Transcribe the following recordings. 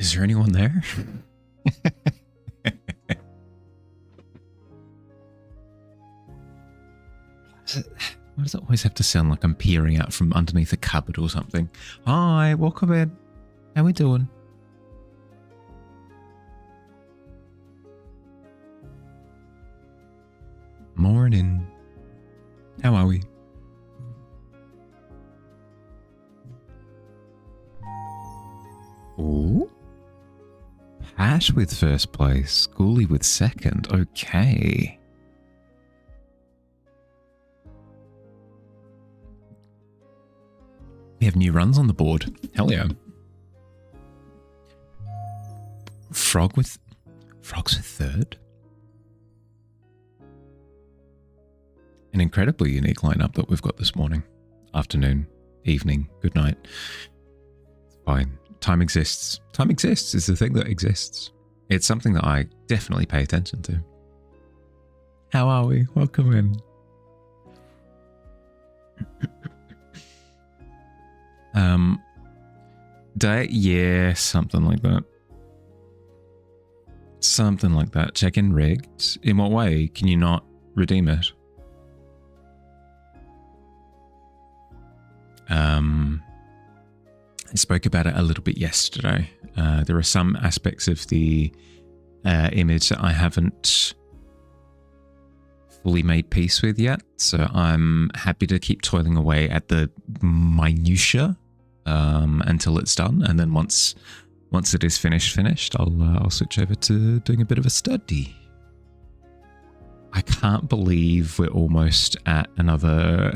Is there anyone there? Why does it always have to sound like I'm peering out from underneath a cupboard or something? Hi, welcome in. How we doing? Morning. How are we? Ooh. Pat with first place. Schoolie with second. Okay. We have new runs on the board. Hell yeah. Frogs with third. An incredibly unique lineup that we've got this morning. Afternoon, evening, good night. It's fine. Time exists. Time exists is the thing that exists. It's something that I definitely pay attention to. How are we? Welcome in. Yeah, something like that. Something like that. Check in rigged. In what way can you not redeem it? I spoke about it a little bit yesterday. There are some aspects of the image that I haven't fully made peace with yet, so I'm happy to keep toiling away at the minutiae until it's done, and then once it is finished, I'll switch over to doing a bit of a study. I can't believe we're almost at another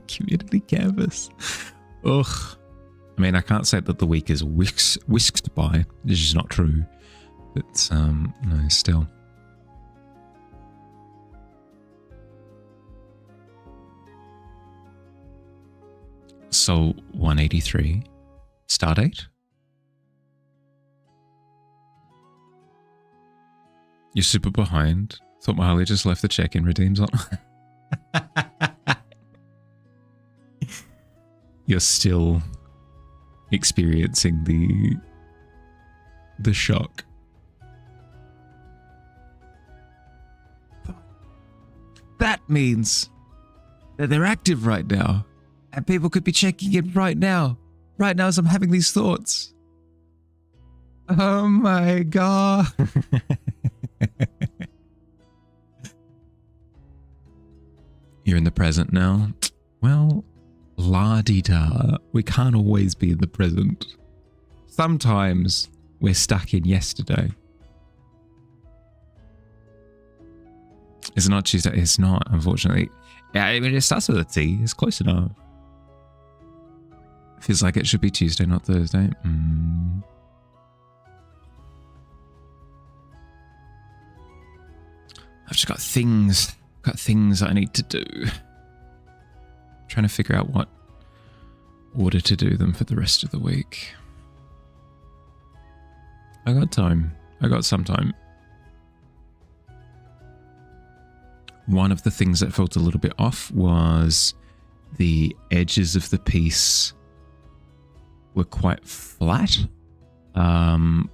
community canvas. Ugh. I mean, I can't say that the week is whisked by. This is not true. But, no, still. So, 183. Stardate? You're super behind. Thought Marley just left the check-in redeems on. You're still experiencing the shock. That means that they're active right now, and people could be checking in right now as I'm having these thoughts. Oh my god. You're in the present now? Well, la-di-da, we can't always be in the present. Sometimes we're stuck in yesterday. Is it not Tuesday? It's not, unfortunately. Yeah, I mean, it starts with a T. It's close enough. Feels like it should be Tuesday, not Thursday. I've just got things that I need to do. Trying to figure out what order to do them for the rest of the week. I got time. I got some time. One of the things that felt a little bit off was the edges of the piece were quite flat,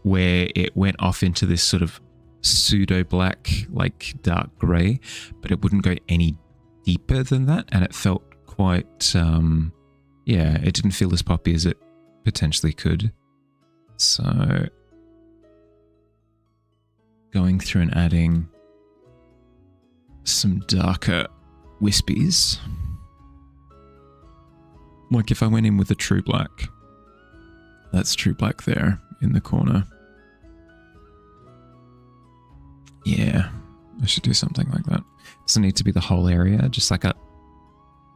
where it went off into this sort of pseudo black, like dark grey, but it wouldn't go any deeper than that, and it felt quite, yeah, it didn't feel as poppy as it potentially could. So, going through and adding some darker wispies. Like if I went in with a true black. That's true black there in the corner. Yeah, I should do something like that. Doesn't need to be the whole area, just like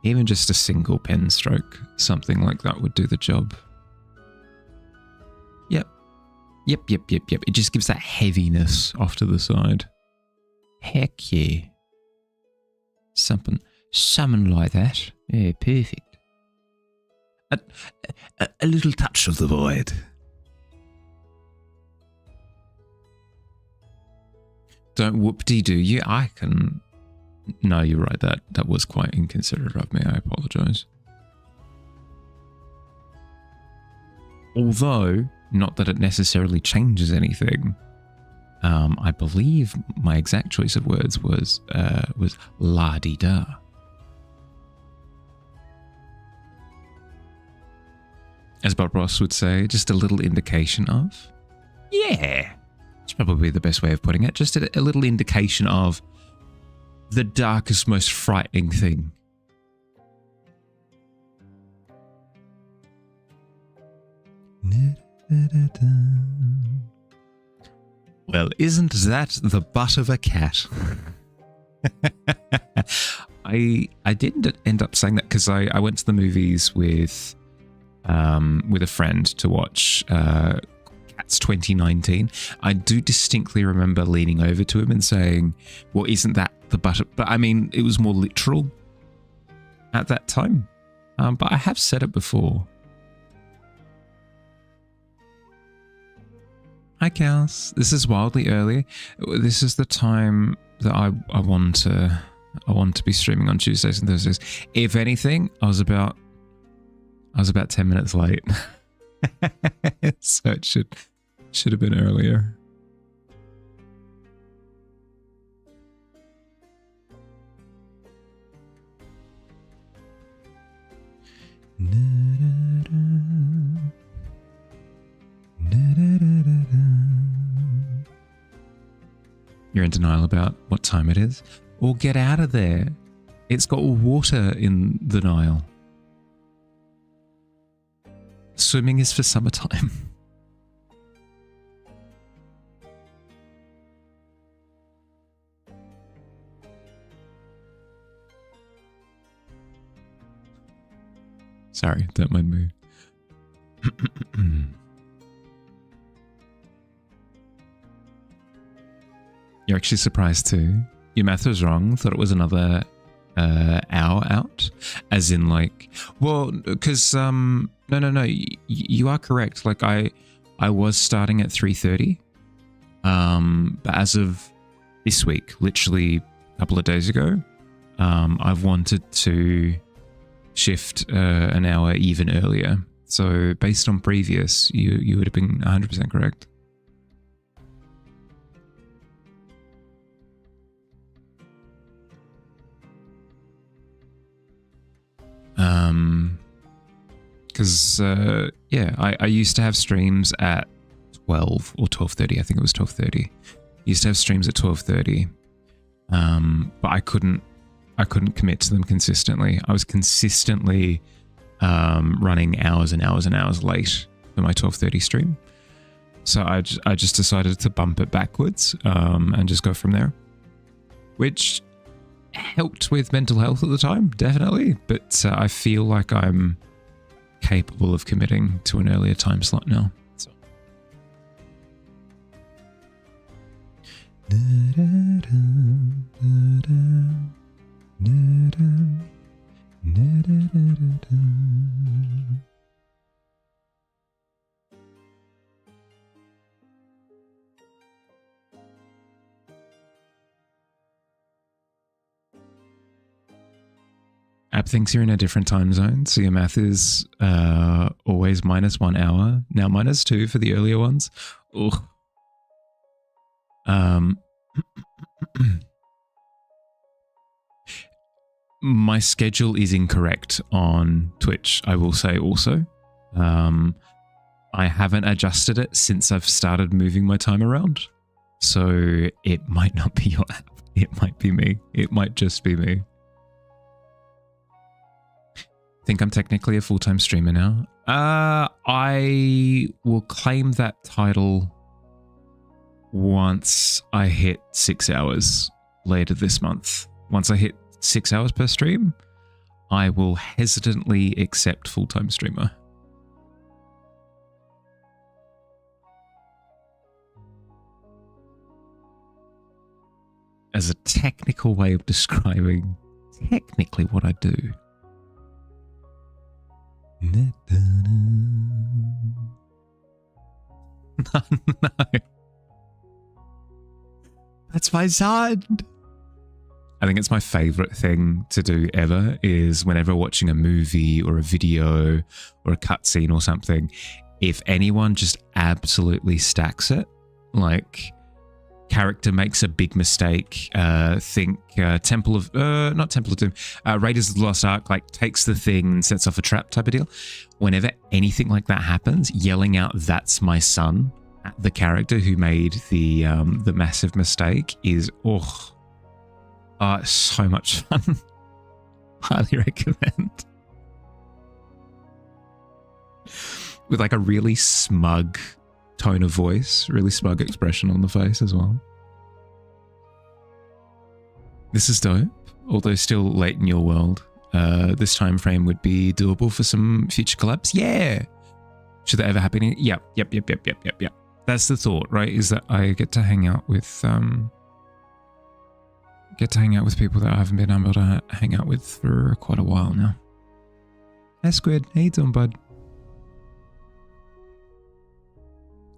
even just a single pen stroke, something like that would do the job. Yep. It just gives that heaviness off to the side. Heck yeah. Something like that. Yeah, perfect. A little touch of the void. Don't whoop-de-doo you. I can... No, you're right. That was quite inconsiderate of me. I apologise. Although, Not that it necessarily changes anything. I believe my exact choice of words was la-di-da. As Bob Ross would say, just a little indication of. Yeah, that's probably the best way of putting it. Just a little indication of the darkest, most frightening thing. Well, isn't that the butt of a cat? I didn't end up saying that because I went to the movies with a friend to watch Cats 2019. I do distinctly remember leaning over to him and saying, well, isn't that the butt of... But I mean, it was more literal at that time. But I have said it before. Hi, Cows. This is wildly early. This is the time that I want to be streaming on Tuesdays and Thursdays. If anything, I was about 10 minutes late. So it should have been earlier. You're in denial about what time it is? Or get out of there. It's got water in the Nile. Swimming is for summertime. Sorry, don't mind me. You're actually surprised too. Your math was wrong. Thought it was another hour out. As in like, well, because no. You are correct. Like I was starting at 3:30. But as of this week, literally a couple of days ago, I've wanted to shift an hour even earlier. So based on previous, you would have been 100% correct. Because yeah, I used to have streams at 12 or 12:30. I think it was 12:30. Used to have streams at 12:30, but I couldn't commit to them consistently. I was consistently running hours and hours and hours late for my 12:30 stream, so I just decided to bump it backwards and just go from there, which helped with mental health at the time, definitely. But I feel like I'm capable of committing to an earlier time slot now. So. App thinks you're in a different time zone, so your math is always -1 hour. Now -2 for the earlier ones. Ugh. My schedule is incorrect on Twitch, I will say also. I haven't adjusted it since I've started moving my time around. So it might not be your app. It might be me. It might just be me. Think I'm technically a full-time streamer now. I will claim that title once I hit 6 hours later this month. Once I hit 6 hours per stream, I will hesitantly accept full-time streamer. As a technical way of describing technically what I do. No. That's my son. I think it's my favorite thing to do ever is whenever watching a movie or a video or a cutscene or something, if anyone just absolutely stacks it, like character makes a big mistake, think Temple of not Temple of Doom, Raiders of the Lost Ark, like takes the thing and sets off a trap type of deal. Whenever anything like that happens, yelling out "That's my son" at the character who made the massive mistake is so much fun. Highly recommend. With like a really smug tone of voice, really smug expression on the face as well. This is dope, although still late in your world. This time frame would be doable for some future collabs. Yeah. Should that ever happen? Yep. That's the thought, right? Is that I get to hang out with people that I haven't been able to hang out with for quite a while now. Hey Squid, how you doing, bud?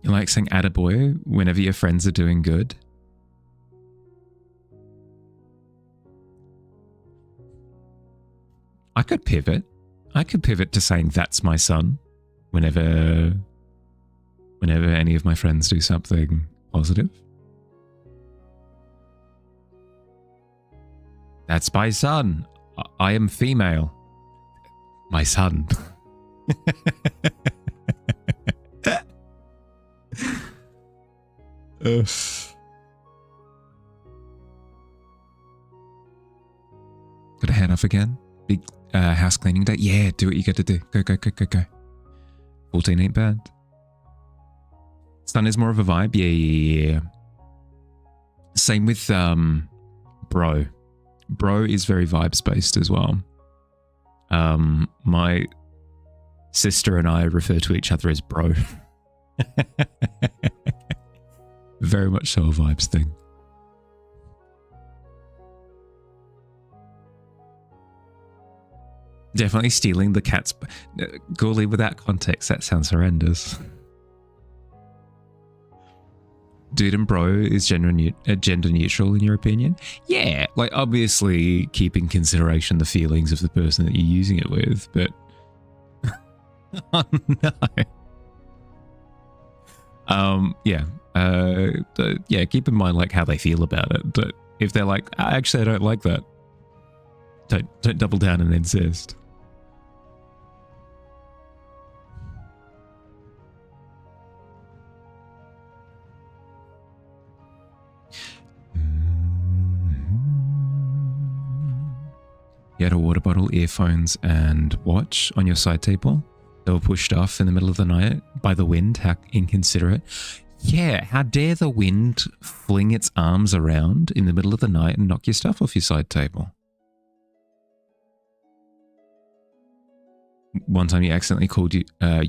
You like saying attaboy whenever your friends are doing good? I could pivot. To saying "that's my son" whenever any of my friends do something positive. That's my son. I am female. My son. Gotta head off again. Big house cleaning day. Yeah, do what you got to do. Go. 14 ain't bad. Sun is more of a vibe. Yeah. Same with bro. Bro is very vibes based as well. My sister and I refer to each other as bro. Very much so a vibes thing. Definitely stealing the cat's... Ghoulie, without context, that sounds horrendous. Dude and bro is gender neutral in your opinion? Yeah, like obviously keeping consideration the feelings of the person that you're using it with, but... Oh no. Yeah, keep in mind like how they feel about it, but if they're like, actually I don't like that, don't double down and insist. You had a water bottle, earphones, and watch on your side table. They were pushed off in the middle of the night by the wind. How inconsiderate. Yeah, how dare the wind fling its arms around in the middle of the night and knock your stuff off your side table. One time you accidentally called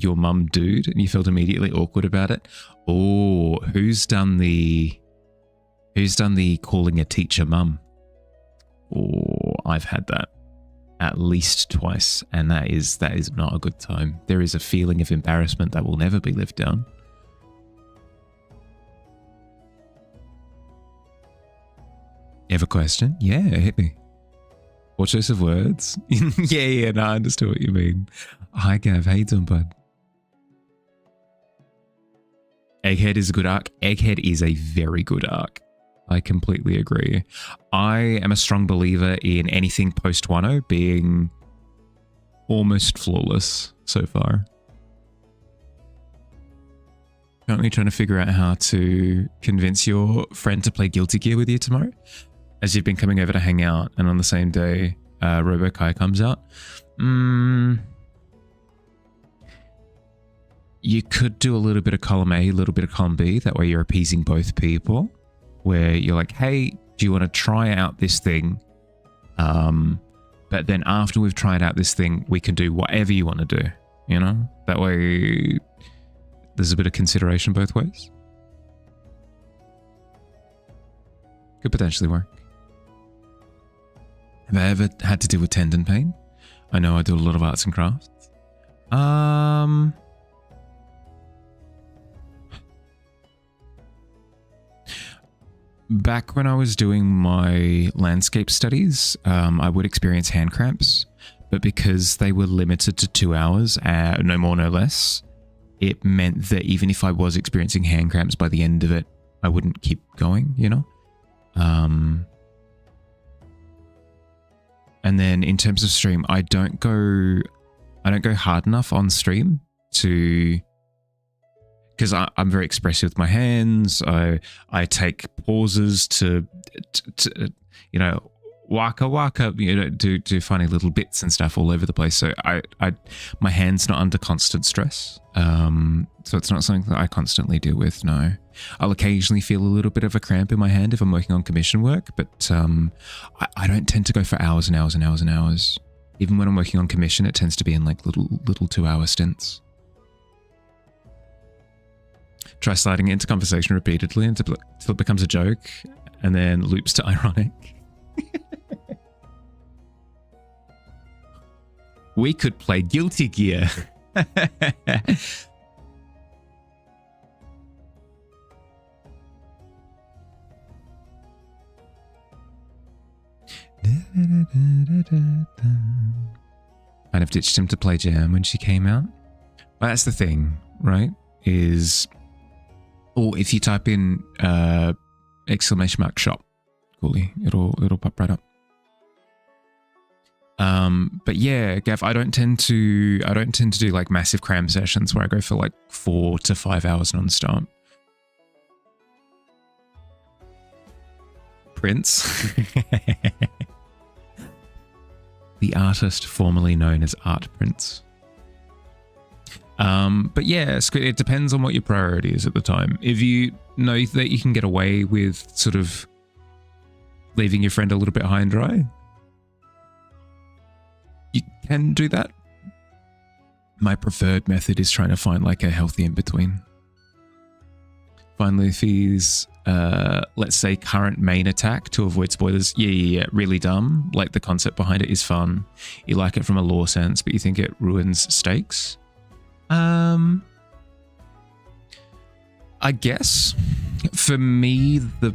your mum dude and you felt immediately awkward about it. Oh, who's done the calling a teacher mum? Oh, I've had that at least twice, and that is not a good time. There is a feeling of embarrassment that will never be lived down. You have a question? Yeah, hit me. What choice of words? yeah, no, I understood what you mean. Hi Gav, how you doing, bud? Egghead is a good arc. Egghead is a very good arc. I completely agree. I am a strong believer in anything post 1.0 being almost flawless so far. Currently trying to figure out how to convince your friend to play Guilty Gear with you tomorrow, as you've been coming over to hang out, and on the same day, Robo Kai comes out. You could do a little bit of column A, a little bit of column B. That way you're appeasing both people. Where you're like, hey, do you want to try out this thing? But then after we've tried out this thing, we can do whatever you want to do, you know? That way there's a bit of consideration both ways. Could potentially work. Have I ever had to deal with tendon pain? I know I do a lot of arts and crafts. Back when I was doing my landscape studies, I would experience hand cramps, but because they were limited to 2 hours, no more, no less, it meant that even if I was experiencing hand cramps by the end of it, I wouldn't keep going, you know? And then in terms of stream, I don't go hard enough on stream to, because I'm very expressive with my hands. I take pauses to you know, waka waka, you know, do funny little bits and stuff all over the place. So my hand's not under constant stress. So it's not something that I constantly deal with. No, I'll occasionally feel a little bit of a cramp in my hand if I'm working on commission work, but I don't tend to go for hours and hours and hours and hours. Even when I'm working on commission, it tends to be in like little 2-hour stints. Try sliding it into conversation repeatedly until it becomes a joke and then loops to ironic. We could play Guilty Gear. Kind of ditched him to play Jam when she came out. Well, that's the thing, right? Or if you type in !shop, coolly, it'll pop right up. But yeah, Gav, I don't tend to do like massive cram sessions where I go for like 4 to 5 hours non-stop. Prince. The artist formerly known as Art Prince. But yeah, it depends on what your priority is at the time. If you know that you can get away with sort of leaving your friend a little bit high and dry, you can do that. My preferred method is trying to find like a healthy in-between. Find Luffy's, let's say, current main attack to avoid spoilers. Yeah, really dumb. Like, the concept behind it is fun. You like it from a lore sense, but you think it ruins stakes. I guess for me the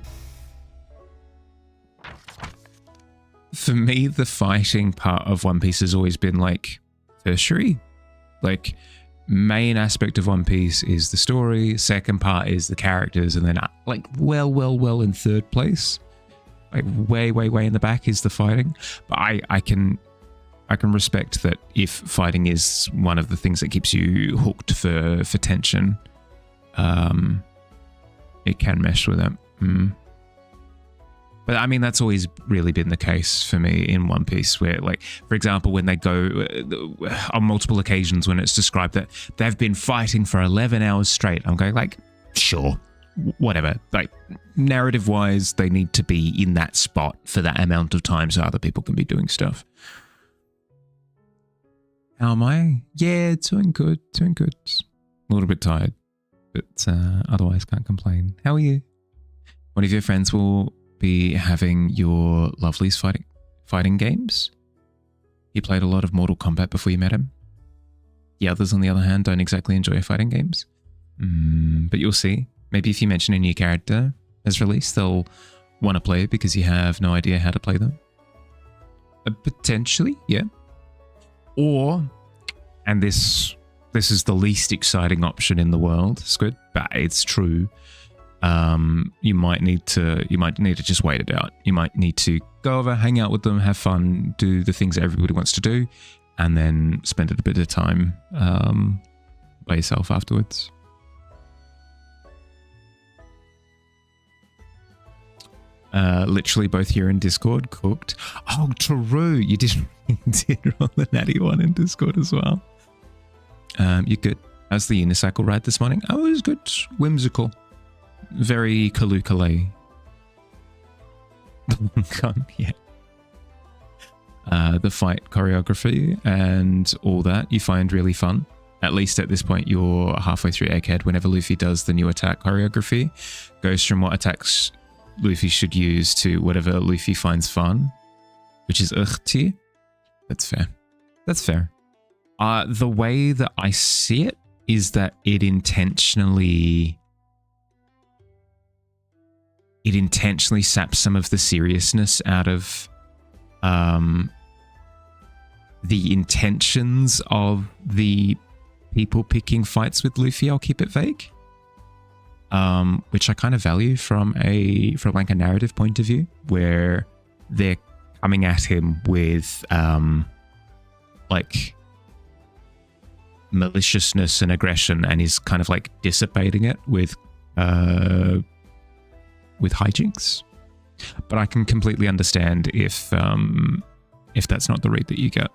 fighting part of One Piece has always been like tertiary. Like, main aspect of One Piece is the story, second part is the characters, and then like well in third place, like way in the back, is the fighting. But I can respect that if fighting is one of the things that keeps you hooked for tension, it can mesh with it. But I mean, that's always really been the case for me in One Piece, where, like, for example, when they go on multiple occasions when it's described that they've been fighting for 11 hours straight, I'm going like, sure, whatever. Like, narrative wise, they need to be in that spot for that amount of time so other people can be doing stuff. How am I? Yeah, doing good. A little bit tired, but otherwise can't complain. How are you? One of your friends will be having your lovelies fighting games. He played a lot of Mortal Kombat before you met him. The others, on the other hand, don't exactly enjoy fighting games. But you'll see. Maybe if you mention a new character as released, they'll want to play it because you have no idea how to play them. Potentially, yeah. Or, and this is the least exciting option in the world, Squid, but it's true. You might need to just wait it out. You might need to go over, hang out with them, have fun, do the things that everybody wants to do, and then spend a bit of time by yourself afterwards. Literally both here in Discord, cooked. Oh, true. You did roll the natty one in Discord as well. You're good. How's the unicycle ride this morning? Oh, it was good. Whimsical. Very Kalukale. Yeah. The fight choreography and all that you find really fun. At least at this point, you're halfway through Egghead. Whenever Luffy does the new attack choreography, goes from what attacks Luffy should use to whatever Luffy finds fun, which is tier. That's fair. That's fair. The way that I see it is that it intentionally saps some of the seriousness out of the intentions of the people picking fights with Luffy, I'll keep it vague. Which I kind of value from like a narrative point of view, where they're coming at him with like maliciousness and aggression, and he's kind of like dissipating it with hijinks. But I can completely understand if that's not the read that you get.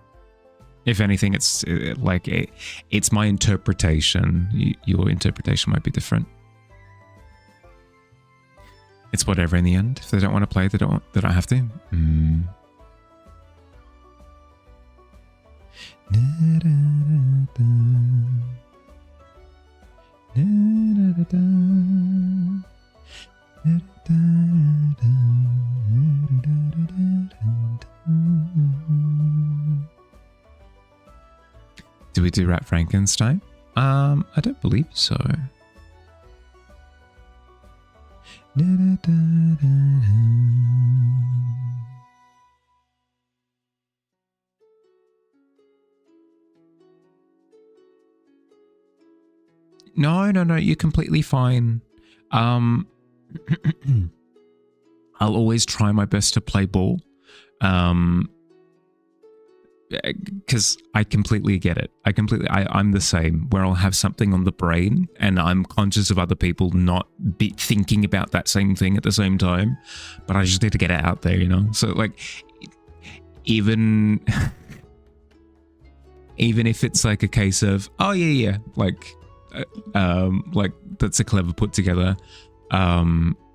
If anything, it's it's my interpretation. Your interpretation might be different. It's whatever in the end. If they don't want to play, they don't have to. Do we do Rat Frankenstein? I don't believe so. No, you're completely fine. I'll always try my best to play ball. Because I completely get it. I'm the same, where I'll have something on the brain and I'm conscious of other people not thinking about that same thing at the same time, but I just need to get it out there, So like, even if it's like a case of, oh yeah, like that's a clever put together. I'll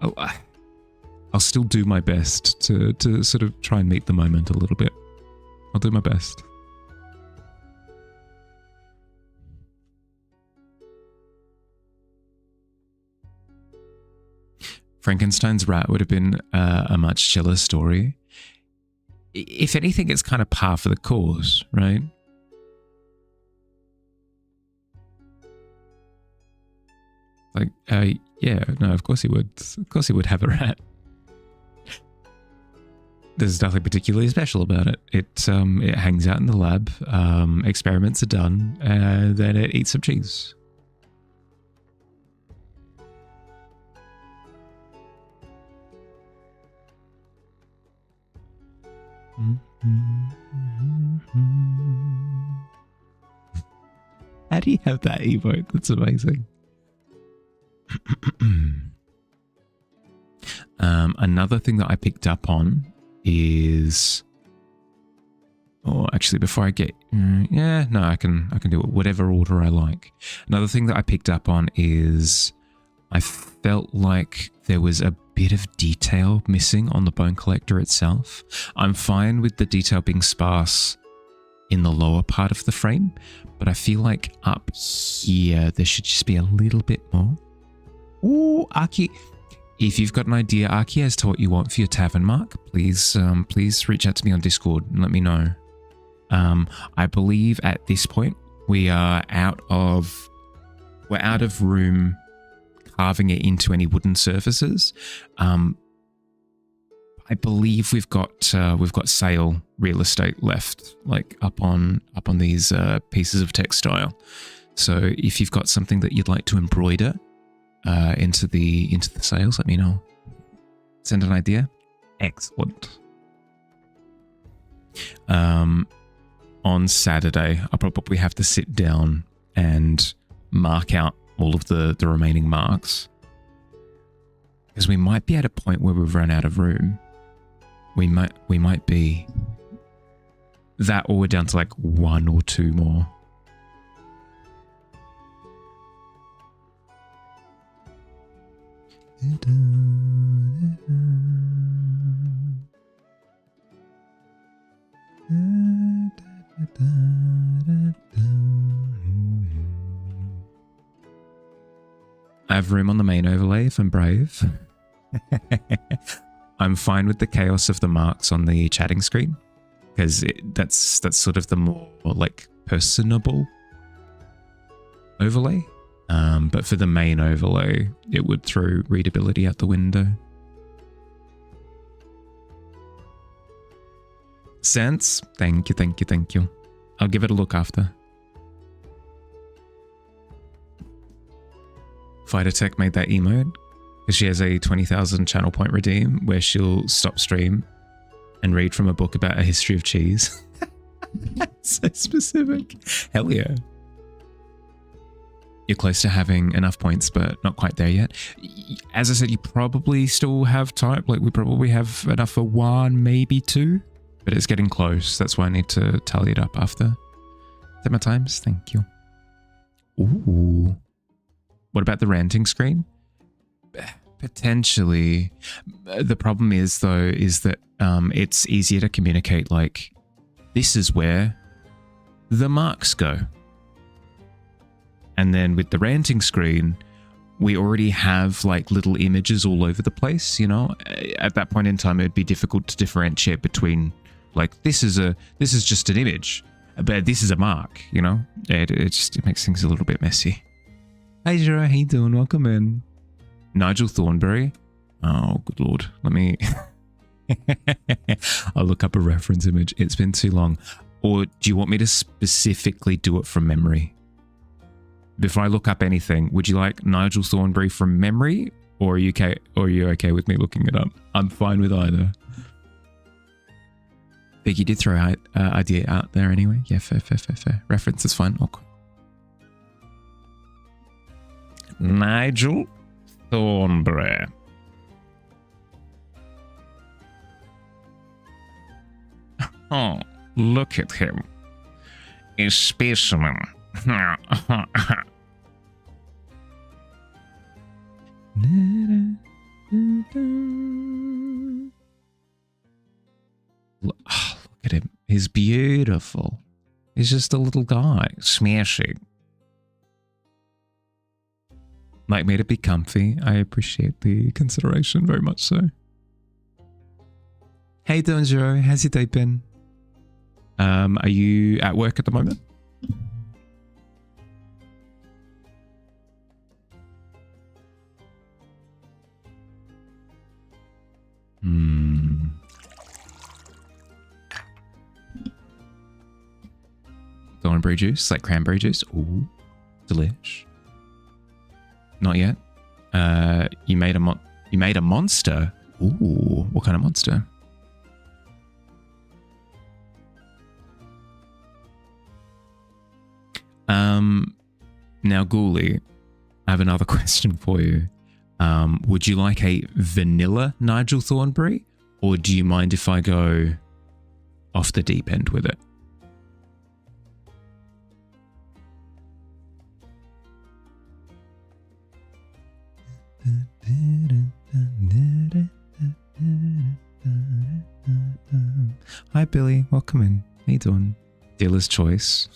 still do my best to sort of try and meet the moment a little bit. I'll do my best. Frankenstein's rat would have been a much chiller story. If anything, it's kind of par for the course, right? Like, yeah, no, of course he would. Of course he would have a rat. There's nothing particularly special about it. It hangs out in the lab, experiments are done, then it eats some cheese. How do you have that emote? That's amazing. Another thing that I picked up on is, actually before I get, I can do it whatever order I like. Another thing that I picked up on is I felt like there was a bit of detail missing on the bone collector itself. I'm fine with the detail being sparse in the lower part of the frame, but I feel like up here there should just be a little bit more. Ooh, Aki. If you've got an idea, Aki, as to what you want for your tavern mark, please reach out to me on Discord and let me know. I believe at this point we're out of room carving it into any wooden surfaces. I believe we've got sale real estate left, like up on these pieces of textile. So if you've got something that you'd like to embroider into the sales, let me know. Send an idea. Excellent. On Saturday, I'll probably have to sit down and mark out all of the remaining marks, because we might be at a point where we've run out of room. We might be that, or we're down to like one or two more. I have room on the main overlay if I'm brave. I'm fine with the chaos of the marks on the chatting screen, because that's sort of the more like personable overlay. But for the main overlay, it would throw readability out the window. Sense? Thank you. I'll give it a look after. Fighter Tech made that emote because she has a 20,000 channel point redeem where she'll stop stream and read from a book about a history of cheese. That's so specific. Hell yeah. You're close to having enough points, but not quite there yet. As I said, you probably still have time. Like, we probably have enough for 1, maybe 2, but it's getting close. That's why I need to tally it up after. Is that my times? Thank you. Ooh. What about the ranting screen? Potentially. The problem is, though, is that it's easier to communicate, like, this is where the marks go. And then with the ranting screen, we already have like little images all over the place, you know? At that point in time, it'd be difficult to differentiate between like, this is just an image, but this is a mark, you know? It makes things a little bit messy. Hey, Jira, how you doing? Welcome in. Nigel Thornberry. Oh, good Lord. Let me... I'll look up a reference image. It's been too long. Or do you want me to specifically do it from memory? Before I look up anything, would you like Nigel Thornberry from memory, or are you okay with me looking it up? I'm fine with either. Biggie did throw out idea out there anyway. Yeah, fair. Reference is fine. Okay. Nigel Thornberry. Oh, look at him. A specimen. Look at him. He's beautiful. He's just a little guy. Smashing. Like me to be comfy. I appreciate the consideration very much so. Hey Donjiro, how's your day been? Are you at work at the moment? Thornberry juice, like cranberry juice. Ooh, delish. Not yet. You made a monster. Ooh, what kind of monster? Now, Ghoulie, I have another question for you. Would you like a vanilla Nigel Thornberry, or do you mind if I go off the deep end with it? Hi, Billy. Welcome in. How you doing? Dealer's choice.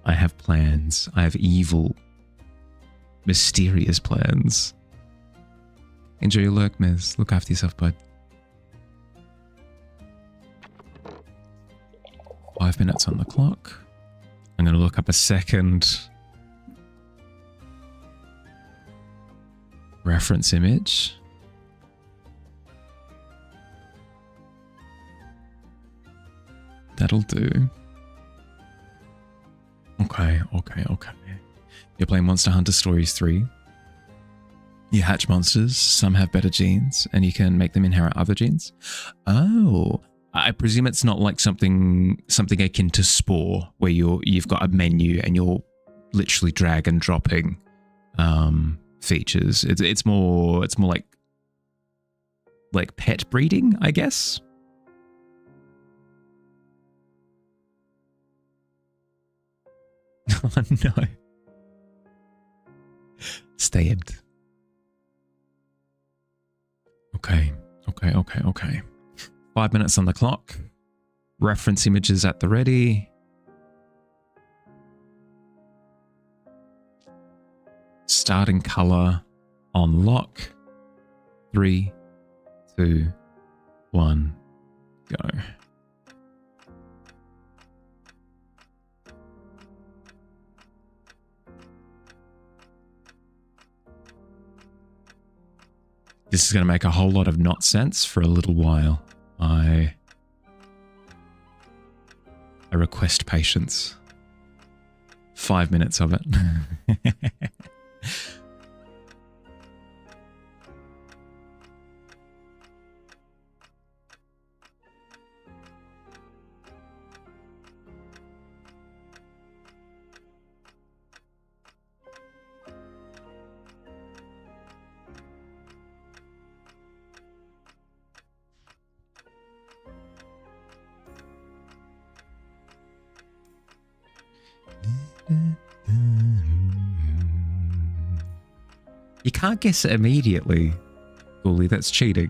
I have plans. I have evil, mysterious plans. Enjoy your lurk, Miz. Look after yourself, bud. 5 minutes on the clock. I'm going to look up a second reference image. That'll do. Okay. You're playing Monster Hunter Stories 3. You hatch monsters, some have better genes, and you can make them inherit other genes. Oh, I presume it's not like something akin to Spore, where you've got a menu and you're literally drag and dropping features. It's more like pet breeding, I guess. Oh no. Stabbed. Okay. 5 minutes on the clock. Reference images at the ready. Starting color on lock. 3, 2, 1, go. This is going to make a whole lot of not sense for a little while. I request patience. 5 minutes of it. You can't guess it immediately, Ghoulie. That's cheating.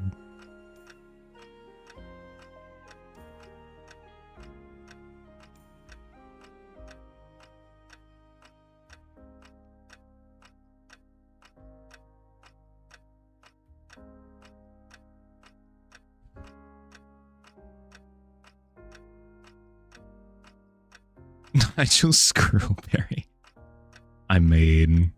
Nigel Squirrelberry. I mean...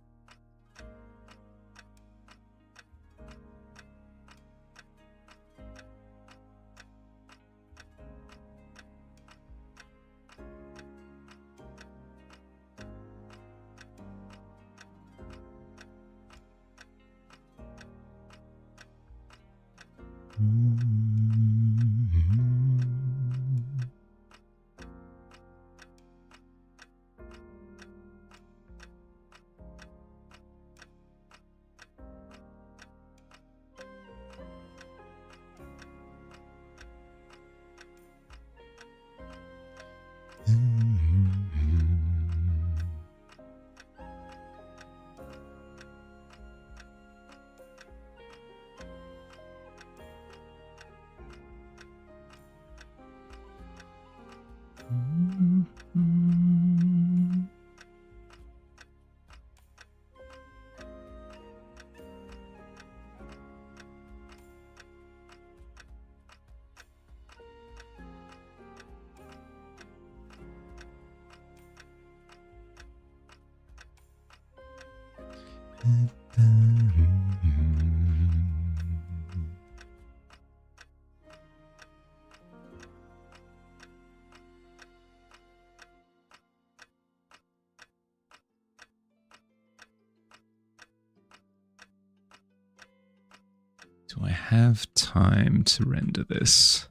Do I have time to render this?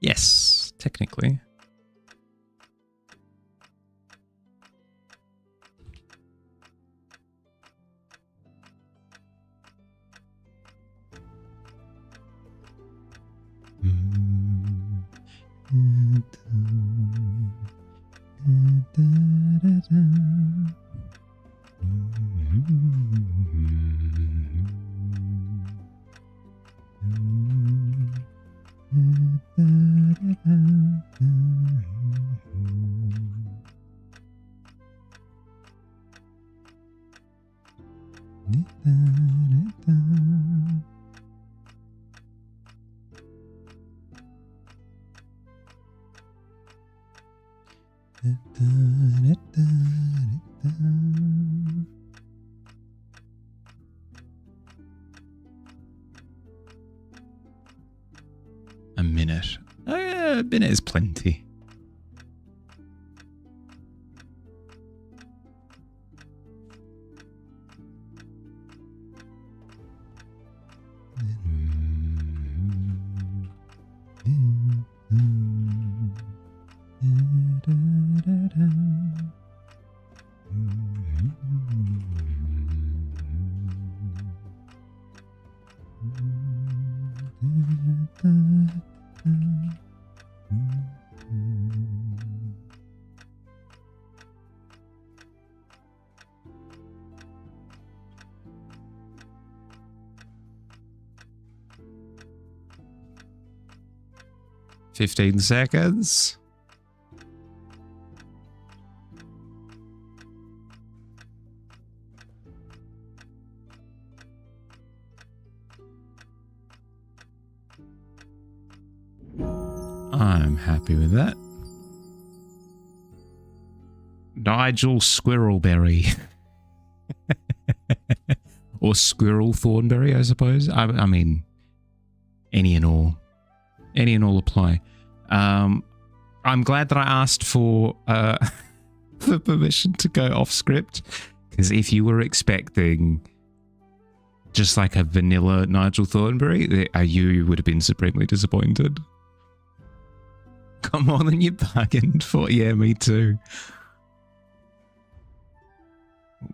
Yes, technically. A minute. A minute is plenty. $15 seconds. I'm happy with that. Nigel Squirrelberry. Or Squirrel Thornberry, I suppose. I mean, any and all. Any and all apply. I'm glad that I asked for for permission to go off script. Because if you were expecting just like a vanilla Nigel Thornberry, you would have been supremely disappointed. Got more than you bargained for. Yeah, me too.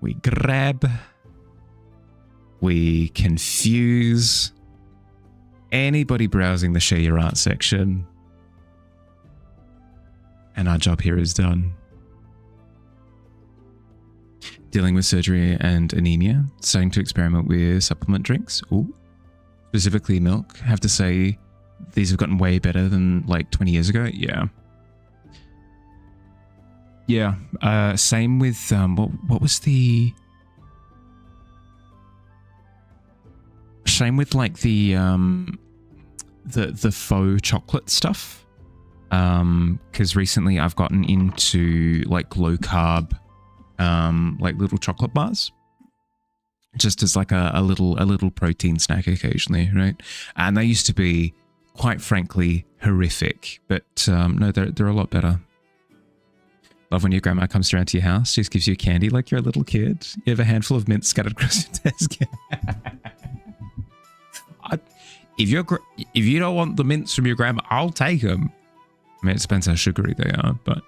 We grab. We confuse. Anybody browsing the Share Your Art section. And our job here is done. Dealing with surgery and anemia. Starting to experiment with supplement drinks. Ooh. Specifically milk. Have to say, these have gotten way better than like 20 years ago. Yeah. Yeah. Same with, what was the... Same with like the faux chocolate stuff. Because recently I've gotten into like low carb, like little chocolate bars, just as like a little protein snack occasionally, right? And they used to be, quite frankly, horrific, but no, they're a lot better. Love when your grandma comes around to your house, just gives you candy like you're a little kid. You have a handful of mints scattered across your desk. If you don't want the mints from your grandma, I'll take them. I mean, it depends how sugary they are, but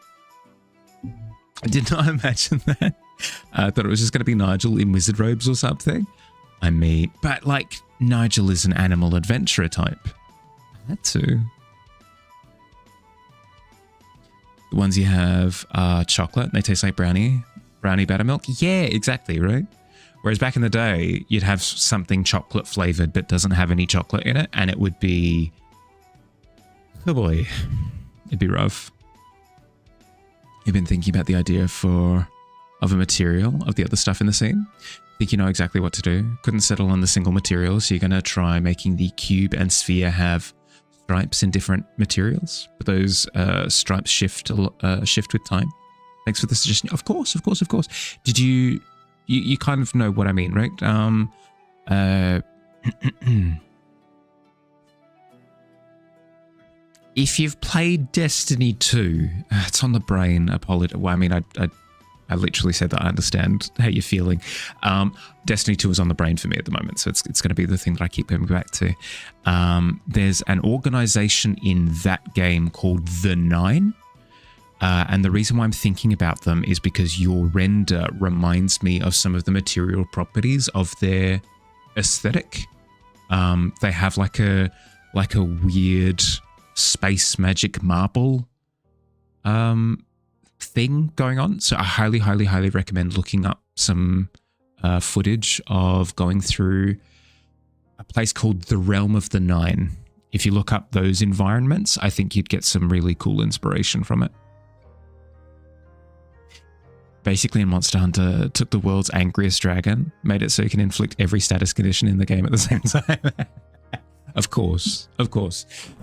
I did not imagine that. I thought it was just going to be Nigel in wizard robes or something. I mean, but like Nigel is an animal adventurer type. That too. The ones you have are chocolate. They taste like brownie buttermilk. Yeah, exactly, right? Whereas back in the day, you'd have something chocolate flavored but doesn't have any chocolate in it, and it would be... Oh boy. It'd be rough. You've been thinking about the idea of a material of the other stuff in the scene. Think you know exactly what to do. Couldn't settle on the single material, so you're going to try making the cube and sphere have stripes in different materials. But those stripes shift with time. Thanks for the suggestion. Of course. Did you kind of know what I mean, right? If you've played Destiny 2, it's on the brain. Well, I mean, I literally said that I understand how you're feeling. Destiny 2 is on the brain for me at the moment, so it's going to be the thing that I keep coming back to. There's an organization in that game called The Nine. And the reason why I'm thinking about them is because your render reminds me of some of the material properties of their aesthetic. They have like a weird space magic marble thing going on. So I highly recommend looking up some footage of going through a place called the Realm of the Nine. If you look up those environments, I think you'd get some really cool inspiration from it. Basically, in Monster Hunter, took the world's angriest dragon, made it so you can inflict every status condition in the game at the same time. Of course.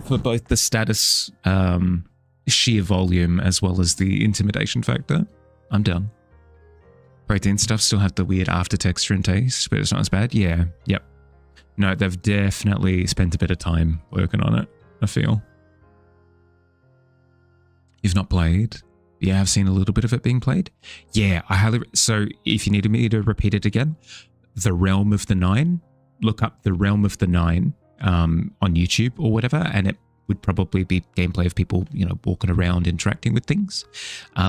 For both the status sheer volume as well as the intimidation factor, I'm done. Protein stuff still have the weird after texture and taste, but it's not as bad. Yeah, yep. No, they've definitely spent a bit of time working on it, I feel. You've not played? Yeah, I've seen a little bit of it being played. Yeah, so if you needed me to repeat it again, The Realm of the Nine, look up The Realm of the Nine on YouTube or whatever, and it would probably be gameplay of people, walking around interacting with things.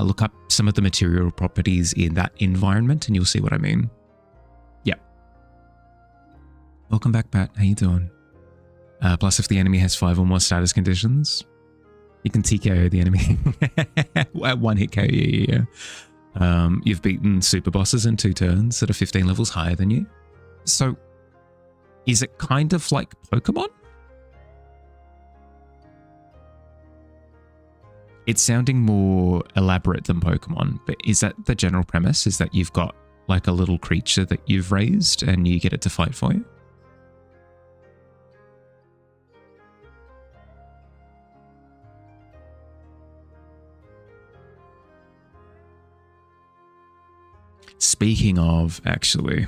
Look up some of the material properties in that environment and you'll see what I mean. Yeah. Welcome back, Pat. How you doing? Plus, if the enemy has 5 or more status conditions, you can TKO the enemy. One hit KO, yeah. You've beaten super bosses in 2 turns that are 15 levels higher than you. So, is it kind of like Pokemon? It's sounding more elaborate than Pokemon, but is that the general premise? Is that you've got like a little creature that you've raised and you get it to fight for you? Speaking of, actually,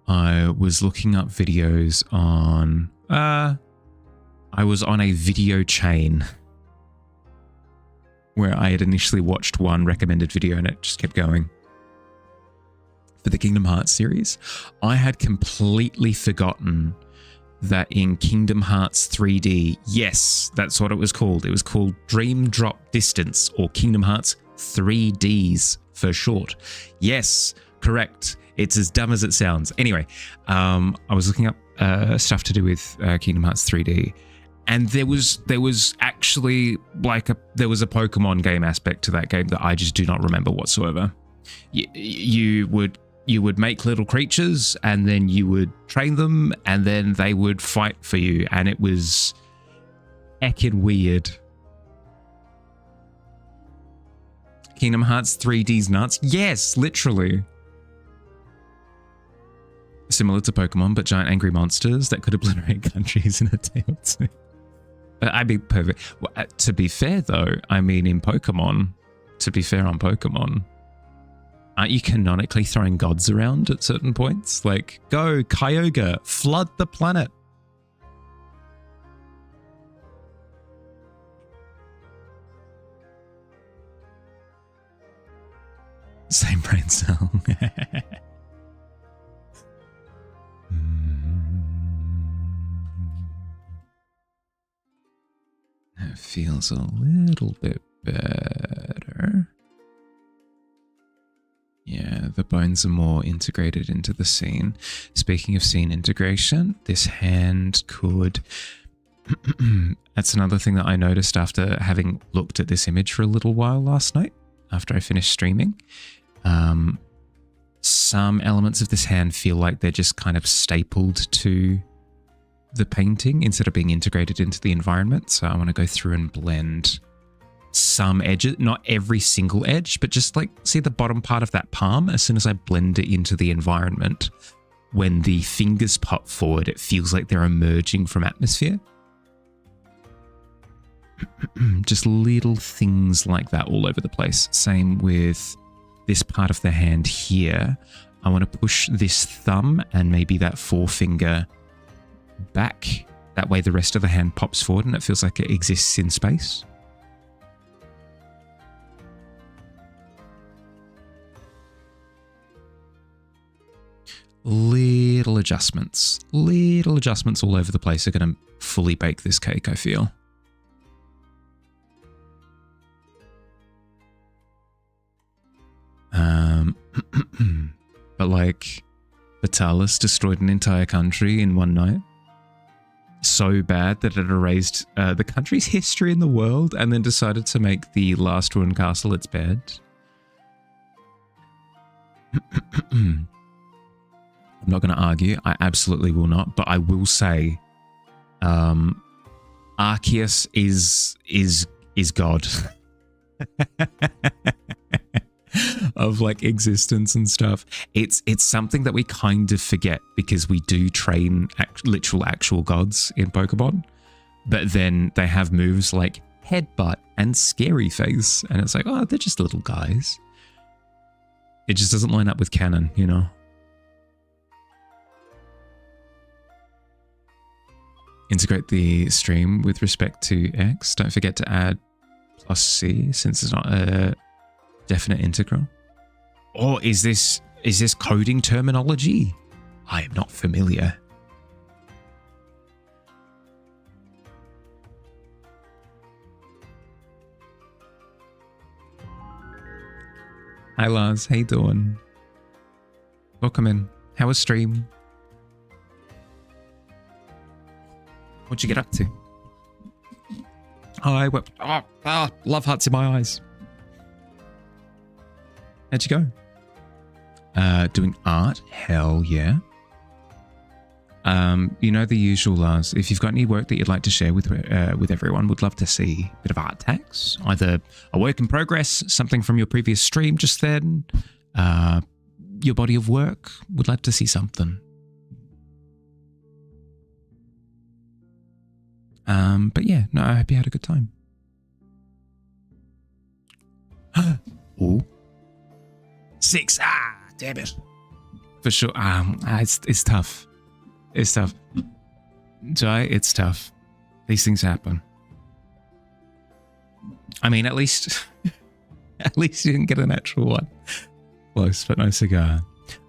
I was looking up videos on... I was on a video chain. where I had initially watched one recommended video and it just kept going. For the Kingdom Hearts series, I had completely forgotten that in Kingdom Hearts 3D, yes, that's what it was called. It was called Dream Drop Distance, or Kingdom Hearts 3Ds for short. Yes, correct. It's as dumb as it sounds. Anyway, I was looking up stuff to do with Kingdom Hearts 3D, and there was actually like there was a Pokemon game aspect to that game that I just do not remember whatsoever. You would make little creatures, and then you would train them, and then they would fight for you, and it was heckin' weird. Kingdom Hearts 3D's nuts? Yes, literally. Similar to Pokemon, but giant angry monsters that could obliterate countries in a day or two. I'd be perfect. Well, to be fair, though, I mean, in Pokemon, to be fair on Pokemon, aren't you canonically throwing gods around at certain points? Like, go, Kyogre, flood the planet. Same brain cell. It feels a little bit better. Yeah, the bones are more integrated into the scene. Speaking of scene integration, this hand could... That's another thing that I noticed after having looked at this image for a little while last night, after I finished streaming. Some elements of this hand feel like they're just kind of stapled to the painting instead of being integrated into the environment. So I want to go through and blend some edges, not every single edge, but just like see the bottom part of that palm. As soon as I blend it into the environment, when the fingers pop forward, it feels like they're emerging from atmosphere. Just little things like that all over the place. Same with this part of the hand here. I want to push this thumb and maybe that forefinger back. That way the rest of the hand pops forward and it feels like it exists in space. Little adjustments all over the place are going to fully bake this cake, I feel. But like, Vitalis destroyed an entire country in one night. So bad that it erased the country's history in the world and then decided to make the last ruined castle its bed. I'm not going to argue. I absolutely will not. But I will say, Arceus is God. Of like existence and stuff. It's something that we kind of forget because we do train actual gods in Pokemon, but then they have moves like Headbutt and Scary Face, and it's like, oh, they're just little guys. It just doesn't line up with canon, you know. Integrate the stream with respect to X. Don't forget to add +C since it's not a definite integral. Or is this coding terminology? I am not familiar. Hi Lars, how you doing? Welcome in. How was stream? What'd you get up to? Love hearts in my eyes. How'd you go? Doing art? Hell yeah. You know the usual, Lars. If you've got any work that you'd like to share with everyone, would love to see a bit of art tags. Either a work in progress, something from your previous stream just then, your body of work. Would love to see something. But yeah, no, I hope you had a good time. Ooh. 6. Damn it. For sure. It's tough. It's tough. Jai, it's tough. These things happen. I mean, at least you didn't get an actual one. Close, but no cigar.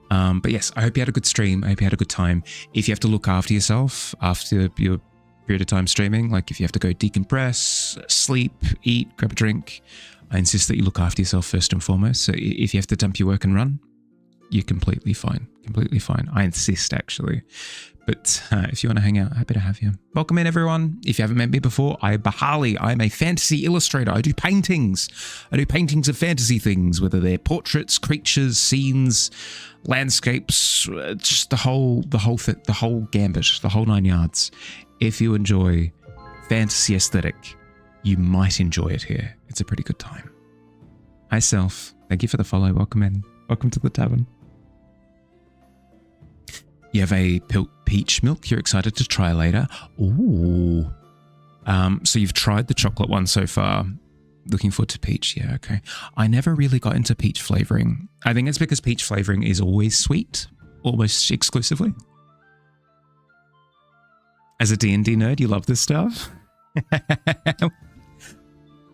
But yes, I hope you had a good stream. I hope you had a good time. If you have to look after yourself after your period of time streaming, like if you have to go decompress, sleep, eat, grab a drink, I insist that you look after yourself first and foremost. So if you have to dump your work and run, you're completely fine. Completely fine. I insist, actually. But if you want to hang out, happy to have you. Welcome in, everyone. If you haven't met me before, I'm Bahali. I'm a fantasy illustrator. I do paintings. I do paintings of fantasy things, whether they're portraits, creatures, scenes, landscapes, just the whole gambit, the whole 9 yards. If you enjoy fantasy aesthetic, you might enjoy it here. It's a pretty good time. Hi, Self. Thank you for the follow. Welcome in. Welcome to the tavern. You have a peach milk you're excited to try later. Ooh. So you've tried the chocolate one so far. Looking forward to peach. Yeah, okay. I never really got into peach flavoring. I think it's because peach flavoring is always sweet, almost exclusively. As a D&D nerd, you love this stuff?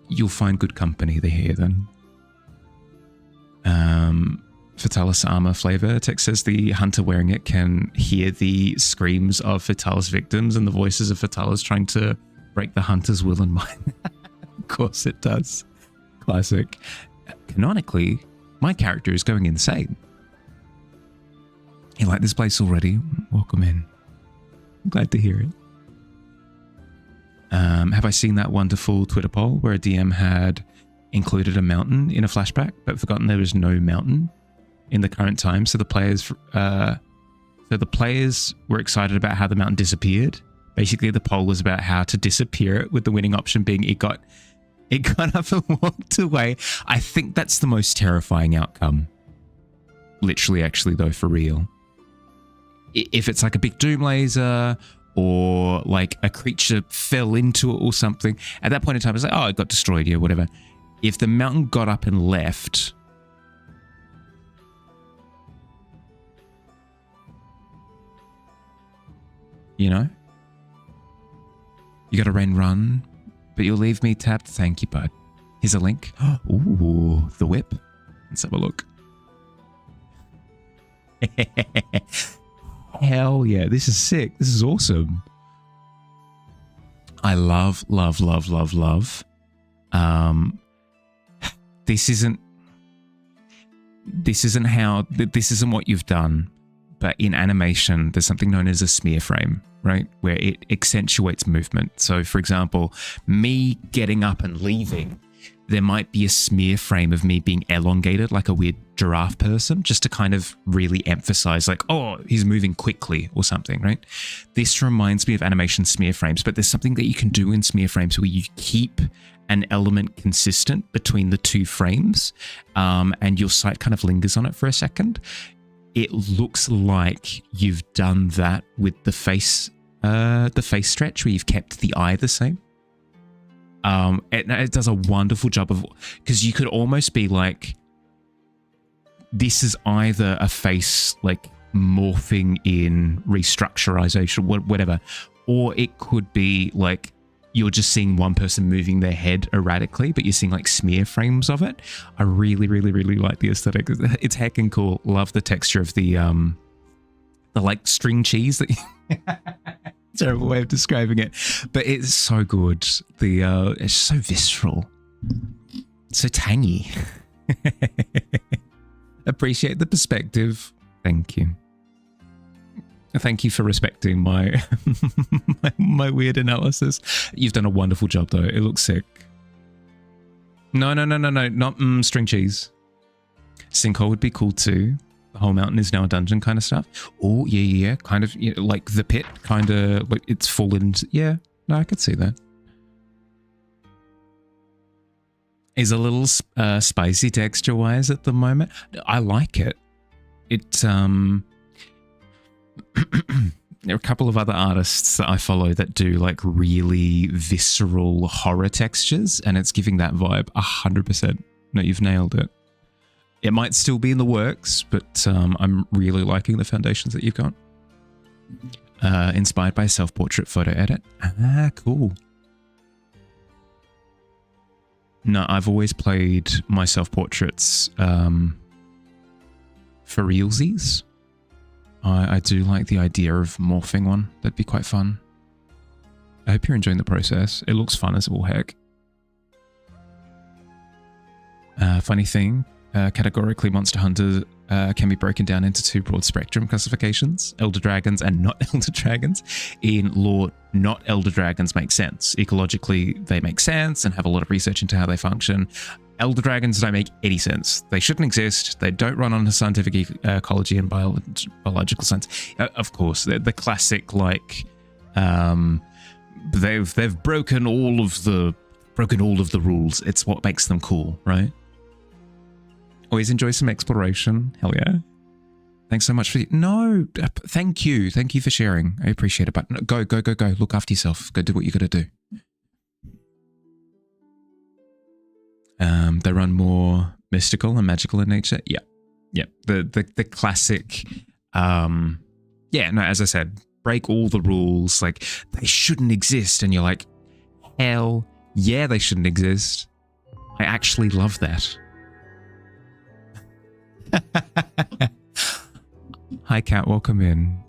You'll find good company here then. Fatalis armor flavor. Text says the hunter wearing it can hear the screams of Fatalis victims and the voices of Fatalis trying to break the hunter's will and mind. Of course it does. Classic. Canonically, my character is going insane. You like this place already? Welcome in. I'm glad to hear it. Have I seen that wonderful Twitter poll where a DM had included a mountain in a flashback, but forgotten there was no mountain in the current time? So the players were excited about how the mountain disappeared. Basically, the poll was about how to disappear it, with the winning option being it got up and walked away. I think that's the most terrifying outcome. Literally, actually, though, for real. If it's like a big doom laser or like a creature fell into it or something, at that point in time, it's like, oh, it got destroyed, yeah, whatever. If the mountain got up and left, you know, you got to run, but you'll leave me tapped. Thank you, bud. Here's a link. Ooh, the whip. Let's have a look. Hell yeah, this is sick. This is awesome. I love. This isn't what you've done, but in animation, there's something known as a smear frame, right? Where it accentuates movement. So for example, me getting up and leaving, there might be a smear frame of me being elongated like a weird giraffe person, just to kind of really emphasize like, oh, he's moving quickly or something, right? This reminds me of animation smear frames, but there's something that you can do in smear frames where you keep an element consistent between the two frames, and your sight kind of lingers on it for a second. It looks like you've done that with the face stretch, where you've kept the eye the same. It does a wonderful job of, because you could almost be like, this is either a face like morphing in restructurization, whatever, or it could be like you're just seeing one person moving their head erratically, but you're seeing like smear frames of it. I really like the aesthetic. It's heckin' cool. Love the texture of the like string cheese that terrible way of describing it, but it's so good. It's so visceral, so tangy. Appreciate the perspective. Thank you. Thank you for respecting my my weird analysis. You've done a wonderful job, though. It looks sick. No, not string cheese. Sinkhole would be cool too. The whole mountain is now a dungeon kind of stuff. Oh, yeah. Kind of, you know, like the pit, kind of like it's fallen into, yeah. No, I could see that. Is a little spicy texture-wise at the moment. I like it. There are a couple of other artists that I follow that do like really visceral horror textures, and it's giving that vibe 100%. No, you've nailed it. It might still be in the works, but I'm really liking the foundations that you've got. Inspired by self-portrait photo edit. Ah, cool. No, I've always played my self-portraits for realsies. I do like the idea of morphing one. That'd be quite fun. I hope you're enjoying the process. It looks fun as all heck. Funny thing, categorically Monster Hunter can be broken down into two broad spectrum classifications, Elder Dragons and not Elder Dragons. In lore, not Elder Dragons make sense. Ecologically, they make sense and have a lot of research into how they function. Elder Dragons don't make any sense. They shouldn't exist. They don't run on a scientific ecology and biological sense. Of course, they're the classic, like, they've broken all of the rules. It's what makes them cool, right? Always enjoy some exploration. Hell yeah. Thanks so much for no, thank you for sharing. I appreciate it. But no, go. Look after yourself. Go do what you gotta do. They run more mystical and magical in nature. Yeah. The classic. Yeah. No, as I said, break all the rules. Like, they shouldn't exist, and you're like, hell yeah, they shouldn't exist. I actually love that. Hi Kat, welcome in.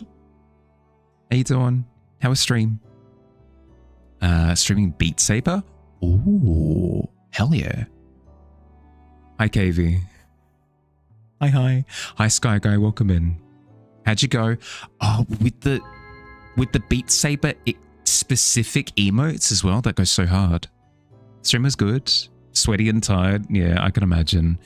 How you doing? How was stream? Streaming Beat Saber? Ooh, hell yeah. Hi KV. Hi. Hi Sky Guy, welcome in. How'd you go? Oh, with the Beat Saber specific emotes as well, that goes so hard. Stream was good. Sweaty and tired. Yeah, I can imagine.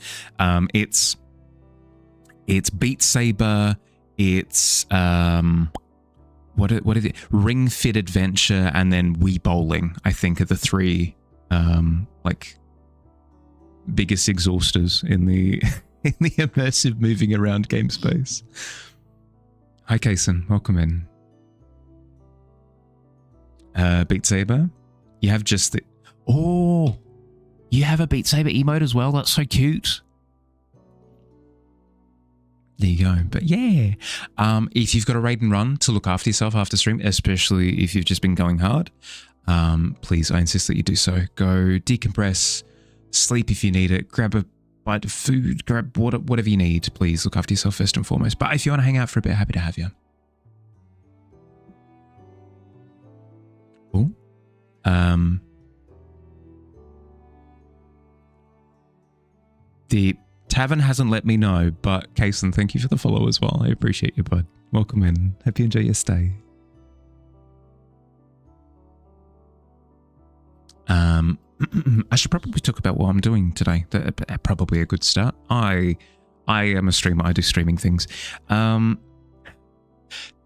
It's Beat Saber. It's what are they? Ring Fit Adventure and then Wii Bowling, I think, are the three like biggest exhausters in the in the immersive moving around game space. Hi Kason, welcome in. Beat Saber. You have just the you have a Beat Saber emote as well. That's so cute. There you go. But yeah, if you've got a raid and run to look after yourself after stream, especially if you've just been going hard, please, I insist that you do so. Go decompress, sleep if you need it, grab a bite of food, grab water, whatever you need. Please look after yourself first and foremost. But if you want to hang out for a bit, happy to have you. Cool. The Tavern hasn't let me know, but Kason, thank you for the follow as well. I appreciate you, bud. Welcome in. Hope you enjoy your stay. I should probably talk about what I'm doing today. Probably a good start. I am a streamer. I do streaming things.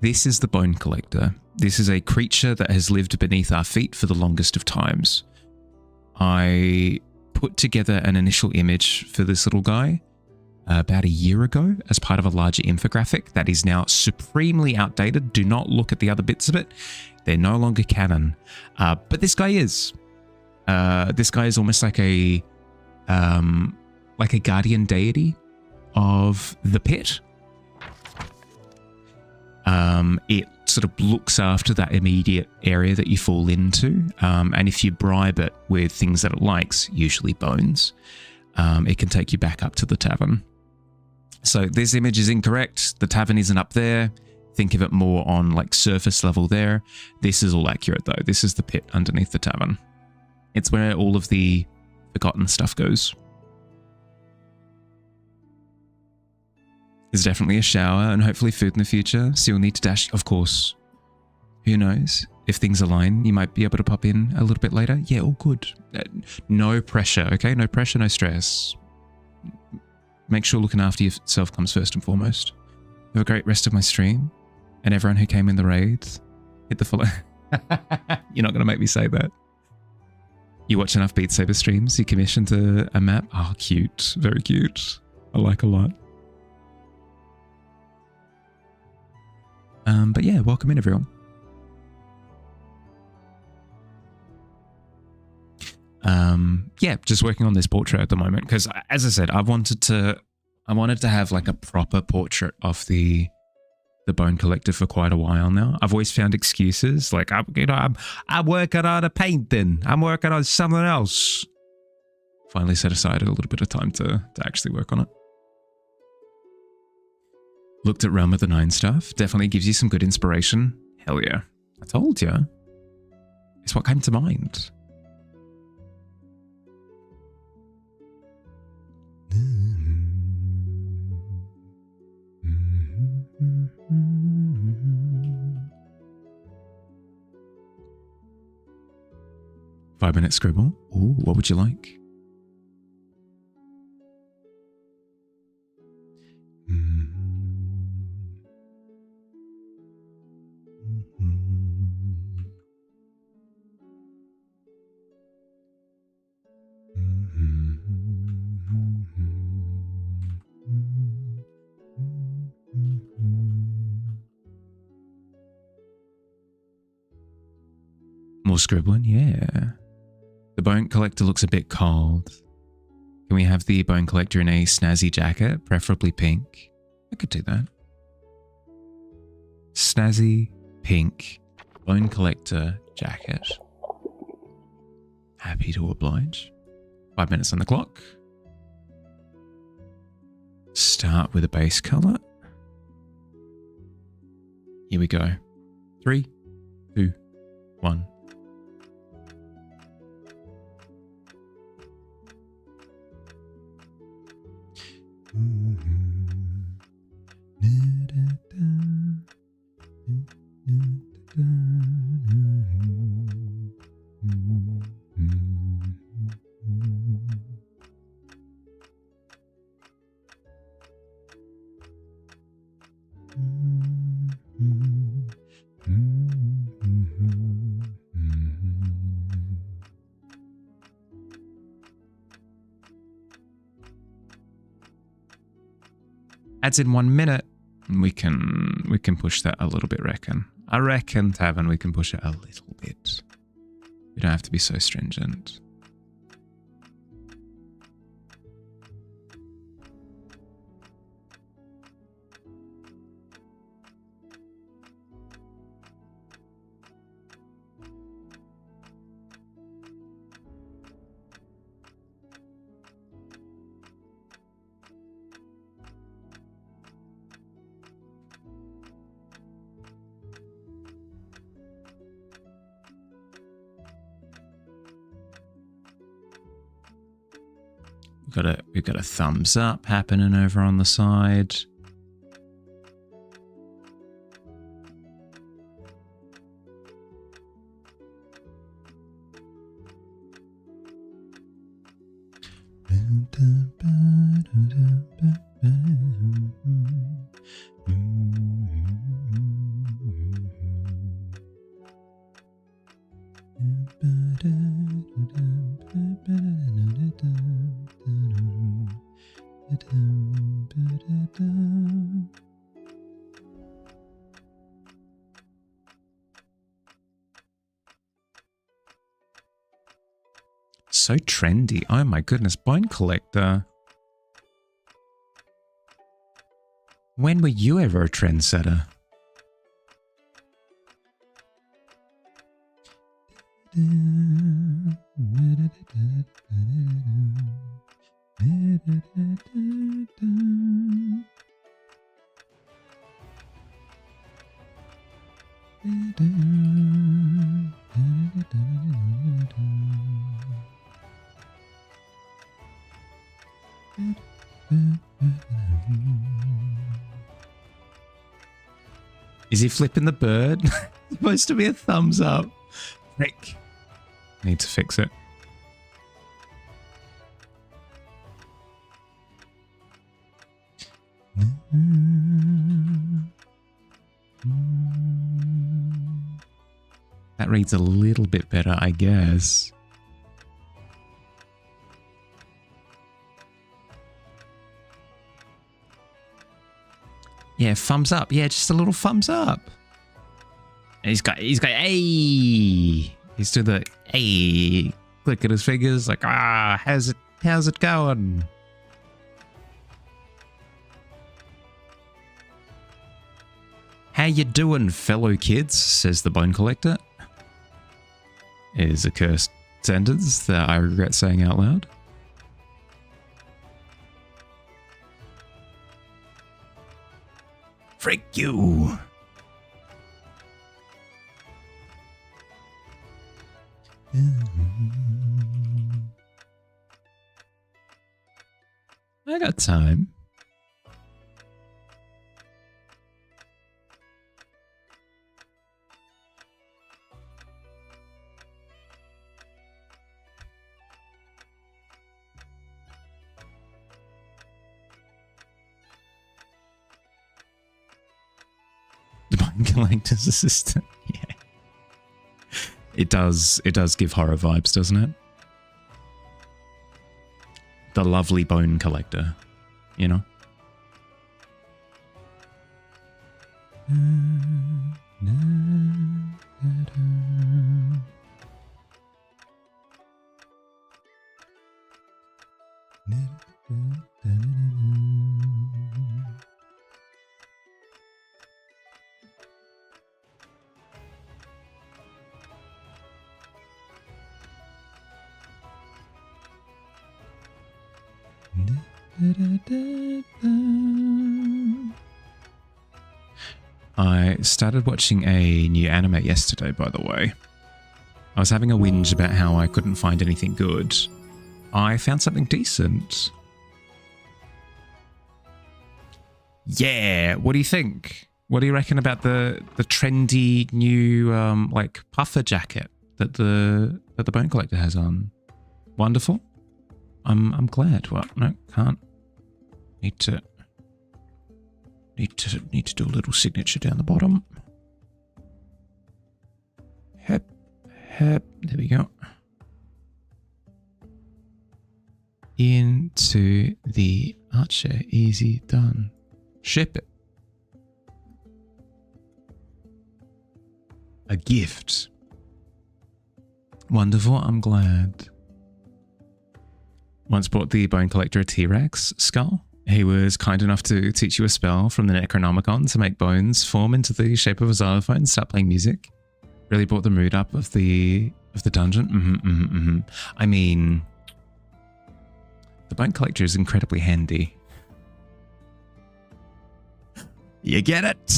This is the Bone Collector. This is a creature that has lived beneath our feet for the longest of times. I put together an initial image for this little guy about a year ago as part of a larger infographic that is now supremely outdated. Do not look at the other bits of it. They're no longer canon. But this guy is. This guy is almost like a guardian deity of the pit. It sort of looks after that immediate area that you fall into, and if you bribe it with things that it likes, usually bones, it can take you back up to the tavern. So this image is incorrect. The tavern isn't up there. Think of it more on like surface level there. This is all accurate though. This is the pit underneath the tavern. It's where all of the forgotten stuff goes. There's definitely a shower and hopefully food in the future, so you'll need to dash. Of course, who knows? If things align, you might be able to pop in a little bit later. Yeah, all good. No pressure, okay? No pressure, no stress. Make sure looking after yourself comes first and foremost. Have a great rest of my stream. And everyone who came in the raid, hit the follow. You're not going to make me say that. You watch enough Beat Saber streams, you commissioned a map. Oh, cute. Very cute. I like a lot. But yeah, welcome in everyone. Yeah, just working on this portrait at the moment because, as I said, I wanted to have like a proper portrait of the Bone Collector for quite a while now. I've always found excuses like I'm working on a painting. I'm working on something else. finally set aside a little bit of time to actually work on it. Looked at Realm of the Nine stuff. Definitely gives you some good inspiration. Hell yeah. I told you. It's what came to mind. 5-minute scribble. Ooh, what would you like? More scribbling? Yeah. The bone collector looks a bit cold. Can we have the bone collector in a snazzy jacket, preferably pink? I could do that. Snazzy, pink, bone collector jacket. Happy to oblige. 5 minutes on the clock. Start with a base color. Here we go. 3, 2, 1. Adds in 1 minute. We can push that a little bit, reckon. I reckon, Tavern, we can push it a little bit. We don't have to be so stringent. We've got a thumbs up happening over on the side. So trendy. Oh my goodness. Bone collector. When were you ever a trendsetter? Is he flipping the bird? It's supposed to be a thumbs up. Frick. Need to fix it. That reads a little bit better, I guess. Yeah, thumbs up. Yeah, just a little thumbs up. And he's got, hey. He's doing the, hey, click at his fingers like, how's it going? How you doing, fellow kids? Says the bone collector. It is a cursed sentence that I regret saying out loud. Frick you. I got time. Divine Collector's Assistant. Yeah. It does give horror vibes, doesn't it? The lovely bone collector, you know? I started watching a new anime yesterday, by the way. I was having a whinge about how I couldn't find anything good. I found something decent. Yeah, what do you think? What do you reckon about the trendy new like puffer jacket that the Bone Collector has on? Wonderful. I'm glad. What? No, can't. Need to do a little signature down the bottom. Hep. There we go. Into the Archer. Easy done. Ship it. A gift. Wonderful. I'm glad. Once bought the Bone Collector a T-Rex skull. He was kind enough to teach you a spell from the Necronomicon to make bones form into the shape of a xylophone and start playing music. Really brought the mood up of the dungeon. I mean, the Bone Collector is incredibly handy. You get it?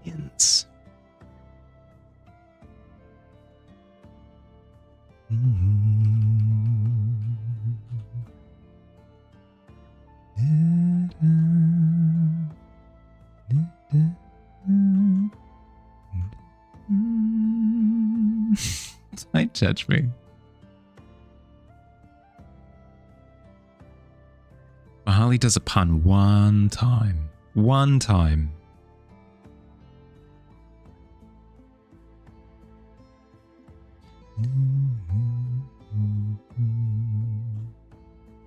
Hints. Don't judge me. Harley does a pun one time. One time. I'm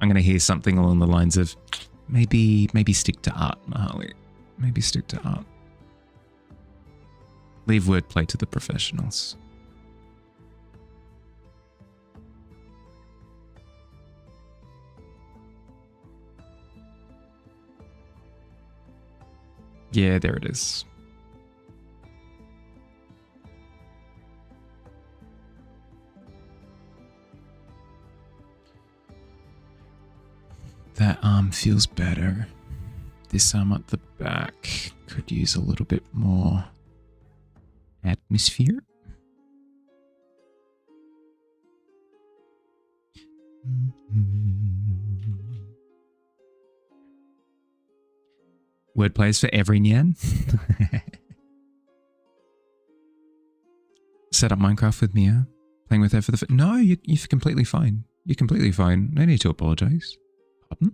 going to hear something along the lines of maybe stick to art, Mahali. Maybe stick to art. Leave wordplay to the professionals. Yeah, there it is. That arm feels better. This arm at the back could use a little bit more atmosphere. Wordplay is for every Nyan. Set up Minecraft with Mia. Playing with her for the... No, you're completely fine. You're completely fine. No need to apologize. Pardon?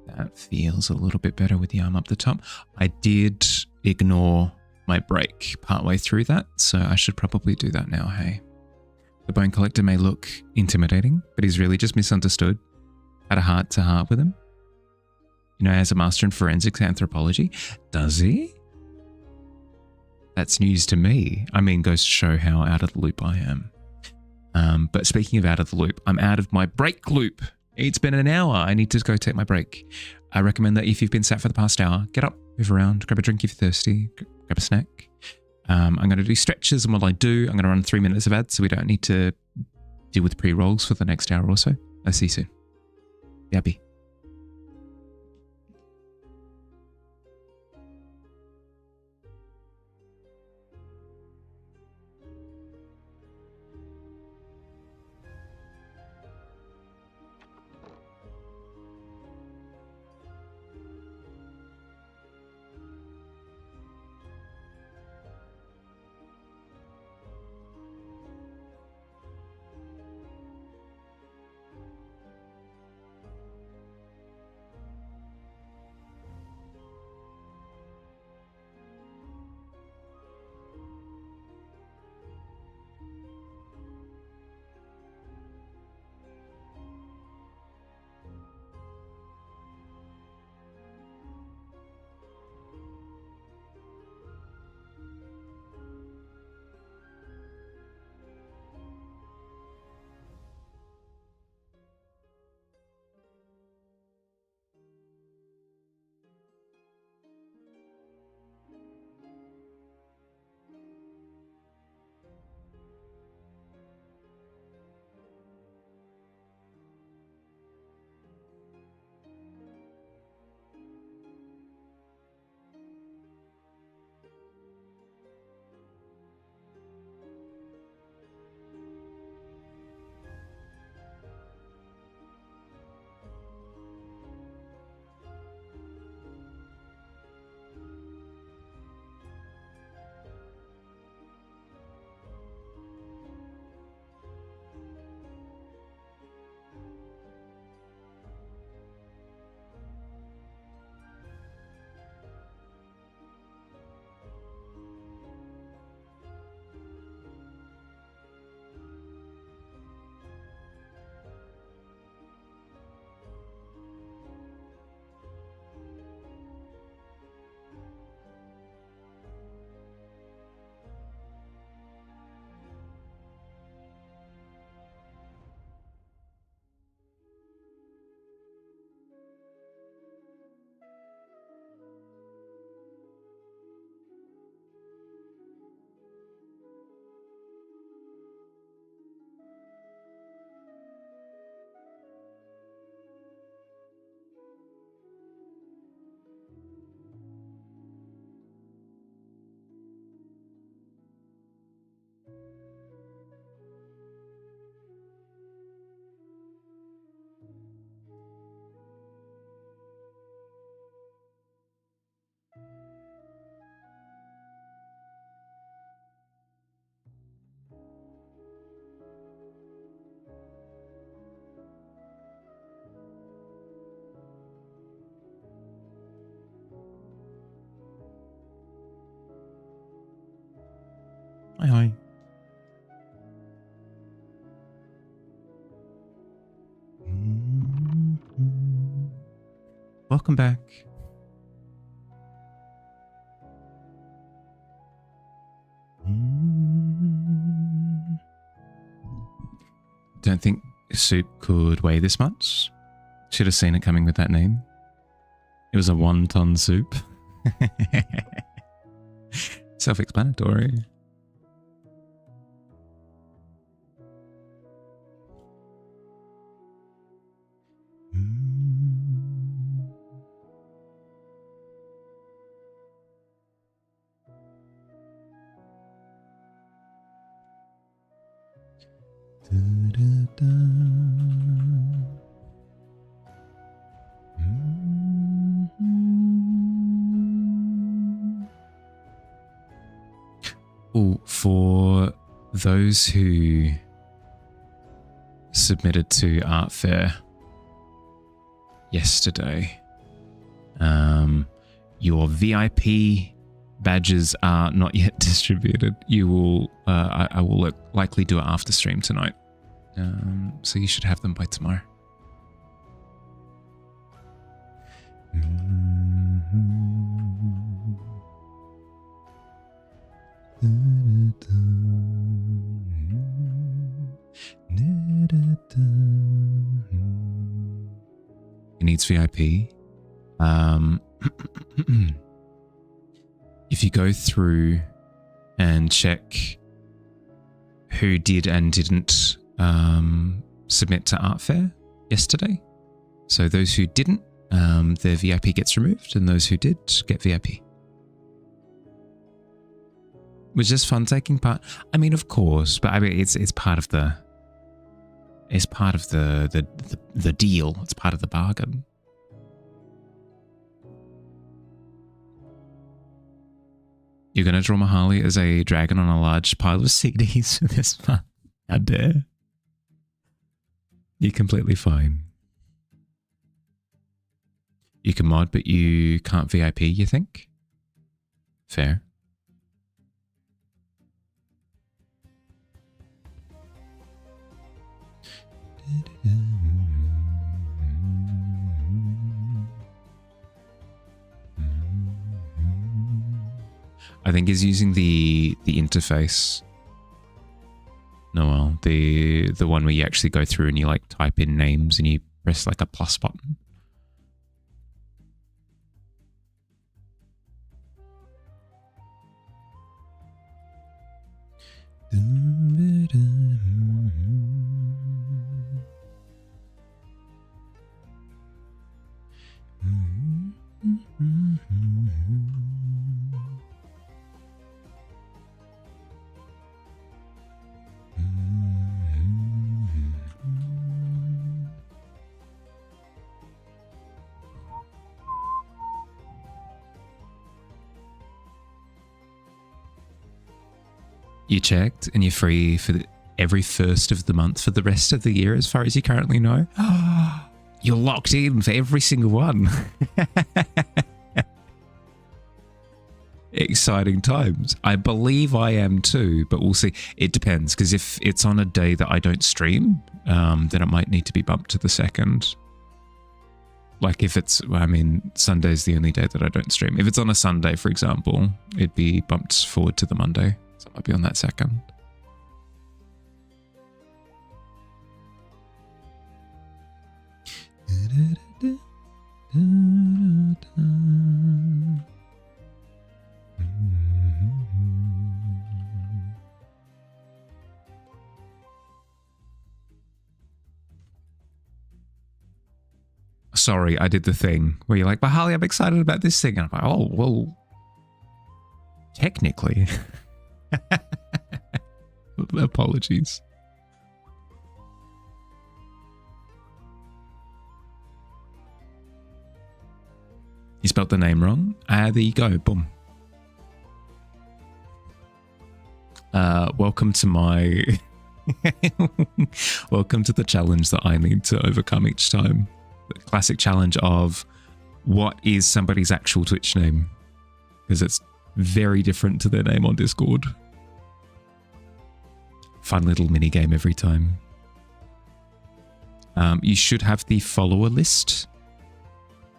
That feels a little bit better with the arm up the top. I did ignore my break partway through that, so I should probably do that now, hey? The Bone Collector may look intimidating, but he's really just misunderstood. Had a heart-to-heart with him. You know, as a master in forensics anthropology. Does he? That's news to me. I mean, goes to show how out of the loop I am. But speaking of out of the loop, I'm out of my break loop. It's been an hour. I need to go take my break. I recommend that if you've been sat for the past hour, get up, move around, grab a drink if you're thirsty, grab a snack. I'm going to do stretches, and what I do, I'm going to run 3 minutes of ads so we don't need to deal with pre-rolls for the next hour or so. I'll see you soon. Yabby. Hi, hi. Welcome back. Don't think soup could weigh this much. Should have seen it coming with that name. It was a 1-ton soup. Self-explanatory. Oh, for those who submitted to Art Fair yesterday, your VIP badges are not yet distributed. You will, I will likely do it after stream tonight. So you should have them by tomorrow. needs VIP. If you go through and check who did and didn't submit to Art Fair yesterday. So those who didn't, their VIP gets removed, and those who did get VIP. It was just fun taking part. I mean, of course, but I mean, it's part of the deal. It's part of the bargain. You're going to draw Mahali as a dragon on a large pile of CDs for this fun. How dare. You're completely fine. You can mod, but you can't VIP, you think? Fair. I think he's using the interface. Noel, the one where you actually go through and you like type in names and you press like a plus button. You checked and you're free for every first of the month for the rest of the year as far as you currently know. You're locked in for every single one. Exciting times. I believe I am too, but we'll see. It depends, because if it's on a day that I don't stream, then it might need to be bumped to the second. Like if it's, I mean, Sunday's the only day that I don't stream. If it's on a Sunday, for example, it'd be bumped forward to the Monday. So it might be on that second. Sorry, I did the thing where you're like, but Harley, I'm excited about this thing. And I'm like, oh, well, technically. Apologies. You spelt the name wrong. There you go. Boom. Welcome to my... Welcome to the challenge that I need to overcome each time. The classic challenge of what is somebody's actual Twitch name? Because it's very different to their name on Discord. Fun little mini game every time. You should have the follower list.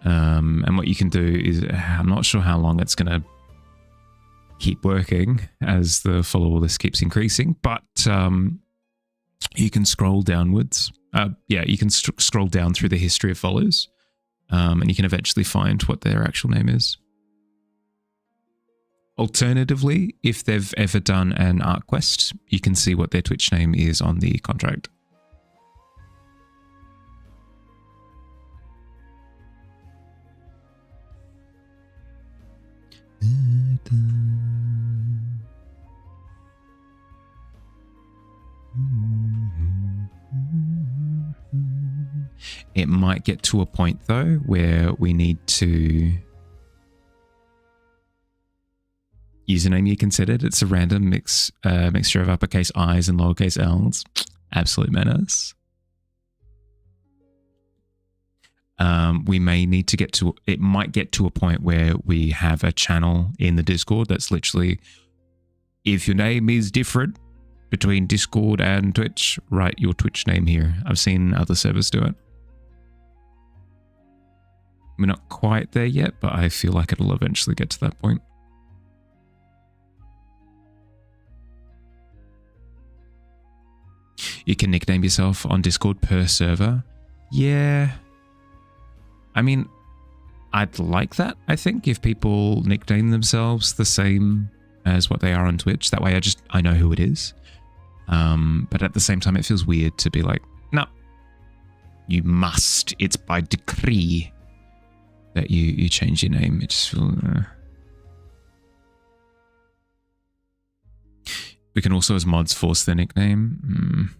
And what you can do is, I'm not sure how long it's going to keep working as the follower list keeps increasing, but you can scroll downwards. You can scroll down through the history of follows, and you can eventually find what their actual name is. Alternatively, if they've ever done an art quest, you can see what their Twitch name is on the contract. It might get to a point though where we need to username you considered. It's a random mixture of uppercase I's and lowercase L's. Absolute menace. We may need to get to, it might get to a point where we have a channel in the Discord that's literally, if your name is different between Discord and Twitch, write your Twitch name here. I've seen other servers do it. We're not quite there yet, but I feel like it'll eventually get to that point. You can nickname yourself on Discord per server. Yeah. I mean, I'd like that, I think, if people nickname themselves the same as what they are on Twitch. That way I know who it is. But at the same time, it feels weird to be like, no, you must. It's by decree that you change your name. It just feels... We can also, as mods, force their nickname.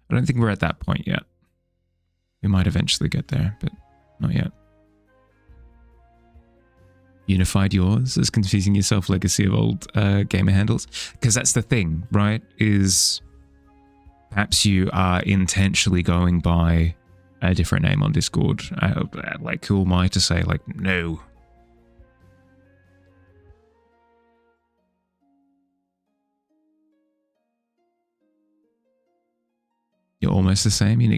I don't think we're at that point yet. We might eventually get there, but not yet. Unified yours as confusing yourself legacy of old gamer handles. Because that's the thing, right? Is perhaps you are intentionally going by a different name on Discord. Like, who am I to say, like, no? You're almost the same. You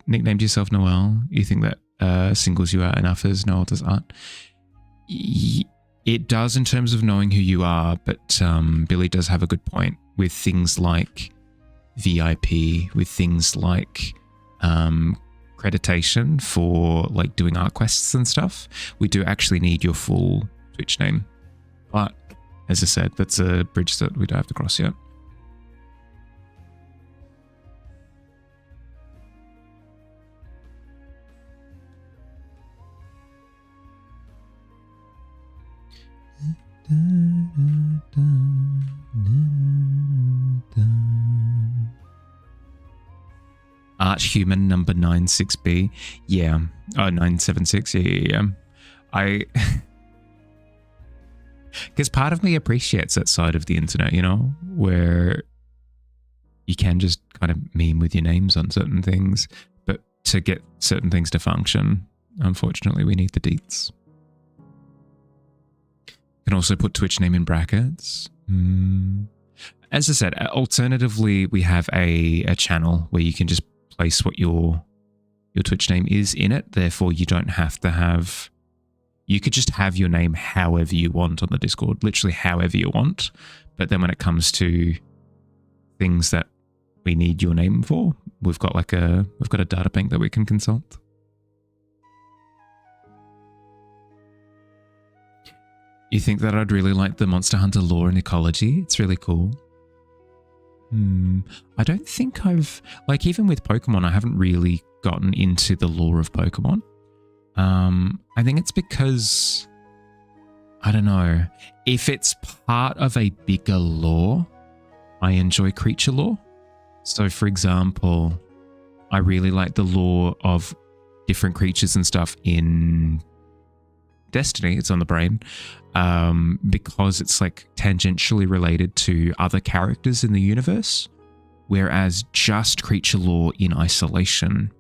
nicknamed yourself Noel. You think that singles you out enough as Noel does art. It does in terms of knowing who you are, but Billy does have a good point with things like VIP, with things like accreditation for like doing art quests and stuff. We do actually need your full Twitch name. But as I said, that's a bridge that we don't have to cross yet. Archhuman number 96B. Yeah. Oh, 976. Yeah. Because part of me appreciates that side of the internet, you know, where you can just kind of meme with your names on certain things, but to get certain things to function, unfortunately, we need the deets. You can also put Twitch name in brackets. As I said, alternatively, we have a channel where you can just place what your Twitch name is in it. Therefore, you don't have to have... You could just have your name however you want on the Discord, literally however you want. But then when it comes to things that we need your name for, we've got a data bank that we can consult. You think that I'd really like the Monster Hunter lore and ecology? It's really cool. I don't think I've... Like, even with Pokemon, I haven't really gotten into the lore of Pokemon. I think it's because... I don't know. If it's part of a bigger lore, I enjoy creature lore. So, for example, I really like the lore of different creatures and stuff in Destiny. It's on the brain. Because it's like tangentially related to other characters in the universe, whereas just creature lore in isolation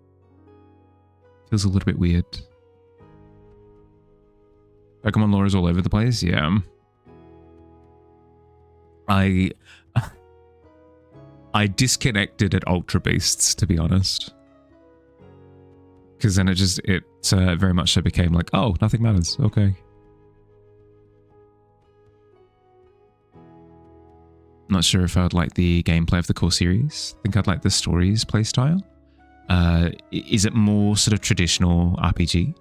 feels a little bit weird. Pokemon lore is all over the place, yeah. I disconnected at Ultra Beasts, to be honest. Because then it very much so became like, oh, nothing matters, okay. Not sure if I'd like the gameplay of the core series. I think I'd like the stories playstyle. Is it more sort of traditional RPG?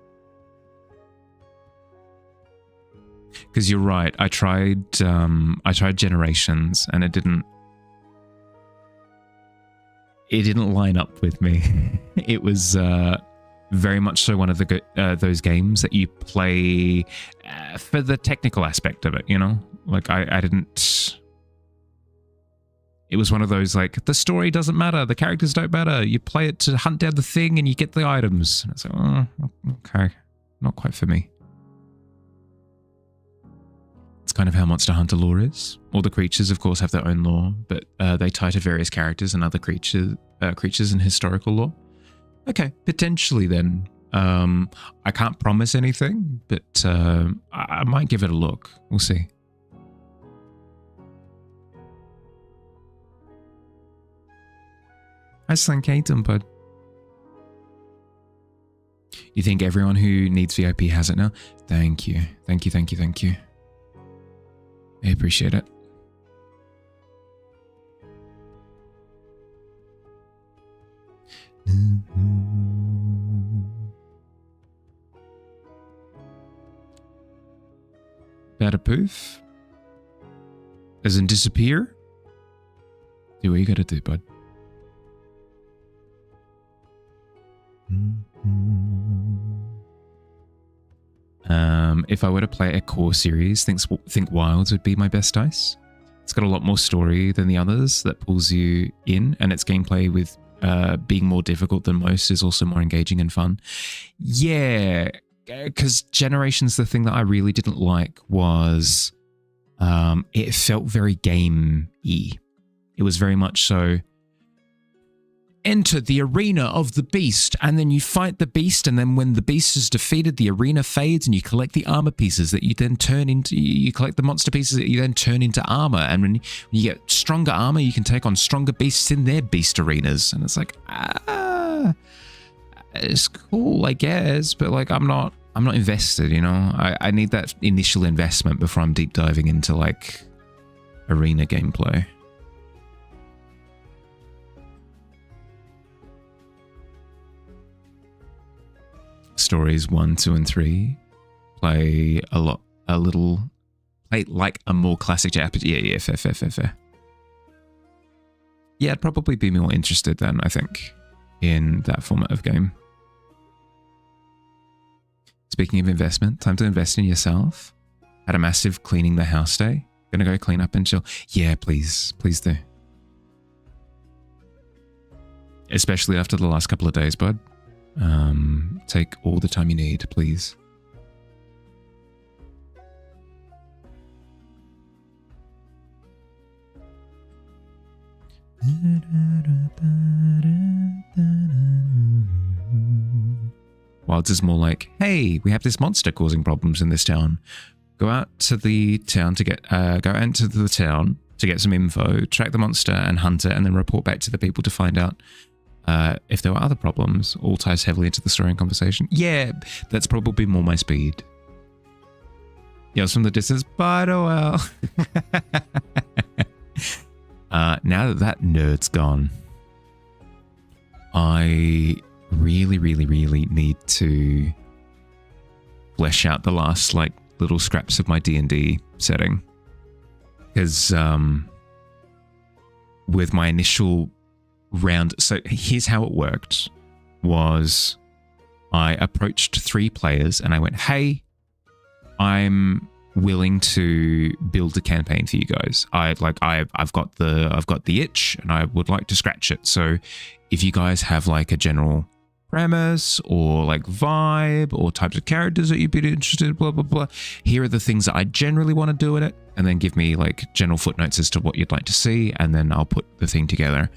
Because you're right. I tried Generations and it didn't line up with me. It was very much so one of those games that you play for the technical aspect of it. You know, like I didn't. It was one of those, like, the story doesn't matter, the characters don't matter, you play it to hunt down the thing and you get the items. And I was like, oh, okay, not quite for me. It's kind of how Monster Hunter lore is. All the creatures, of course, have their own lore, but they tie to various characters and other creatures in historical lore. Okay, potentially then. I can't promise anything, but I might give it a look. We'll see. Hi, Slankatum, bud. You think everyone who needs VIP has it now? Thank you. Thank you, thank you, thank you. I appreciate it. Bada poof. As in disappear. Do what you gotta do, bud. If I were to play a core series, Think Wilds would be my best dice. It's got a lot more story than the others that pulls you in, and its gameplay with being more difficult than most is also more engaging and fun. Yeah, because Generations, the thing that I really didn't like was it felt very game-y. It was very much so, enter the arena of the beast, and then you fight the beast, and then when the beast is defeated, the arena fades, and you collect the armor pieces that you then turn into, you collect the monster pieces that you then turn into armor, and when you get stronger armor, you can take on stronger beasts in their beast arenas, and it's like, it's cool, I guess, but like, I'm not invested, you know? I need that initial investment before I'm deep diving into like arena gameplay. Stories 1, 2, and 3 play play like a more classic Japanese. Yeah, fair. Yeah, I'd probably be more interested then, I think, in that format of game. Speaking of investment, time to invest in yourself. Had a massive cleaning the house day. Gonna go clean up and chill. Yeah, please do. Especially after the last couple of days, bud. Take all the time you need, please. Wilds is more like, hey, we have this monster causing problems in this town. Go out to the town to get some info, track the monster and hunt it, and then report back to the people to find out if there were other problems. All ties heavily into the story and conversation. Yeah, that's probably more my speed. Yells from the distance, but oh well. Now that nerd's gone, I really need to flesh out the last like little scraps of my D&D setting, because with my initial round, so here's how it worked, was I approached 3 players and I went, hey, I'm willing to build a campaign for you guys. I've got the itch and I would like to scratch it. So if you guys have like a general premise or like vibe or types of characters that you'd be interested in, blah blah blah, here are the things that I generally want to do in it, and then give me like general footnotes as to what you'd like to see, and then I'll put the thing together.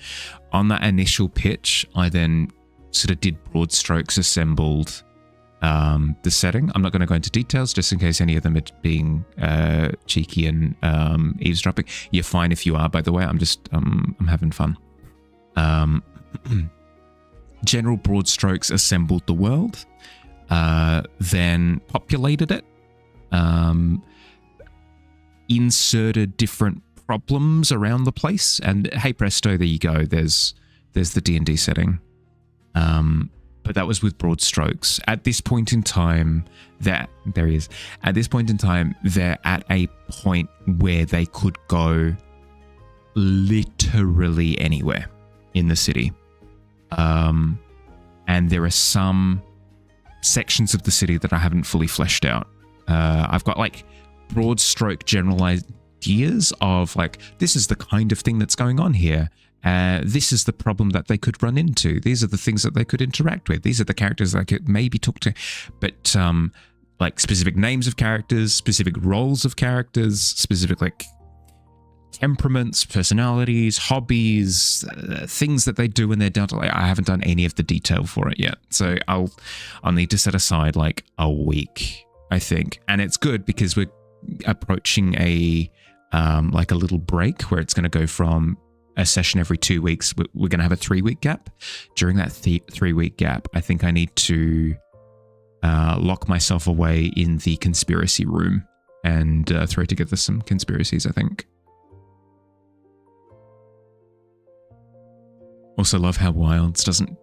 On that initial pitch, I then sort of did broad strokes, assembled the setting. I'm not going to go into details just in case any of them are being cheeky and eavesdropping. You're fine if you are, by the way. I'm having fun. General broad strokes, assembled the world, then populated it, inserted different problems around the place, and hey presto, there you go. There's the D&D setting. But that was with broad strokes. At this point in time, there he is. At this point in time, they're at a point where they could go literally anywhere in the city. And there are some sections of the city that I haven't fully fleshed out. I've got like broad stroke general ideas of like, this is the kind of thing that's going on here. This is the problem that they could run into. These are the things that they could interact with. These are the characters that I could maybe talk to. But like specific names of characters, specific roles of characters, specific like temperaments, personalities, hobbies, things that they do when they're down to like, I haven't done any of the detail for it yet. So I'll need to set aside like a week, I think. And it's good because we're approaching a like a little break where it's going to go from a session every 2 weeks. We're going to have a 3-week gap. During that 3-week gap, I think I need to lock myself away in the conspiracy room and throw together some conspiracies, I think. Also love how Wilds doesn't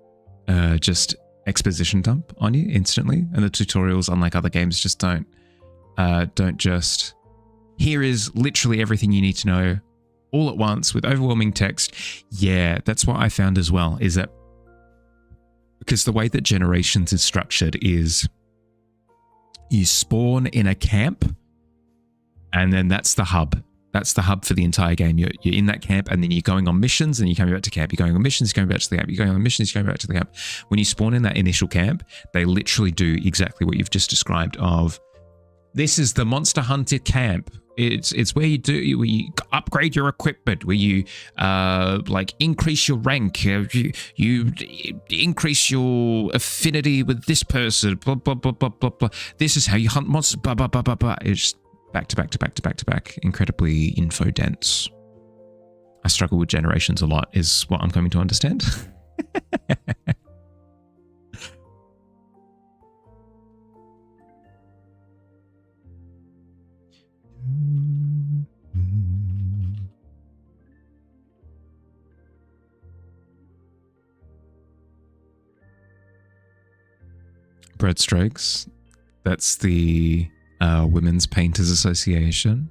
just exposition dump on you instantly, and the tutorials, unlike other games, just don't just here is literally everything you need to know all at once with overwhelming text. Yeah, that's what I found as well, is that because the way that Generations is structured is you spawn in a camp and then that's the hub. That's the hub for the entire game. You're in that camp and then you're going on missions and you're coming back to camp. You're going on missions, you're going back to the camp. You're going on missions, you're going back to the camp. When you spawn in that initial camp, they literally do exactly what you've just described of, this is the Monster Hunter camp. It's where you upgrade your equipment, where you like increase your rank, you increase your affinity with this person, blah, blah, blah, blah, blah, blah. This is how you hunt monsters, blah, blah, blah, blah, blah. It's back to back to back to back to back, incredibly info dense. I struggle with Generations a lot, is what I'm coming to understand. Breadstrokes. That's the Women's Painters Association.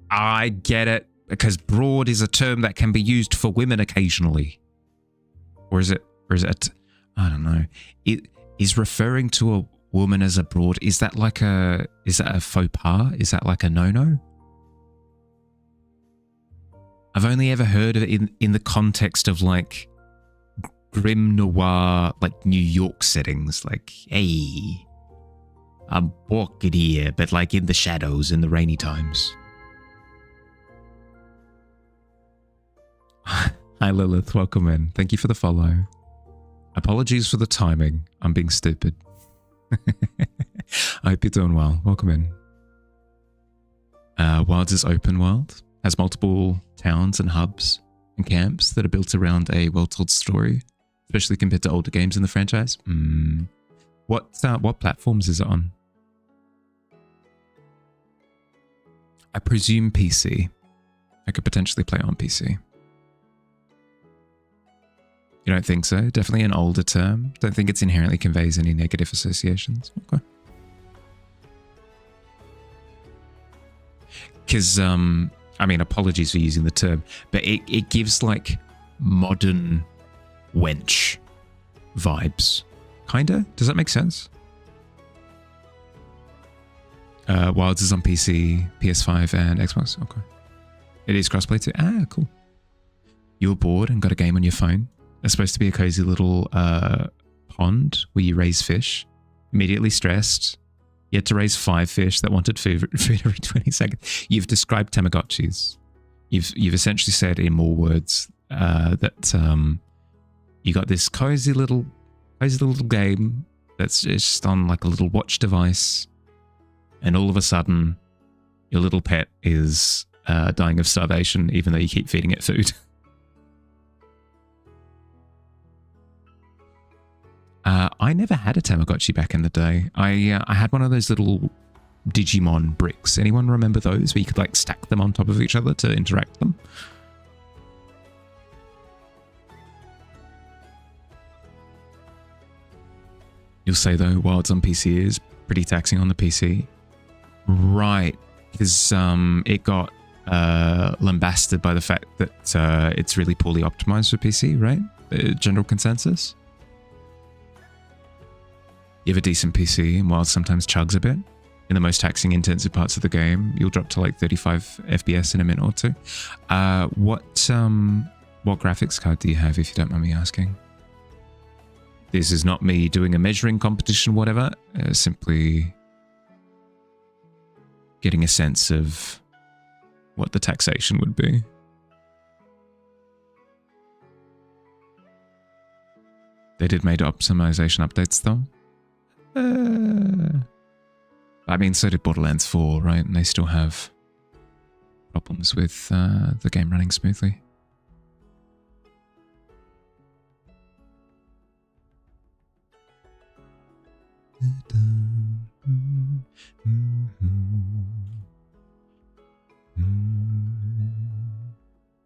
I get it, because broad is a term that can be used for women occasionally. Or is it I don't know. It is referring to a woman as a broad. Is that a faux pas? Is that like a no-no? I've only ever heard of it in the context of like grim noir, like New York settings, like, hey, I'm walking here, but like in the shadows in the rainy times. Hi Lilith, welcome in. Thank you for the follow. Apologies for the timing. I'm being stupid. I hope you're doing well. Welcome in. Wilds is open world. Has multiple towns and hubs and camps that are built around a well-told story, especially compared to older games in the franchise. What platforms is it on? I presume PC. I could potentially play on PC. You don't think so? Definitely an older term. Don't think it's inherently conveys any negative associations. Okay. Because, I mean, apologies for using the term, but it gives like modern wench vibes. Kinda? Does that make sense? Wilds is on PC, PS5 and Xbox. Okay. It is crossplay too. Ah, cool. You were bored and got a game on your phone. It's supposed to be a cozy little pond where you raise fish. Immediately stressed. You had to raise 5 fish that wanted food every 20 seconds. You've described Tamagotchis. You've essentially said in more words that you got this cozy little game that's just on like a little watch device, and all of a sudden your little pet is dying of starvation even though you keep feeding it food. I never had a Tamagotchi back in the day. I had one of those little Digimon bricks. Anyone remember those where you could like stack them on top of each other to interact them? You'll say though, Wilds on PC is pretty taxing on the PC. Right, because it got lambasted by the fact that it's really poorly optimized for PC, right? General consensus? You have a decent PC, and Wild sometimes chugs a bit. In the most taxing intensive parts of the game, you'll drop to like 35 FPS in a minute or two. What graphics card do you have, if you don't mind me asking? This is not me doing a measuring competition, whatever. Simply getting a sense of what the taxation would be. They did made optimization updates though. I mean, so did Borderlands 4, right? And they still have problems with the game running smoothly.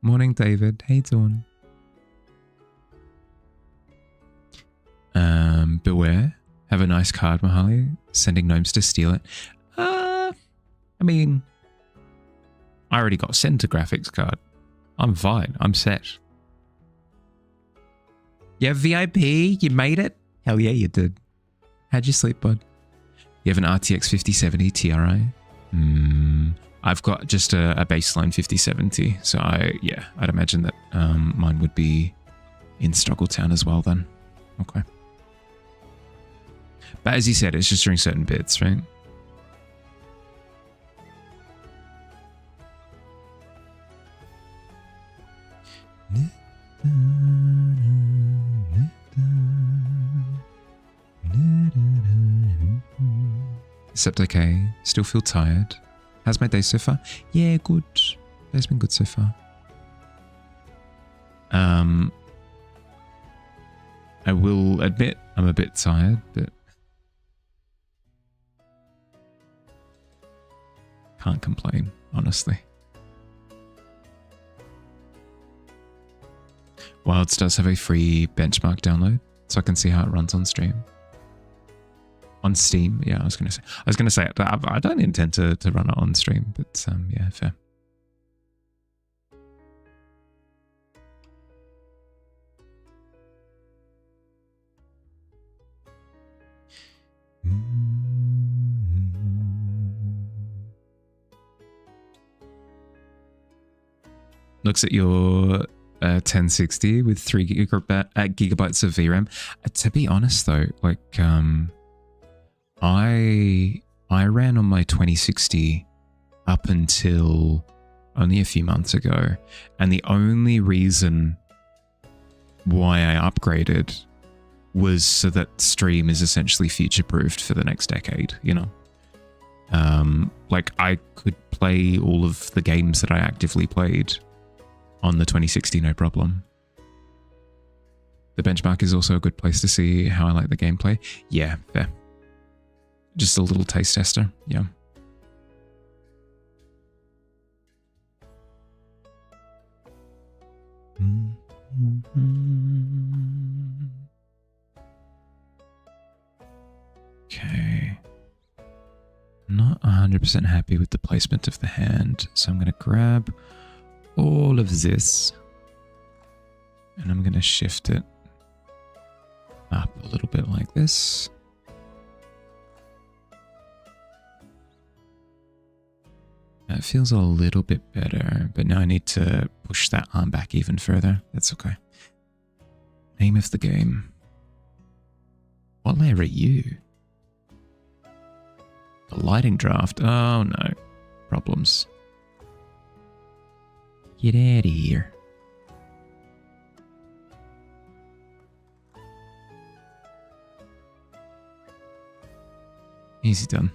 Morning, David. How you doing? Beware. Have a nice card, Mahali. Sending gnomes to steal it. I mean, I already got sent a graphics card. I'm fine. I'm set. Yeah, VIP, you made it? Hell yeah, you did. How'd you sleep, bud? You have an RTX 5070 Ti? I've got just a baseline 5070, so I'd imagine that mine would be in Struggletown as well then. Okay. But as you said, it's just during certain bits, right? Except okay. Still feel tired. How's my day so far? Yeah, good. Day's been good so far. I will admit I'm a bit tired, but can't complain, honestly. Wilds does have a free benchmark download, so I can see how it runs on stream. On Steam, yeah, I was gonna say I don't intend to run it on stream, but yeah, fair. Looks at your 1060 with 3 gigabytes of VRAM. To be honest though, like I ran on my 2060 up until only a few months ago, and the only reason why I upgraded was so that stream is essentially future-proofed for the next decade, you know? Like I could play all of the games that I actively played on the 2060, no problem. The benchmark is also a good place to see how I like the gameplay. Yeah, fair. Just a little taste tester, yeah. Okay. Not 100% happy with the placement of the hand, so I'm going to grab all of this and I'm going to shift it up a little bit like this. That feels a little bit better, but now I need to push that arm back even further. That's okay. Name of the game. What layer are you? The lighting draft. Oh no. Problems. Get out of here. Easy done.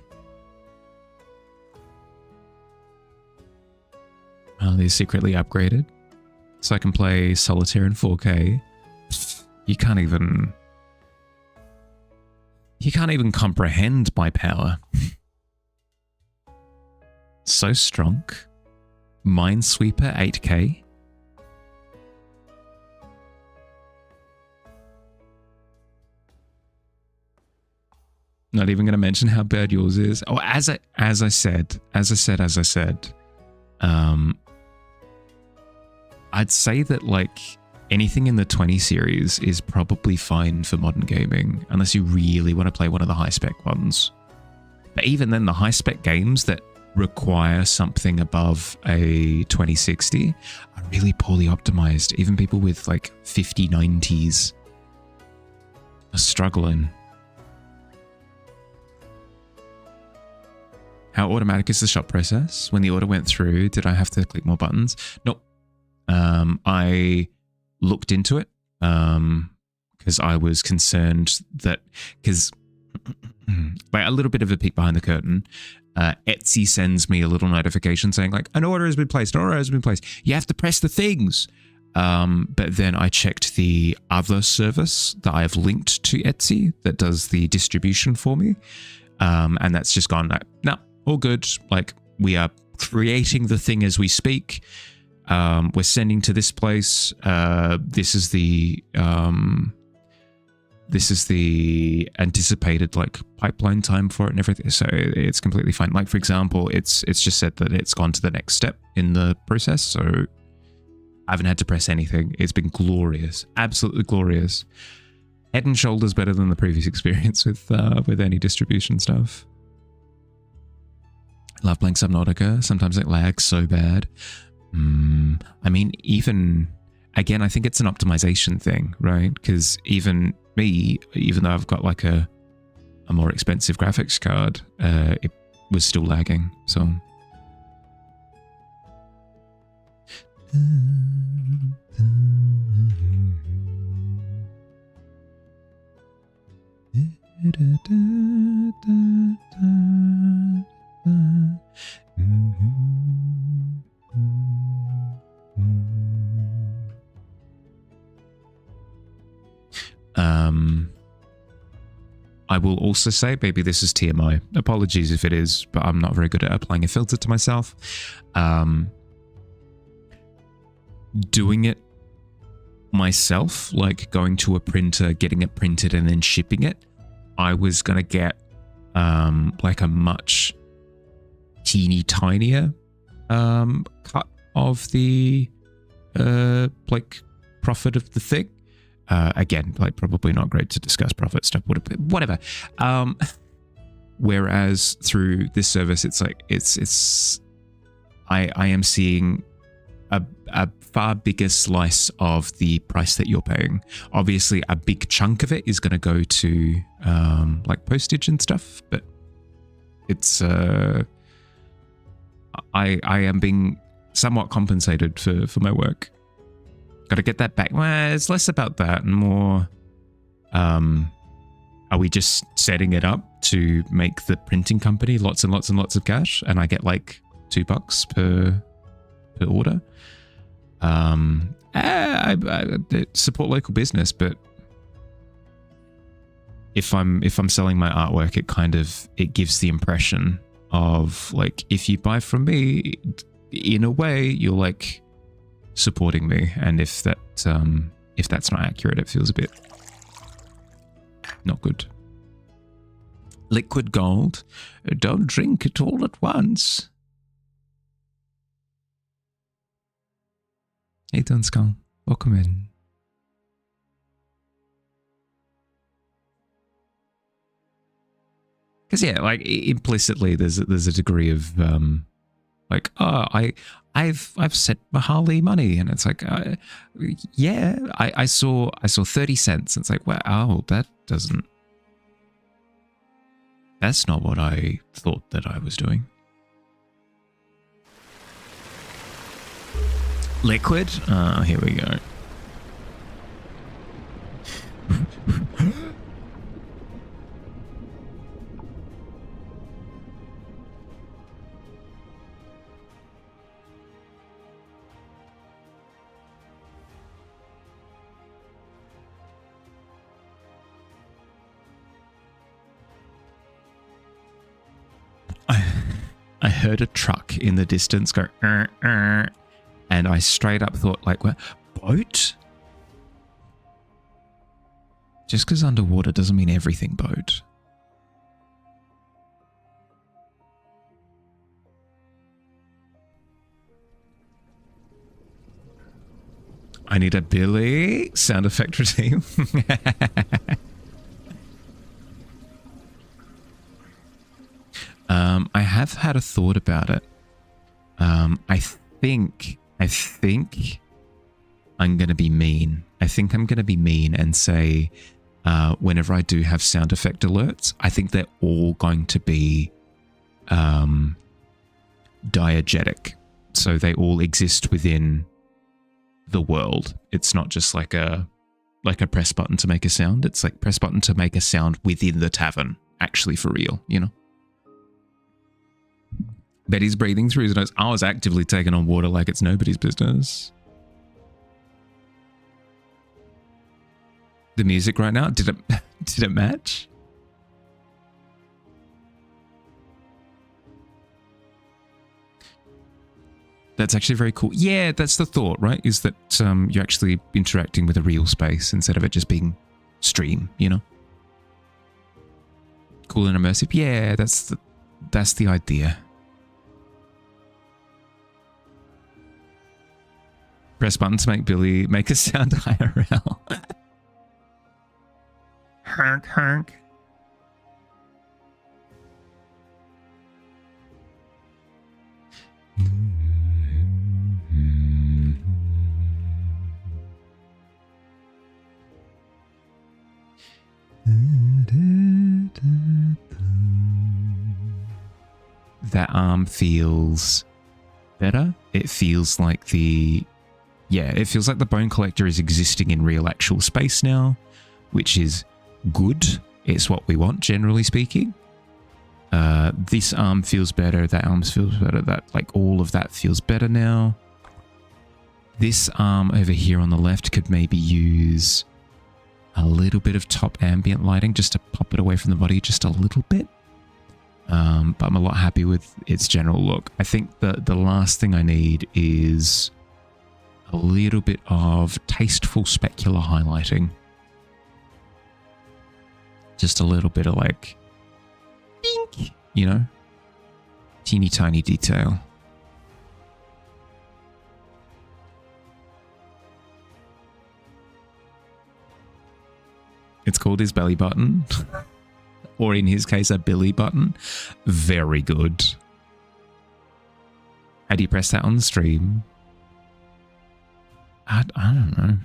Well, they're secretly upgraded, so I can play Solitaire in 4K. You can't even comprehend my power. So strong. Minesweeper 8K. Not even going to mention how bad yours is. Oh, as I said, I'd say that like anything in the 20 series is probably fine for modern gaming, unless you really want to play one of the high spec ones. But even then, the high spec games that require something above a 2060 are really poorly optimized. Even people with like 5090s are struggling. How automatic is the shop process? When the order went through, did I have to click more buttons? Nope. I looked into it because I was concerned that, because like a little bit of a peek behind the curtain, Etsy sends me a little notification saying like, an order has been placed, an order has been placed. You have to press the things. But then I checked the other service that I have linked to Etsy that does the distribution for me. And that's just gone like, no, all good. Like we are creating the thing as we speak. We're sending to this place. This is the this is the anticipated like pipeline time for it and everything. So it's completely fine. Like for example, it's just said that it's gone to the next step in the process. So I haven't had to press anything. It's been glorious, absolutely glorious. Head and shoulders better than the previous experience with any distribution stuff. Love playing Subnautica. Sometimes it lags so bad. I mean, even again, I think it's an optimization thing, right? Because even me, even though I've got like a more expensive graphics card, it was still lagging. So. I will also say, maybe this is TMI. Apologies if it is, but I'm not very good at applying a filter to myself. Doing it myself, like going to a printer, getting it printed and then shipping it, I was going to get like a much teeny tinier cut of the like profit of the thing. Again, like probably not great to discuss profit stuff, whatever. Whereas through this service, it's like I am seeing a far bigger slice of the price that you're paying. Obviously, a big chunk of it is going to go to like postage and stuff, but it's I am being somewhat compensated for my work. Got to get that back. Well, it's less about that and more, are we just setting it up to make the printing company lots and lots and lots of cash and I get like $2 per order? I support local business, but if I'm selling my artwork, it gives the impression of like, if you buy from me, in a way, you're like supporting me, and if that's not accurate, it feels a bit not good. Liquid gold, don't drink it all at once. Hey, Don Skull, welcome in. Because yeah, like implicitly, there's a degree of like, oh, I've set Mahali money, and it's like, yeah, I saw 30 cents. It's like, wow, that's not what I thought that I was doing. Liquid? Here we go. I heard a truck in the distance go, and I straight up thought, like, what, boat? Just because underwater doesn't mean everything boat. I need a Billy sound effect routine. I have had a thought about it. I think I'm going to be mean. I think I'm going to be mean and say, whenever I do have sound effect alerts, I think they're all going to be diegetic. So they all exist within the world. It's not just like a press button to make a sound. It's like press button to make a sound within the tavern, actually for real, you know? Betty's breathing through his nose. I was actively taking on water like it's nobody's business. The music right now, did it match? That's actually very cool. Yeah, that's the thought, right? Is that you're actually interacting with a real space instead of it just being stream, you know? Cool and immersive. Yeah, that's the idea. Press button to make Billy make a sound IRL. Honk, honk. That arm feels better. It feels like it feels like the bone collector is existing in real actual space now, which is good. It's what we want, generally speaking. This arm feels better. That arm feels better. That, like, all of that feels better now. This arm over here on the left could maybe use a little bit of top ambient lighting just to pop it away from the body just a little bit. But I'm a lot happy with its general look. I think the last thing I need is a little bit of tasteful specular highlighting. Just a little bit of, like, pink, you know? Teeny tiny detail. It's called his belly button. Or in his case, a Billy button. Very good. How do you press that on the stream? I don't know.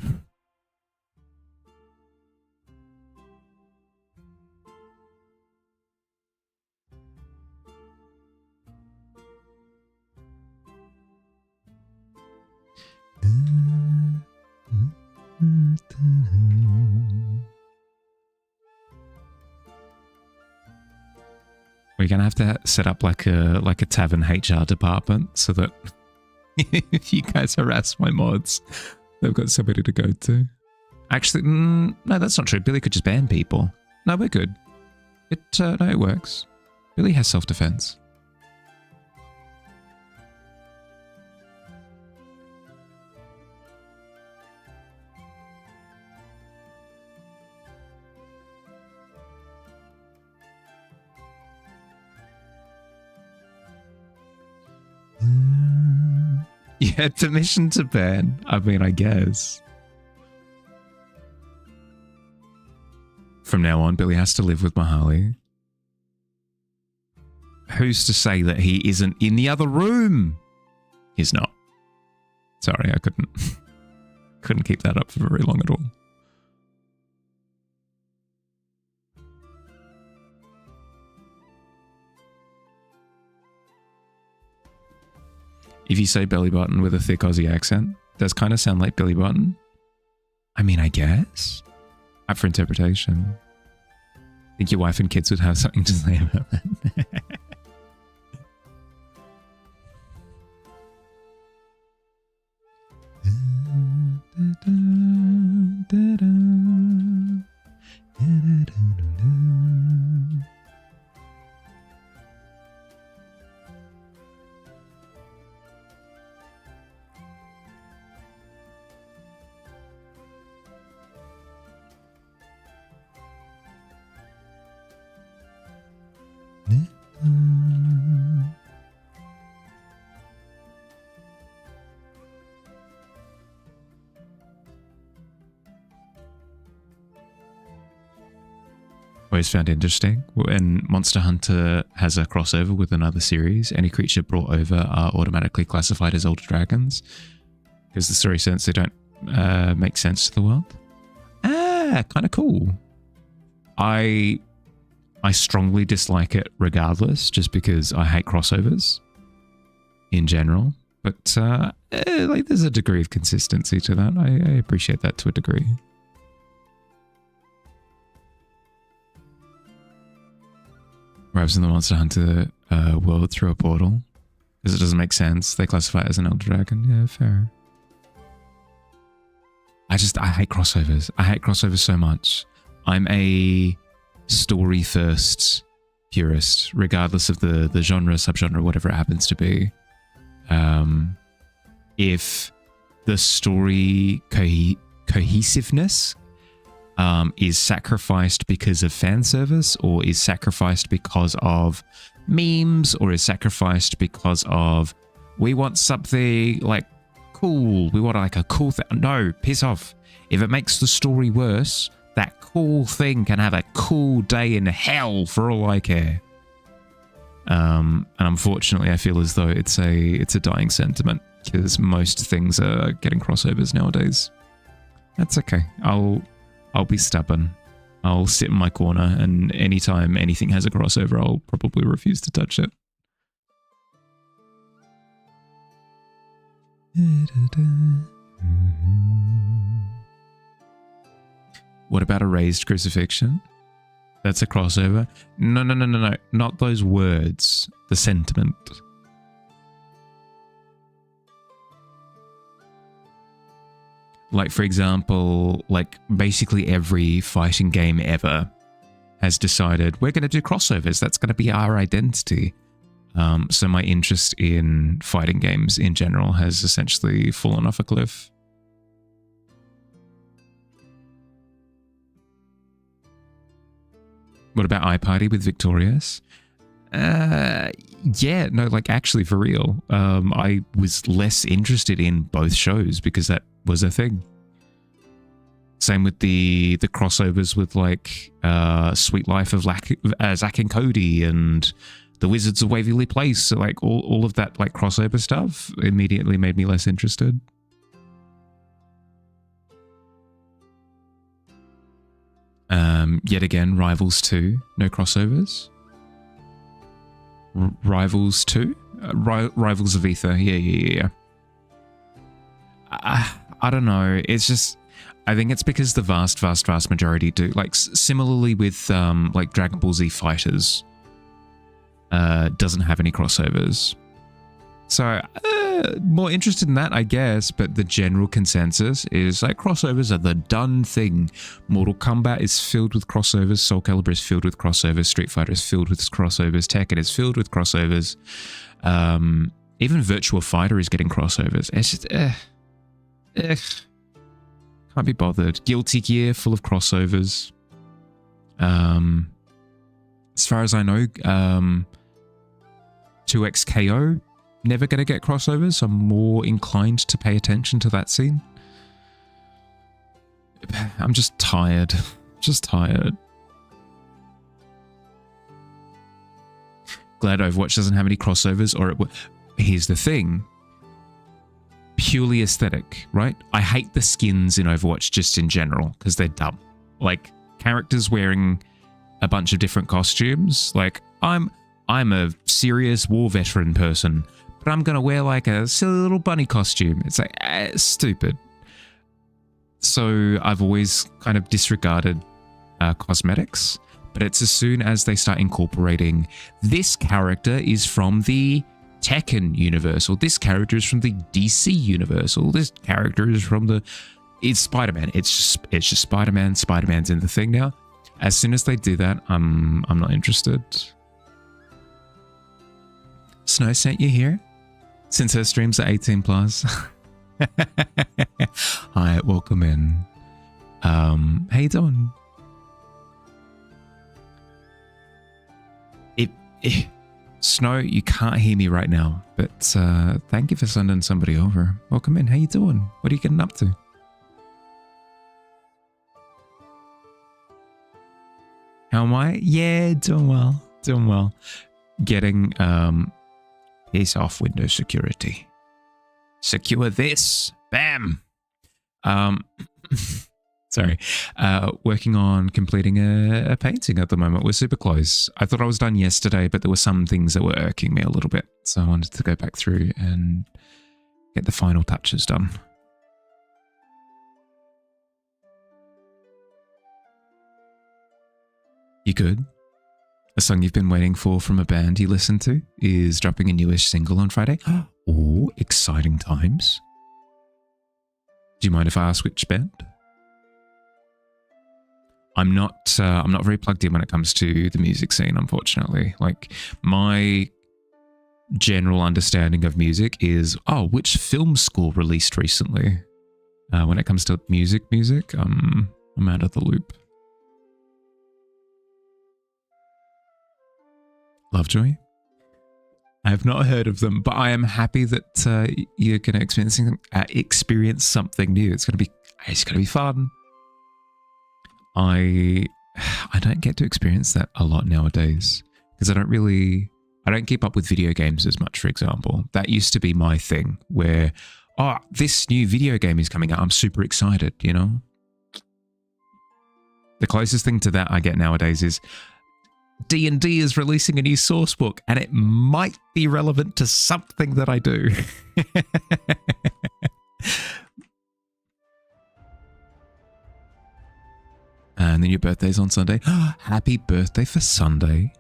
We're gonna have to set up like a Tavern HR department so that if you guys harass my mods, they've got somebody to go to. Actually, no, that's not true. Billy could just ban people. No, we're good. No, it works. Billy has self-defense. You had permission to ban. I mean, I guess. From now on, Billy has to live with Mahali. Who's to say that he isn't in the other room? He's not. Sorry, I couldn't keep that up for very long at all. If you say belly button with a thick Aussie accent, does kind of sound like Billy Button. I mean, I guess. Up for interpretation. I think your wife and kids would have something to say about that. Always found interesting when Monster Hunter has a crossover with another series, any creature brought over are automatically classified as older dragons because the story sense they don't make sense to the world. Kind of cool. I strongly dislike it regardless, just because I hate crossovers in general. But like, there's a degree of consistency to that. I appreciate that to a degree. Arrives in the Monster Hunter world through a portal because it doesn't make sense. They classify it as an elder dragon. Yeah, fair. I hate crossovers. I hate crossovers so much. I'm a story first purist, regardless of the genre, subgenre, whatever it happens to be. If the story cohesiveness is sacrificed because of fan service, or is sacrificed because of memes, or is sacrificed because of we want something like cool. We want like a cool thing. No, piss off. If it makes the story worse, that cool thing can have a cool day in hell for all I care. And unfortunately, I feel as though it's a dying sentiment because most things are getting crossovers nowadays. That's okay. I'll be stubborn. I'll sit in my corner, and anytime anything has a crossover, I'll probably refuse to touch it. What about a raised crucifixion? That's a crossover. No. Not those words. The sentiment. Like, for example, like basically every fighting game ever has decided we're going to do crossovers. That's going to be our identity. So my interest in fighting games in general has essentially fallen off a cliff. What about iParty with Victorious? Yeah, no, like actually for real. I was less interested in both shows because that was a thing. Same with the crossovers with like Sweet Life of Zack and Cody and the Wizards of Waverly Place. So like all of that like crossover stuff immediately made me less interested. Yet again, Rivals 2, no crossovers. Rivals 2? Rivals of Ether, yeah. I don't know, it's just, I think it's because the vast majority do, like similarly with like Dragon Ball Z Fighters, doesn't have any crossovers. So, more interested in that, I guess, but the general consensus is like crossovers are the done thing. Mortal Kombat is filled with crossovers, Soul Calibur is filled with crossovers, Street Fighter is filled with crossovers, Tekken is filled with crossovers. Even Virtua Fighter is getting crossovers. It's just, can't be bothered. Guilty Gear, full of crossovers. As far as I know, 2XKO, never going to get crossovers, so I'm more inclined to pay attention to that scene. I'm just tired. Glad Overwatch doesn't have any crossovers, or here's the thing. Purely aesthetic, right? I hate the skins in Overwatch just in general, because they're dumb. Like, characters wearing a bunch of different costumes. Like, I'm a serious war veteran person, but I'm going to wear like a silly little bunny costume. It's like, stupid. So I've always kind of disregarded cosmetics, but it's as soon as they start incorporating this character is from the Tekken universe, or this character is from the DC universe, or this character is from it's Spider-Man. It's just Spider-Man. Spider-Man's in the thing now. As soon as they do that, I'm not interested. Snow sent you here since her streams are 18 plus. Hi, welcome in. How you doing? Snow, you can't hear me right now, but thank you for sending somebody over. Welcome in. How you doing? What are you getting up to? How am I? Yeah, doing well. Getting piss off Windows security. Secure this. Bam. Sorry. Working on completing a painting at the moment. We're super close. I thought I was done yesterday, but there were some things that were irking me a little bit. So I wanted to go back through and get the final touches done. You good? A song you've been waiting for from a band you listen to is dropping a newish single on Friday. Oh, exciting times. Do you mind if I ask which band? I'm not very plugged in when it comes to the music scene, unfortunately. Like, my general understanding of music is, which film score released recently? When it comes to music, I'm out of the loop. Lovejoy? I have not heard of them, but I am happy that you're going to experience something new. It's going to be fun. I don't get to experience that a lot nowadays because I don't keep up with video games as much, for example. That used to be my thing where, oh, this new video game is coming out. I'm super excited, you know? The closest thing to that I get nowadays is D&D is releasing a new source book and it might be relevant to something that I do. And then your birthday's on Sunday. Happy birthday for Sunday.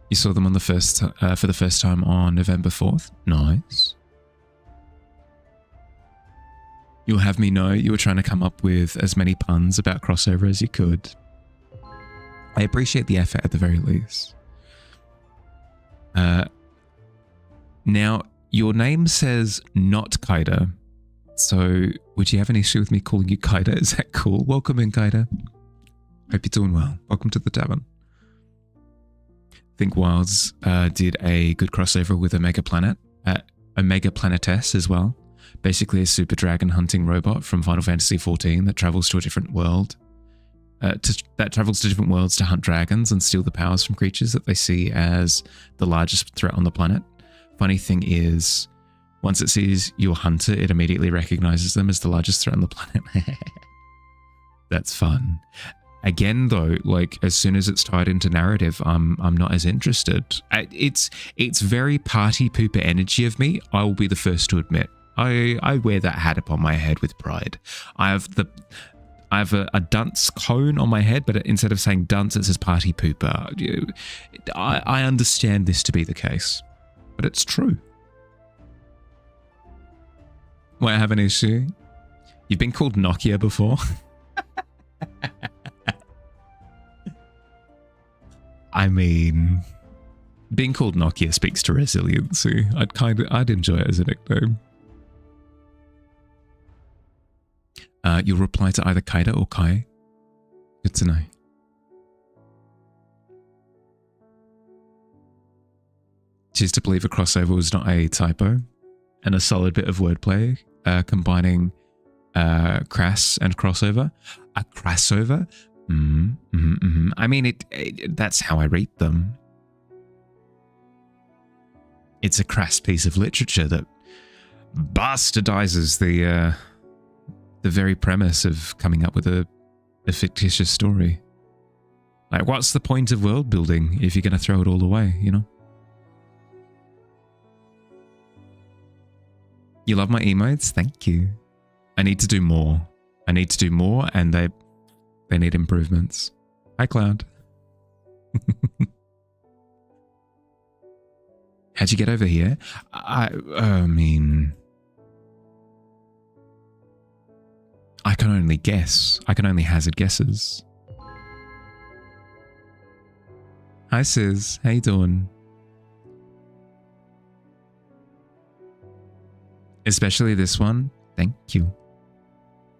You saw them on the for the first time on November 4th. Nice. You'll have me know you were trying to come up with as many puns about crossover as you could. I appreciate the effort at the very least. Now, your name says not Kaida. So, would you have an issue with me calling you Kaida? Is that cool? Welcome in, Kaida. Hope you're doing well. Welcome to the Tavern. Think Wilds did a good crossover with Omega Planet, Omega Planetess as well. Basically a super dragon hunting robot from Final Fantasy XIV that travels to a different world. That travels to different worlds to hunt dragons and steal the powers from creatures that they see as the largest threat on the planet. Funny thing is, once it sees your hunter, it immediately recognizes them as the largest threat on the planet. That's fun. Again, though, like as soon as it's tied into narrative, I'm not as interested. It's very party pooper energy of me. I will be the first to admit. I wear that hat upon my head with pride. I have a dunce cone on my head, but instead of saying dunce, it says party pooper. I understand this to be the case, but it's true. Why I have an issue? You've been called Nokia before? I mean, being called Nokia speaks to resiliency. I'd enjoy it as a nickname. You'll reply to either Kaida or Kai. Good to know. Choose to believe a crossover was not a typo and a solid bit of wordplay, combining crass and crossover. A crossover? I mean, that's how I read them. It's a crass piece of literature that bastardizes the very premise of coming up with a fictitious story. Like, what's the point of world building if you're going to throw it all away, you know? You love my emotes? Thank you. I need to do more. And they need improvements. Hi, Cloud. How'd you get over here? I mean, I can only guess. I can only hazard guesses. Hi, Sis. How you doing? Especially this one. Thank you.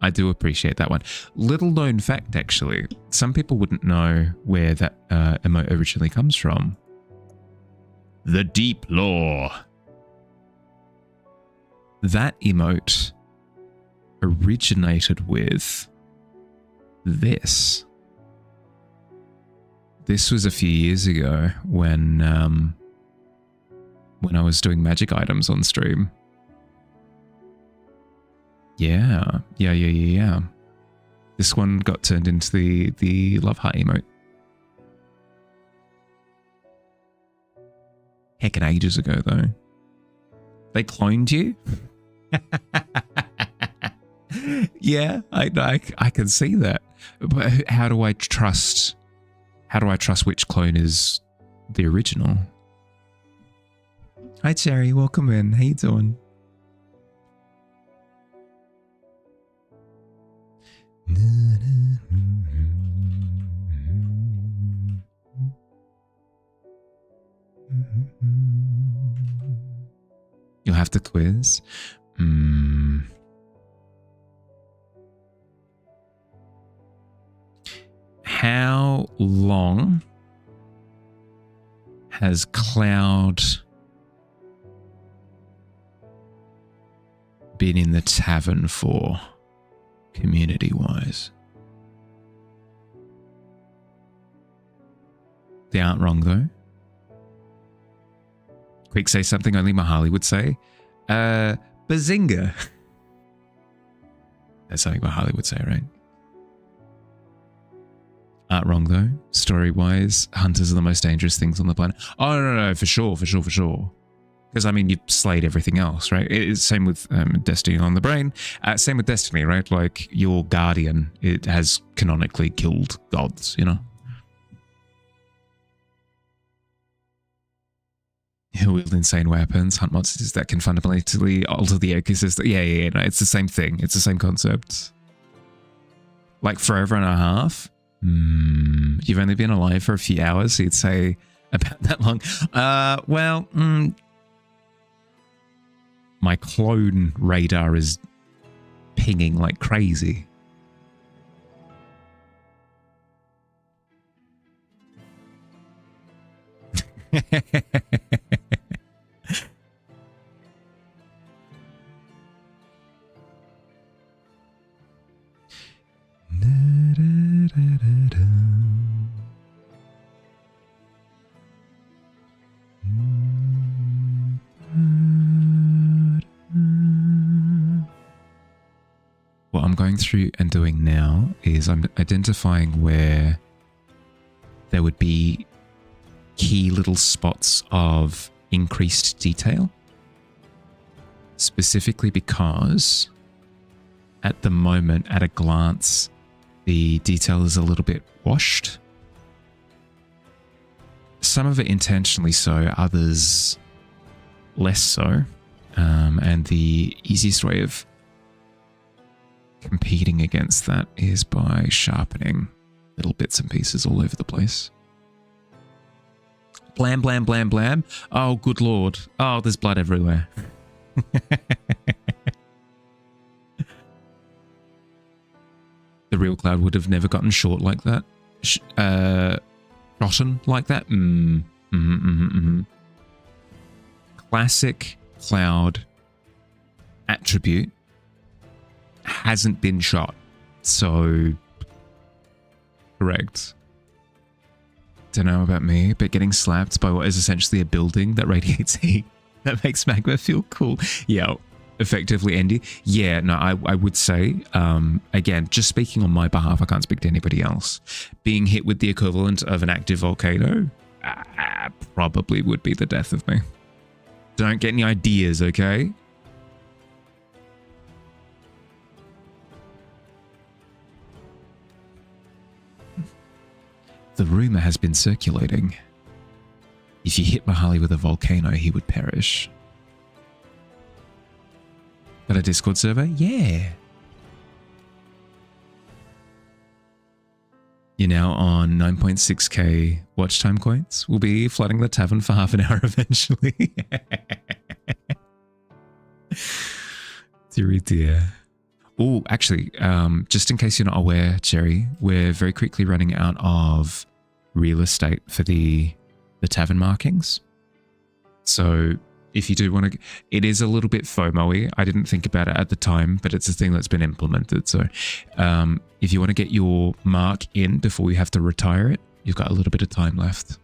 I do appreciate that one. Little known fact, actually. Some people wouldn't know where that emote originally comes from. The deep lore. That emote originated with this. This was a few years ago when I was doing magic items on stream. Yeah. This one got turned into the love heart emote. Heckin' ages ago, though. They cloned you? Yeah, I can see that. But how do I trust which clone is the original? Hi, Cherry. Welcome in. How you doing? You'll have to quiz. How long has Cloud been in the tavern for, community-wise? They aren't wrong, though. Quick, say something only Mahali would say. Bazinga. That's something Mahali would say, right? Aren't wrong, though. Story-wise, hunters are the most dangerous things on the planet. Oh, no, for sure. Because, I mean, you've slayed everything else, right? It's same with Destiny on the Brain. Same with Destiny, right? Like, your Guardian, it has canonically killed gods, you know? Who wield insane weapons, hunt monsters that can fundamentally alter the ecosystem. Yeah, no, it's the same thing. It's the same concept. Like, forever and a half? You've only been alive for a few hours, so you'd say about that long. My clone radar is pinging like crazy. What I'm going through and doing now is I'm identifying where there would be key little spots of increased detail, specifically because at the moment, at a glance, the detail is a little bit washed. Some of it intentionally so, others less so. And the easiest way of competing against that is by sharpening little bits and pieces all over the place. Blam, blam, blam, blam. Oh, good lord. Oh, there's blood everywhere. The real Cloud would have never gotten short like that. Rotten like that. Classic Cloud attribute hasn't been shot. So, correct. Don't know about me, but getting slapped by what is essentially a building that radiates heat that makes magma feel cool. Yeah, effectively Andy. Yeah, no, I would say, again, just speaking on my behalf, I can't speak to anybody else. Being hit with the equivalent of an active volcano probably would be the death of me. Don't get any ideas, okay? The rumor has been circulating. If you hit Mahali with a volcano, he would perish. Got a Discord server? Yeah. You're now on 9.6k watch time coins. We'll be flooding the tavern for half an hour eventually. Dear dear. Oh, actually, just in case you're not aware, Jerry, we're very quickly running out of real estate for the tavern markings. So if you do want to, it is a little bit FOMO-y. I didn't think about it at the time, but it's a thing that's been implemented. So if you want to get your mark in before we have to retire it, you've got a little bit of time left.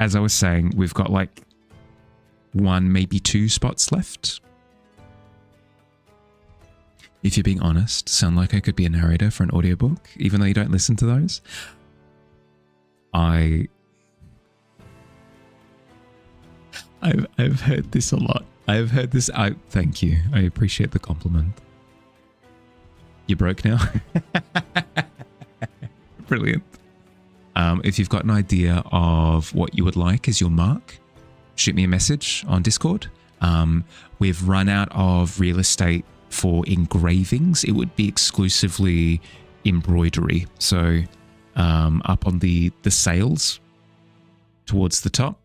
As I was saying, we've got like 1, maybe 2 spots left. If you're being honest, sound like I could be a narrator for an audiobook, even though you don't listen to those. I've heard this a lot. I've heard this. Thank you. I appreciate the compliment. You broke now? Brilliant. If you've got an idea of what you would like as your mark, shoot me a message on Discord. We've run out of real estate for engravings. It would be exclusively embroidery. So up on the sails towards the top,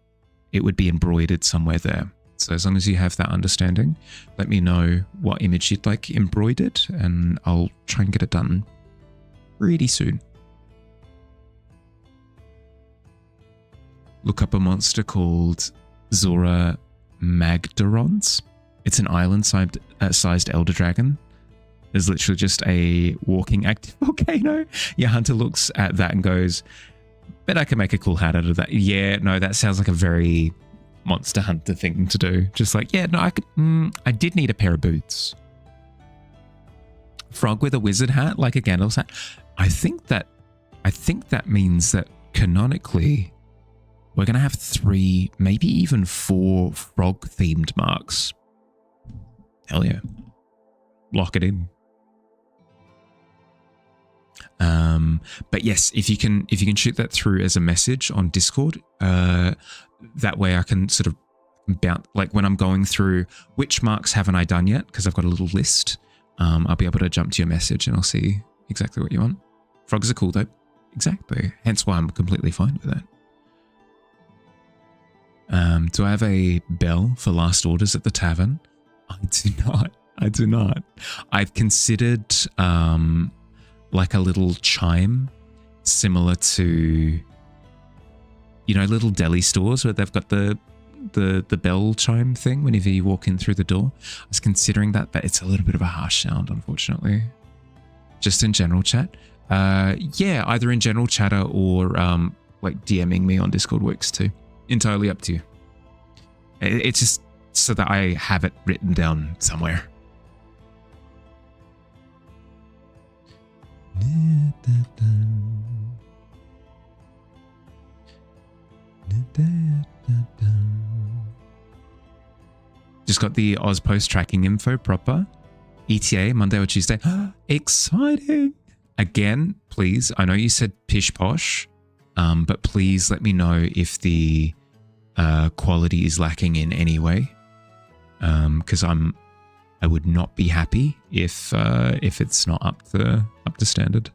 it would be embroidered somewhere there. So as long as you have that understanding, let me know what image you'd like embroidered and I'll try and get it done. pretty soon. Look up a monster called Zora Magdarons. It's an island-sized elder dragon. It's literally just a walking active volcano. Your hunter looks at that and goes, bet I can make a cool hat out of that. Yeah, no, that sounds like a very Monster Hunter thing to do. Just like, yeah, no, I did need a pair of boots. Frog with a wizard hat, like a Gandalf's hat. I think that means that canonically we're going to have 3, maybe even 4 frog-themed marks. Hell yeah. Lock it in. But yes, if you can shoot that through as a message on Discord, that way I can sort of bounce, like when I'm going through which marks haven't I done yet, because I've got a little list. I'll be able to jump to your message and I'll see exactly what you want. Frogs are cool though. Exactly. Hence why I'm completely fine with that. Do I have a bell for last orders at the tavern? I do not. I do not. I've considered like a little chime similar to, you know, little deli stores where they've got the bell chime thing whenever you walk in through the door. I was considering that, but it's a little bit of a harsh sound, unfortunately. Just in general chat. Yeah, either in general chatter or like DMing me on Discord works too. Entirely up to you. It's just so that I have it written down somewhere. Just got the Ozpost tracking info proper. ETA, Monday or Tuesday. Exciting! Again, please, I know you said pish posh, but please let me know if the quality is lacking in any way, because I would not be happy if it's not up to standard.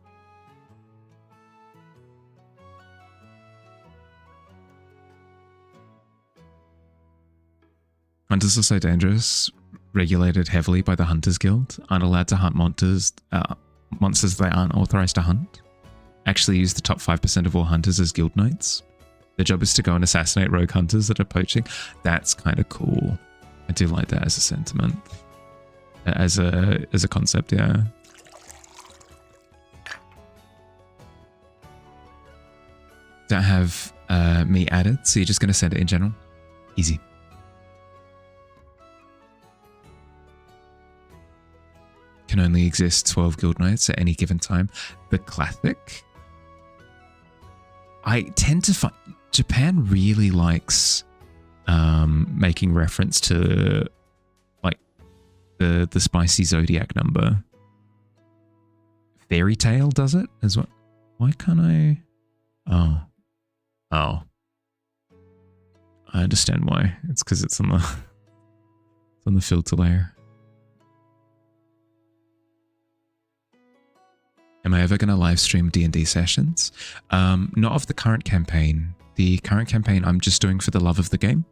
Hunters are so dangerous, regulated heavily by the Hunters Guild, aren't allowed to hunt monsters they aren't authorized to hunt. Actually use the top 5% of all hunters as guild knights. Their job is to go and assassinate rogue hunters that are poaching. That's kind of cool. I do like that as a sentiment. As a concept, yeah. Don't have me added, so you're just going to send it in general? Easy. Can only exist 12 guild knights at any given time. The classic? I tend to find Japan really likes making reference to like the spicy zodiac number. Fairy Tale does it as well. Why can't I? Oh. I understand why. It's because it's on the filter layer. Am I ever going to live stream D&D sessions? Not of the current campaign. The current campaign I'm just doing for the love of the game.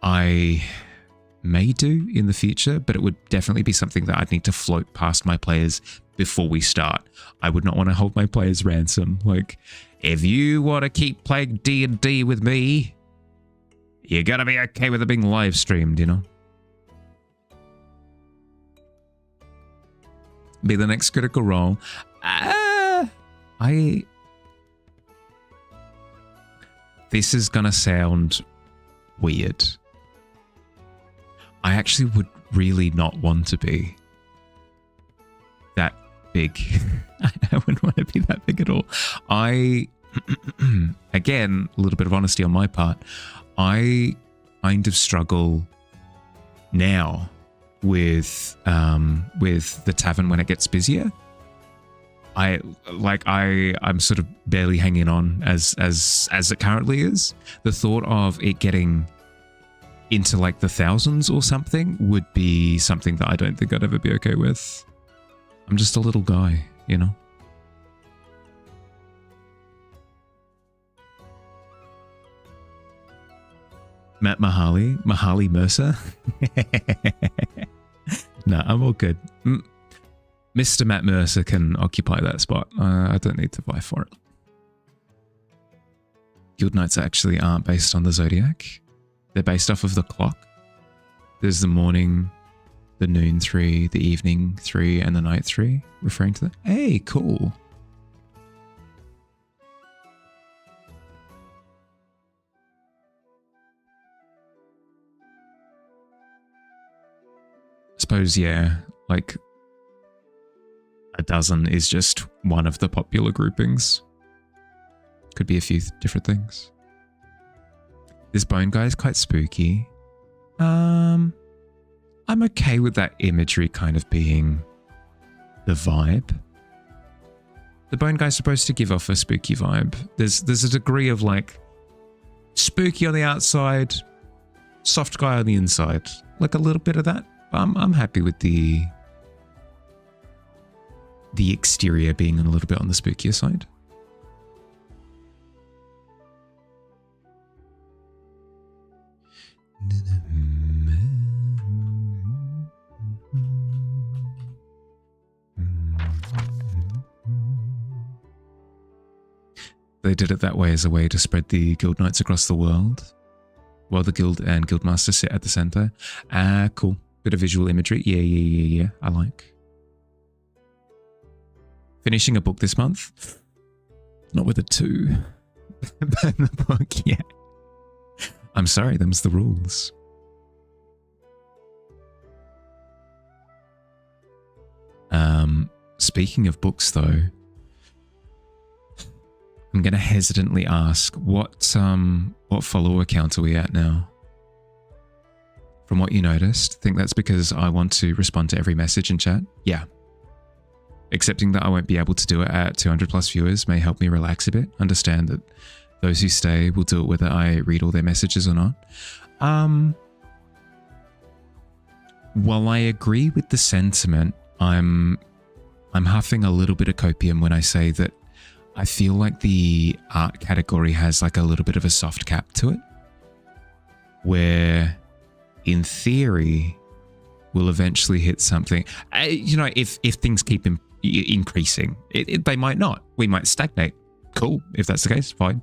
I may do in the future, but it would definitely be something that I'd need to float past my players before we start. I would not want to hold my players ransom. Like, if you want to keep playing D&D with me, you got to be okay with it being live streamed, you know? Be the next Critical Role. This is gonna sound weird. I actually would really not want to be that big. I wouldn't want to be that big at all. Again, a little bit of honesty on my part, I kind of struggle now with the tavern when it gets busier. I'm sort of barely hanging on as it currently is. The thought of it getting into like the thousands or something would be something that I don't think I'd ever be okay with. I'm just a little guy, you know. Matt Mahali Mercer. No, I'm all good. Mr. Matt Mercer can occupy that spot. I don't need to vie for it. Guild nights actually aren't based on the zodiac. They're based off of the clock. There's the morning, the noon 3, the evening 3, and the night 3, referring to that. Hey, cool. I suppose, yeah, like a dozen is just one of the popular groupings. Could be a few different things. This bone guy is quite spooky. I'm okay with that imagery kind of being the vibe. The bone guy's supposed to give off a spooky vibe. There's a degree of like spooky on the outside, soft guy on the inside. Like a little bit of that. I'm happy with the exterior being a little bit on the spookier side. They did it that way as a way to spread the guild knights across the world, while the guild and guildmaster sit at the center. Cool. Bit of visual imagery. Yeah. I like. Finishing a book this month. Not with a 2. Burn the book, yeah. I'm sorry, them's the rules. Speaking of books though, I'm going to hesitantly ask, what follower count are we at now? From what you noticed, think that's because I want to respond to every message in chat? Yeah. Accepting that I won't be able to do it at 200 plus viewers may help me relax a bit. Understand that those who stay will do it whether I read all their messages or not. While I agree with the sentiment, I'm huffing a little bit of copium when I say that I feel like the art category has like a little bit of a soft cap to it, where in theory we'll eventually hit something. If things keep increasing, they might not. We might stagnate. Cool, if that's the case, fine.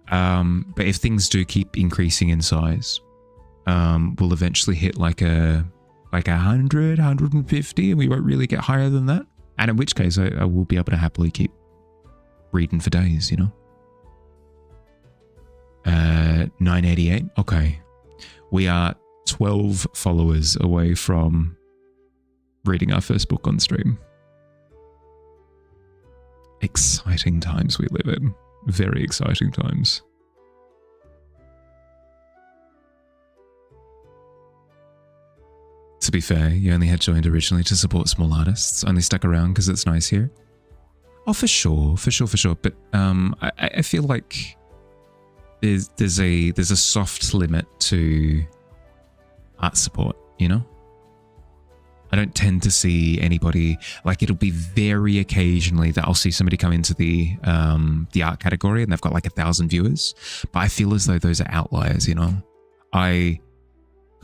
But if things do keep increasing in size, we'll eventually hit like 100, 150, and we won't really get higher than that. And in which case, I will be able to happily keep reading for days, 988. Okay. We are 12 followers away from reading our first book on stream. Exciting times we live in. Very exciting times. To be fair, you only had joined originally to support small artists, only stuck around because it's nice here. Oh, for sure. But I feel like there's a soft limit to art support, I don't tend to see anybody, like it'll be very occasionally that I'll see somebody come into the art category and they've got like 1,000 viewers, but I feel as though those are outliers, I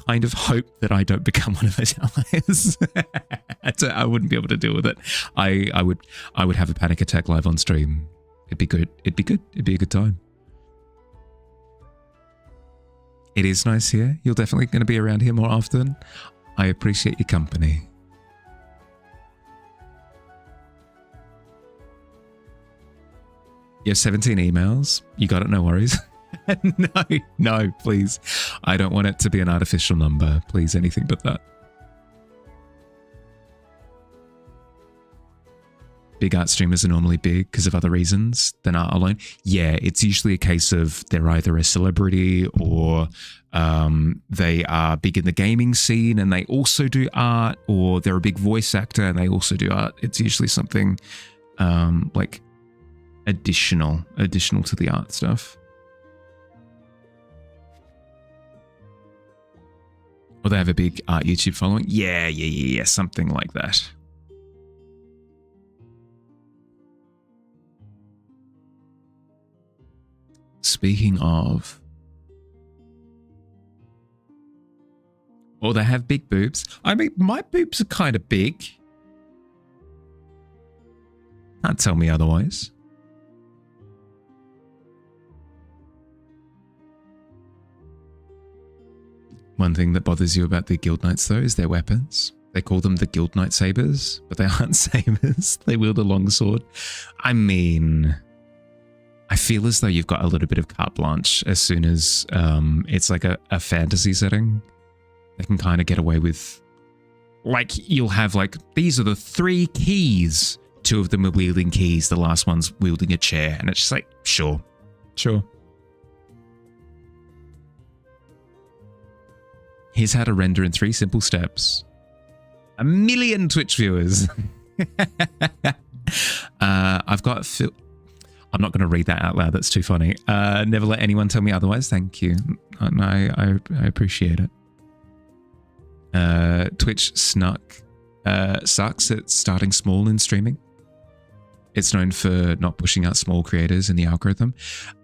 kind of hope that I don't become one of those outliers. I wouldn't be able to deal with it. I would have a panic attack live on stream. It'd be good. It'd be a good time. It is nice here. You're definitely going to be around here more often. I appreciate your company. You have 17 emails. You got it, no worries. No, please. I don't want it to be an artificial number. Please, anything but that. Big art streamers are normally big because of other reasons than art alone. Yeah, it's usually a case of they're either a celebrity or they are big in the gaming scene and they also do art, or they're a big voice actor and they also do art. It's usually something like additional to the art stuff. Or they have a big art YouTube following. Yeah, something like that. Speaking of, or they have big boobs. I mean, my boobs are kind of big. Can't tell me otherwise. One thing that bothers you about the Guild Knights, though, is their weapons. They call them the Guild Knight sabers, but they aren't sabers. They wield a longsword. I mean, I feel as though you've got a little bit of carte blanche as soon as it's like a fantasy setting. They can kind of get away with, like, you'll have like, these are the 3 keys. 2 of them are wielding keys. The last one's wielding a chair. And it's just like, sure. Here's how to render in 3 simple steps. 1 million Twitch viewers. I've got... I'm not going to read that out loud. That's too funny. Never let anyone tell me otherwise. Thank you. I appreciate it. Twitch sucks at starting small in streaming. It's known for not pushing out small creators in the algorithm.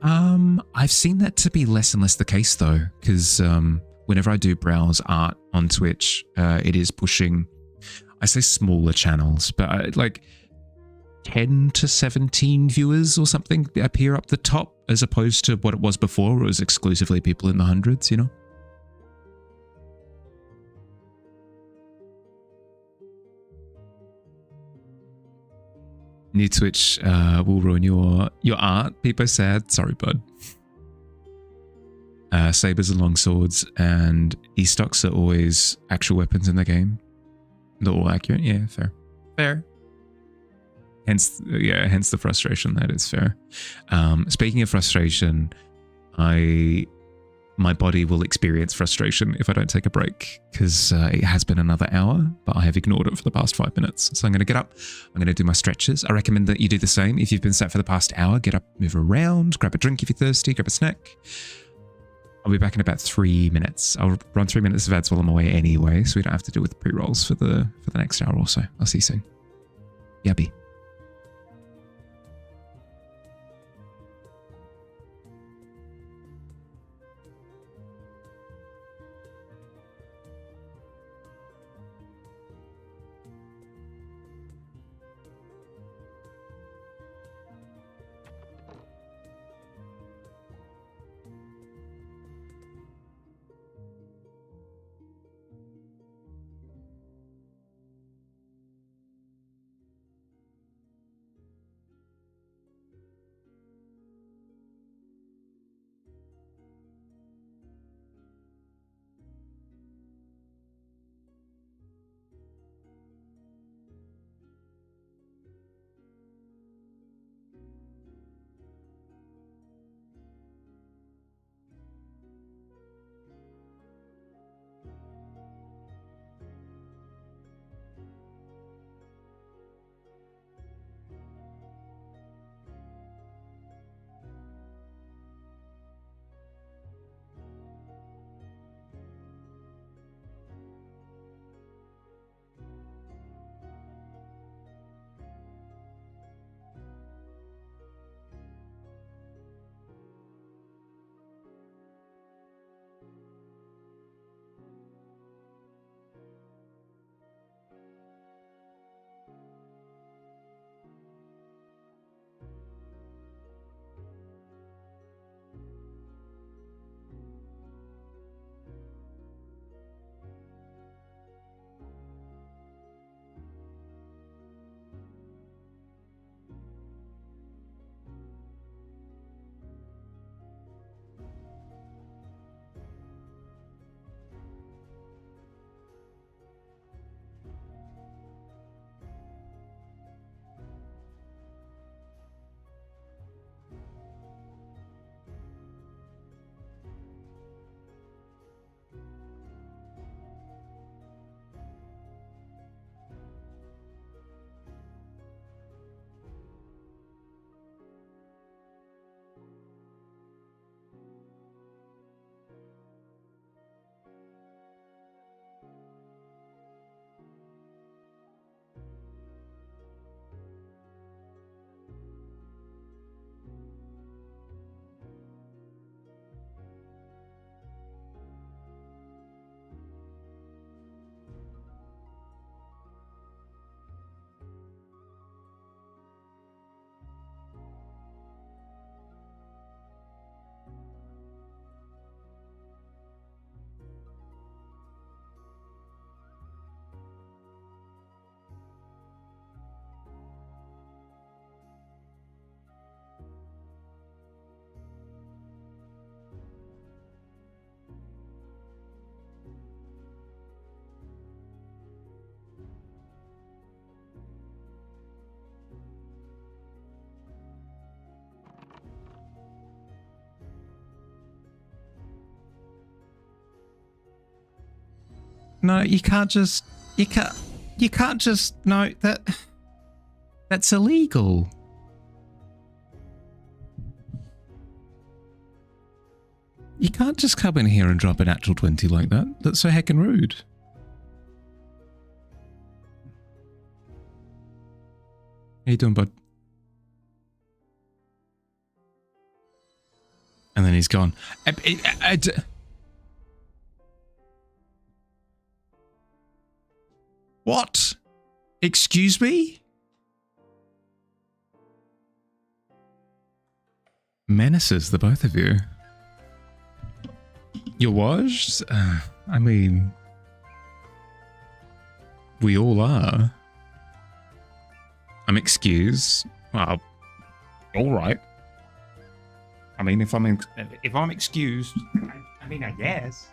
I've seen that to be less and less the case, though, because whenever I do browse art on Twitch, it is pushing, I say smaller channels, but like 10 to 17 viewers or something appear up the top, as opposed to what it was before, where it was exclusively people in the hundreds, you know? New Twitch will ruin your art. People sad. Sorry, bud. Sabers and longswords and e-stocks are always actual weapons in the game. They're all accurate. Yeah, fair. Hence the frustration. That is fair. Speaking of frustration, my body will experience frustration if I don't take a break, because it has been another hour, but I have ignored it for the past 5 minutes. So I'm going to get up. I'm going to do my stretches. I recommend that you do the same. If you've been sat for the past hour, get up, move around, grab a drink if you're thirsty, grab a snack. I'll be back in about 3 minutes. I'll run 3 minutes of ads while I'm away anyway, so we don't have to deal with pre-rolls for the next hour or so. I'll see you soon. Yabby. No, you can't just... You can't just... No, that's illegal. You can't just come in here and drop an actual 20 like that. That's so heckin' rude. How you doing, bud? And then he's gone. What? Excuse me? Menaces, the both of you. You're washed? I mean, we all are. I'm excused. Well, all right. I mean, if I'm excused, I mean, I guess.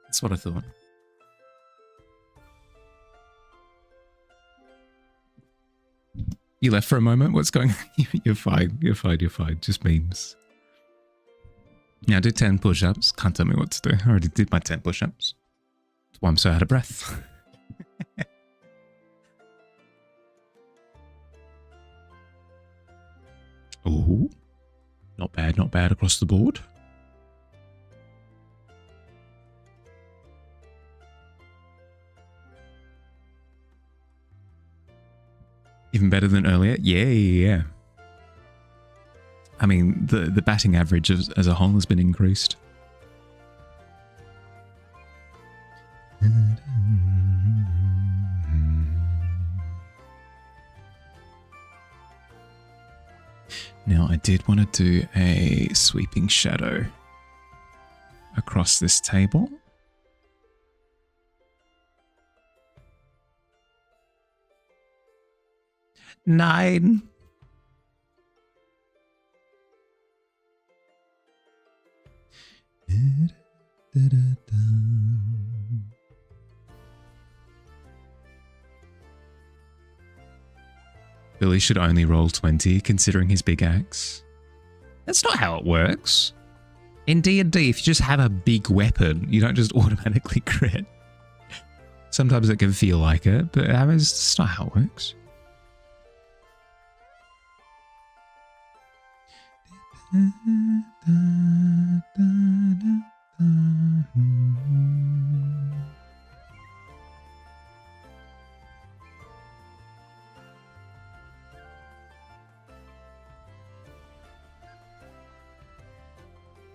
That's what I thought. You left for a moment? What's going on? You're fine. You're fine. You're fine. Just memes. Yeah, I did 10 push-ups. Can't tell me what to do. I already did my 10 push-ups. That's why I'm so out of breath. Oh, not bad. Not bad across the board. Even better than earlier? Yeah. I mean, the batting average as a whole has been increased. Now, I did want to do a sweeping shadow across this table. Nine. Billy should only roll 20 considering his big axe. That's not how it works. In D&D, if you just have a big weapon, you don't just automatically crit. Sometimes it can feel like it, but that's not how it works.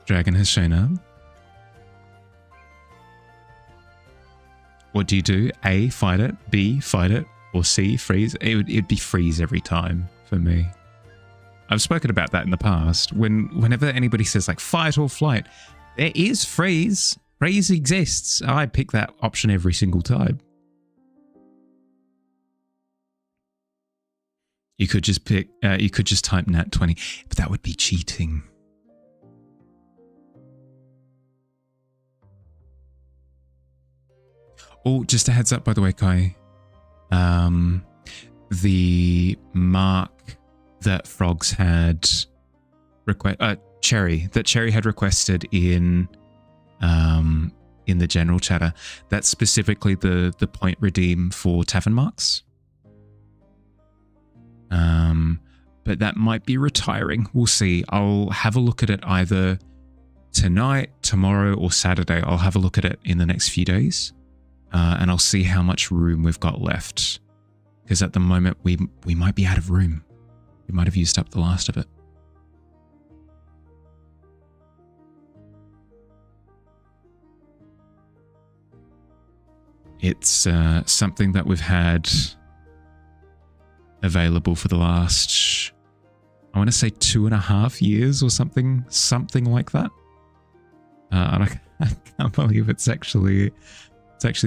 Dragon has shown up. What do you do? A, fight it. B, fight it. Or C, freeze. It'd be freeze every time for me. I've spoken about that in the past. Whenever anybody says like fight or flight, there is freeze. Freeze exists. I pick that option every single time. You could just pick. You could just type nat 20, but that would be cheating. Oh, just a heads up, by the way, Kai. The mark that Frogs had Cherry had requested in the general chatter. That's specifically the point redeem for Tavern marks. But that might be retiring. We'll see. I'll have a look at it either tonight, tomorrow, or Saturday. I'll have a look at it in the next few days. And I'll see how much room we've got left. Because at the moment, we might be out of room. We might have used up the last of it. It's something that we've had available for the last, I want to say 2.5 years or something like that. And I can't believe it's actually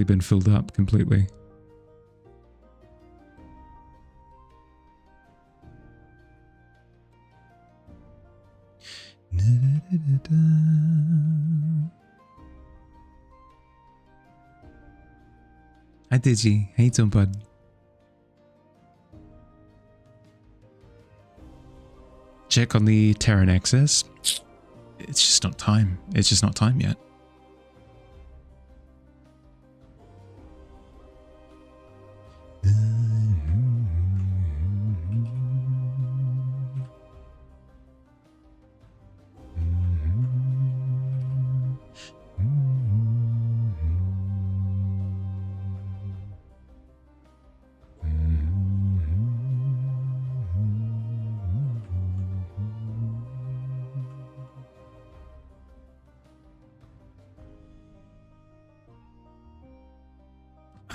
been filled up completely. Hi, Digi. How you doing, bud? Check on the Terran access. It's just not time. It's just not time yet.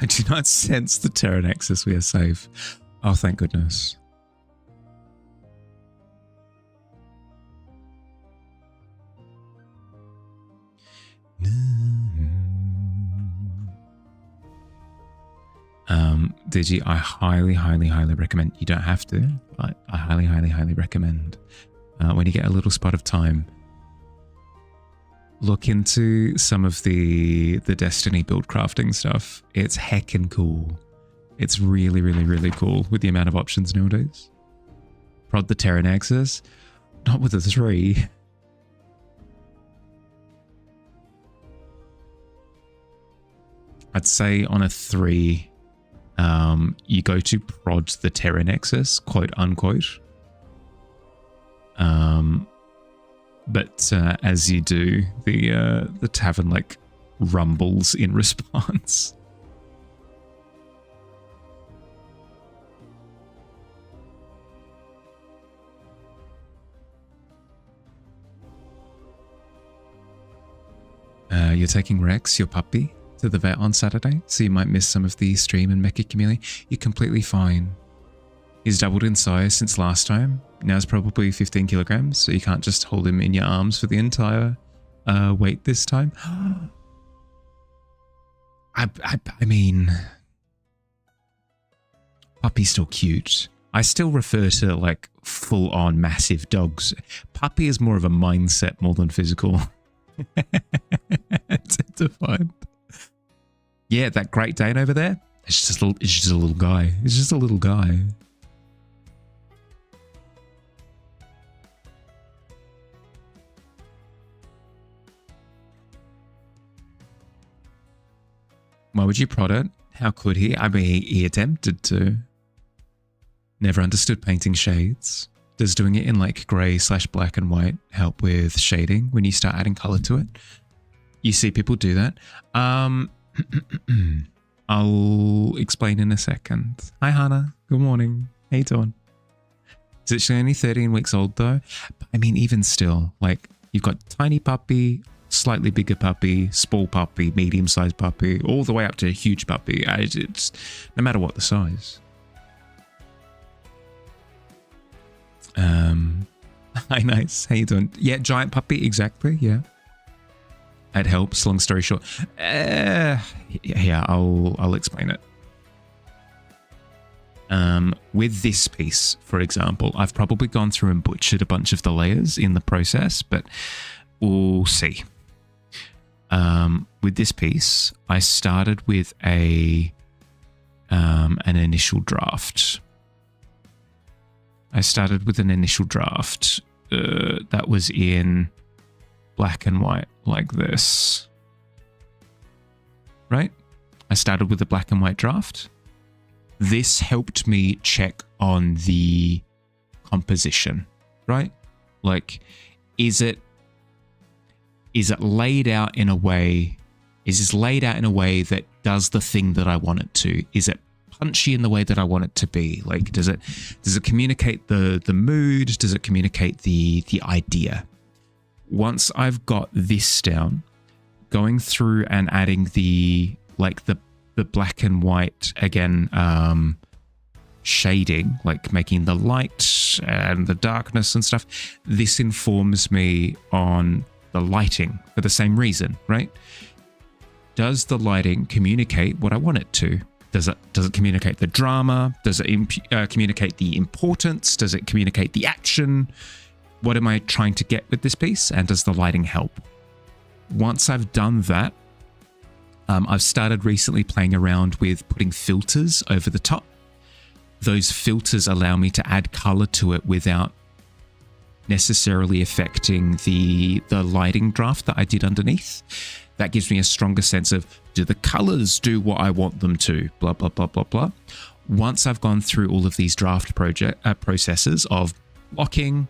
I do not sense the Terran access. We are safe. Oh, thank goodness. Digi, I highly, highly, highly recommend. You don't have to, but I highly, highly, highly recommend when you get a little spot of time, look into some of the Destiny build crafting stuff. It's heckin' cool. It's really, really, really cool with the amount of options nowadays. Prod the Terran axis, not with a 3. I'd say on a 3, you go to prod the Terran axis, quote unquote. But as you do, the tavern like rumbles in response. You're taking Rex, your puppy, to the vet on Saturday, so you might miss some of the stream and mecha community. You're completely fine. He's doubled in size since last time. Now it's probably 15 kilograms, so you can't just hold him in your arms for the entire weight this time. I mean, puppy's still cute. I still refer to like full-on massive dogs. Puppy is more of a mindset more than physical. It's defined. Yeah, that Great Dane over there. It's just a little guy. It's just a little guy. Why would you prod it? How could he? I mean, he attempted to. Never understood painting shades. Does doing it in like grey/black and white help with shading when you start adding colour to it? You see people do that. I'll explain in a second. Hi, Hannah. Good morning. How you doing? It's actually only 13 weeks old though. I mean, even still, like you've got tiny puppy, slightly bigger puppy, small puppy, medium-sized puppy, all the way up to a huge puppy. It's no matter what the size. Hi, nice. How you doing? Yeah, giant puppy, exactly. Yeah, it helps. Long story short, yeah, I'll explain it. With this piece, for example, I've probably gone through and butchered a bunch of the layers in the process, but we'll see. With this piece, I started with an initial draft. That was in black and white like this, right? I started with a black and white draft. This helped me check on the composition, right? Like, is it laid out in a way? Is this laid out in a way that does the thing that I want it to? Is it punchy in the way that I want it to be? Like, does it communicate the mood? Does it communicate the idea? Once I've got this down, going through and adding the black and white again, shading, like making the light and the darkness and stuff, this informs me on the lighting for the same reason, right? Does the lighting communicate what I want it to? Does it communicate the drama? Does it communicate the importance? Does it communicate the action? What am I trying to get with this piece? And does the lighting help? Once I've done that, I've started recently playing around with putting filters over the top. Those filters allow me to add color to it without necessarily affecting the lighting draft that I did underneath. That gives me a stronger sense of, do the colors do what I want them to? Blah, blah, blah, blah, blah. Once I've gone through all of these draft processes of blocking,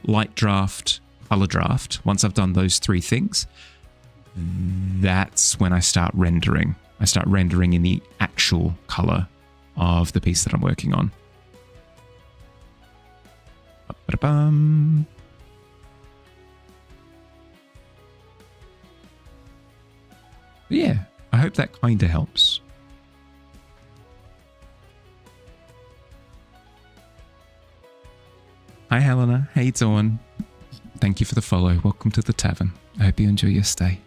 light draft, color draft, once I've done those three things, that's when I start rendering. I start rendering in the actual color of the piece that I'm working on. Ba-da-bum. Yeah, I hope that kind of helps. Hi, Helena. How you doing? Thank you for the follow. Welcome to the tavern. I hope you enjoy your stay.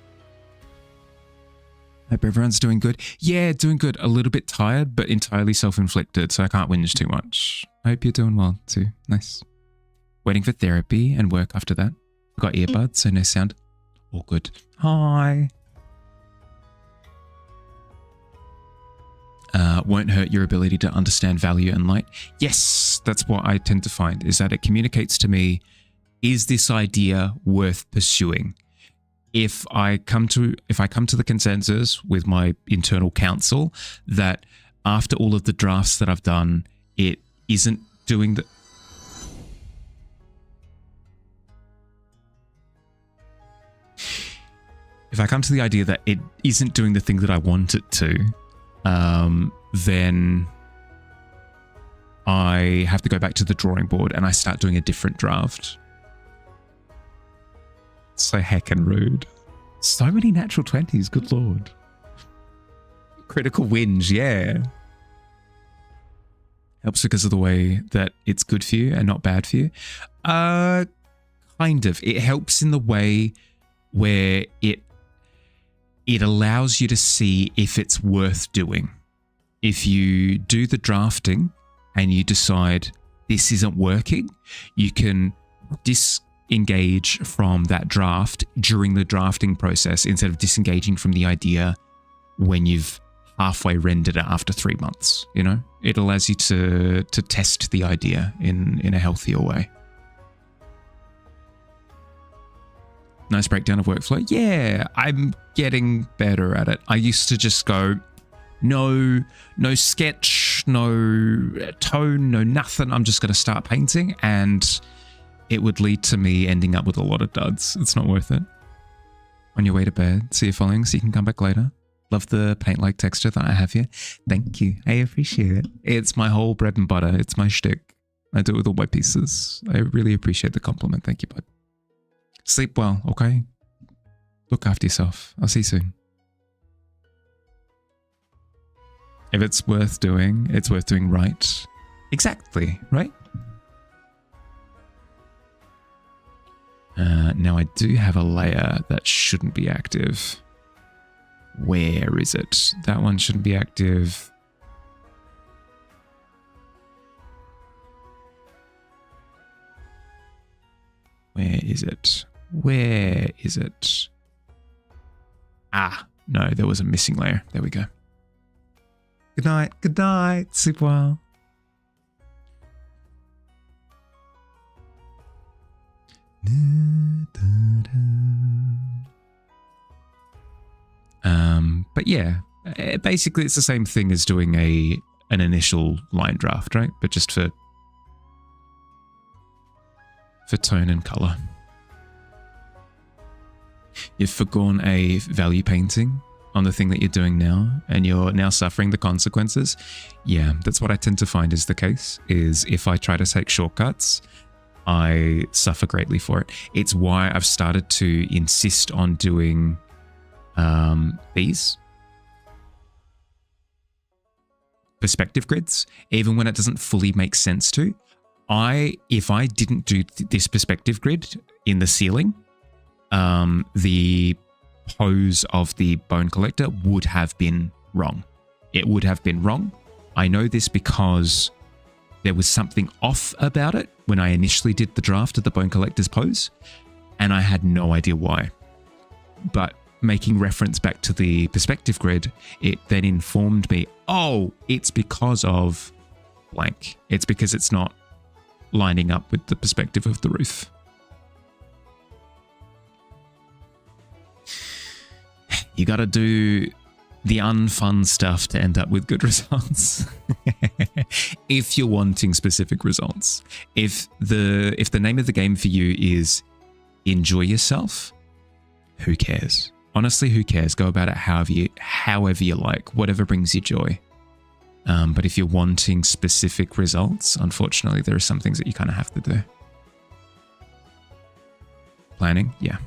Hope everyone's doing good. Yeah, doing good. A little bit tired, but entirely self-inflicted, so I can't whinge too much. I hope you're doing well too. Nice. Waiting for therapy and work after that. I've got earbuds, so no sound. All good. Hi. Won't hurt your ability to understand value and light. Yes, that's what I tend to find, is that it communicates to me, is this idea worth pursuing? If I come to the consensus with my internal counsel that after all of the drafts that I've done, it isn't doing the... If I come to the idea that it isn't doing the thing that I want it to, then I have to go back to the drawing board and I start doing a different draft. So heckin' rude. So many natural 20s, good lord. Critical whinge, yeah. Helps because of the way that it's good for you and not bad for you. Kind of. It helps in the way where it allows you to see if it's worth doing. If you do the drafting and you decide this isn't working, you can disengage from that draft during the drafting process instead of disengaging from the idea when you've halfway rendered it after 3 months. You know, it allows you to test the idea in a healthier way. Nice breakdown of workflow. Yeah, I'm getting better at it. I used to just go, no sketch, no tone, no nothing. I'm just going to start painting, and it would lead to me ending up with a lot of duds. It's not worth it. On your way to bed, see you following so you can come back later. Love the paint-like texture that I have here. Thank you. I appreciate it. It's my whole bread and butter. It's my shtick. I do it with all my pieces. I really appreciate the compliment. Thank you, bud. Sleep well, okay? Look after yourself. I'll see you soon. If it's worth doing, it's worth doing right. Exactly, right? Now I do have a layer that shouldn't be active. Where is it? That one shouldn't be active. Where is it? Where is it? Ah, no, there was a missing layer. There we go. Good night. Good night. Sleep well. But yeah, basically it's the same thing as doing an initial line draft, right? But just for tone and color. You've forgone a value painting on the thing that you're doing now, and you're now suffering the consequences. Yeah, that's what I tend to find is the case, is if I try to take shortcuts, I suffer greatly for it. It's why I've started to insist on doing these perspective grids, even when it doesn't fully make sense to. If I didn't do this perspective grid in the ceiling, the pose of the bone collector would have been wrong. It would have been wrong. I know this because there was something off about it when I initially did the draft of the bone collector's pose, and I had no idea why. But making reference back to the perspective grid, it then informed me, oh, it's because of blank. It's because it's not lining up with the perspective of the roof. You got to do the unfun stuff to end up with good results. If you're wanting specific results. If the name of the game for you is enjoy yourself, who cares? Honestly, who cares? Go about it however you like, whatever brings you joy. But if you're wanting specific results, unfortunately, there are some things that you kind of have to do. Planning, yeah.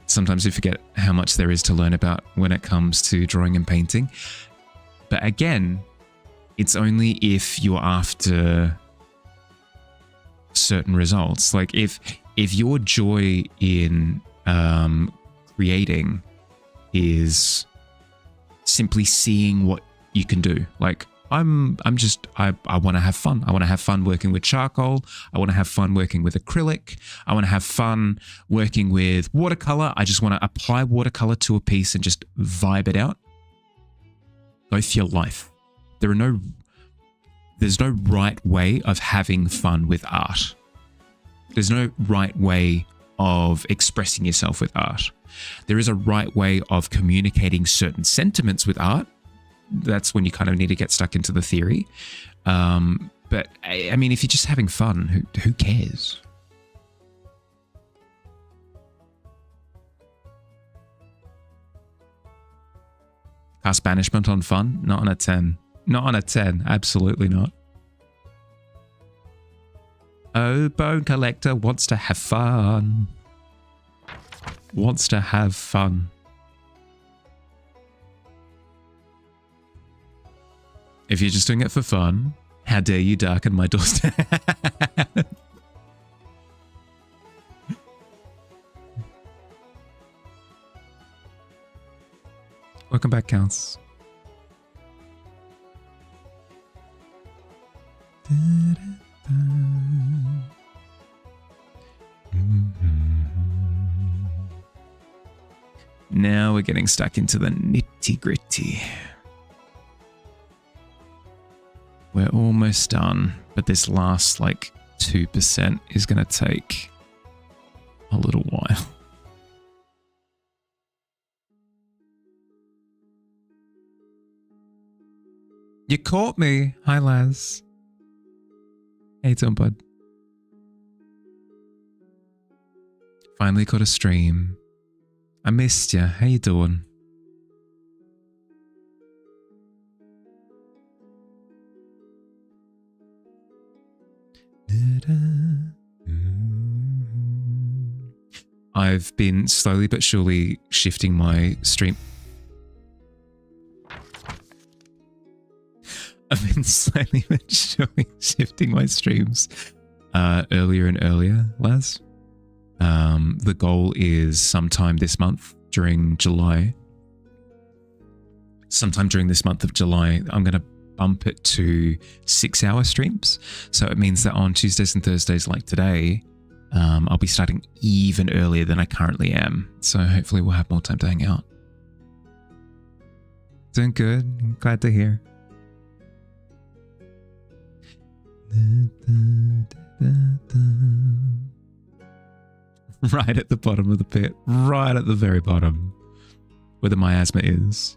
Sometimes you forget how much there is to learn about when it comes to drawing and painting. But again, it's only if you're after certain results. Like if your joy in creating is simply seeing what you can do. Like I want to have fun. I want to have fun working with charcoal. I want to have fun working with acrylic. I want to have fun working with watercolor. I just want to apply watercolor to a piece and just vibe it out. Go for your life. There's no right way of having fun with art. There's no right way of expressing yourself with art. There is a right way of communicating certain sentiments with art. That's when you kind of need to get stuck into the theory. But I mean, if you're just having fun, who cares? Cast banishment on fun? Not on a 10. Not on a 10. Absolutely not. Oh, Bone Collector wants to have fun. Wants to have fun. If you're just doing it for fun, how dare you darken my doorstep? Welcome back, Counts. Now we're getting stuck into the nitty-gritty. We're almost done, but this last like 2% is going to take a little while. You caught me. Hi, Laz. How you doing, bud? Finally caught a stream. I missed you. How you doing? I've been slowly but surely shifting my stream. I've been slowly but surely shifting my streams earlier and earlier, Laz. The goal is sometime this month during July. Sometime during this month of July, I'm going to bump it to 6-hour streams. So it means that on Tuesdays and Thursdays like today, I'll be starting even earlier than I currently am. So hopefully we'll have more time to hang out. Doing good. I'm glad to hear. Right at the bottom of the pit. Right at the very bottom. Where the miasma is.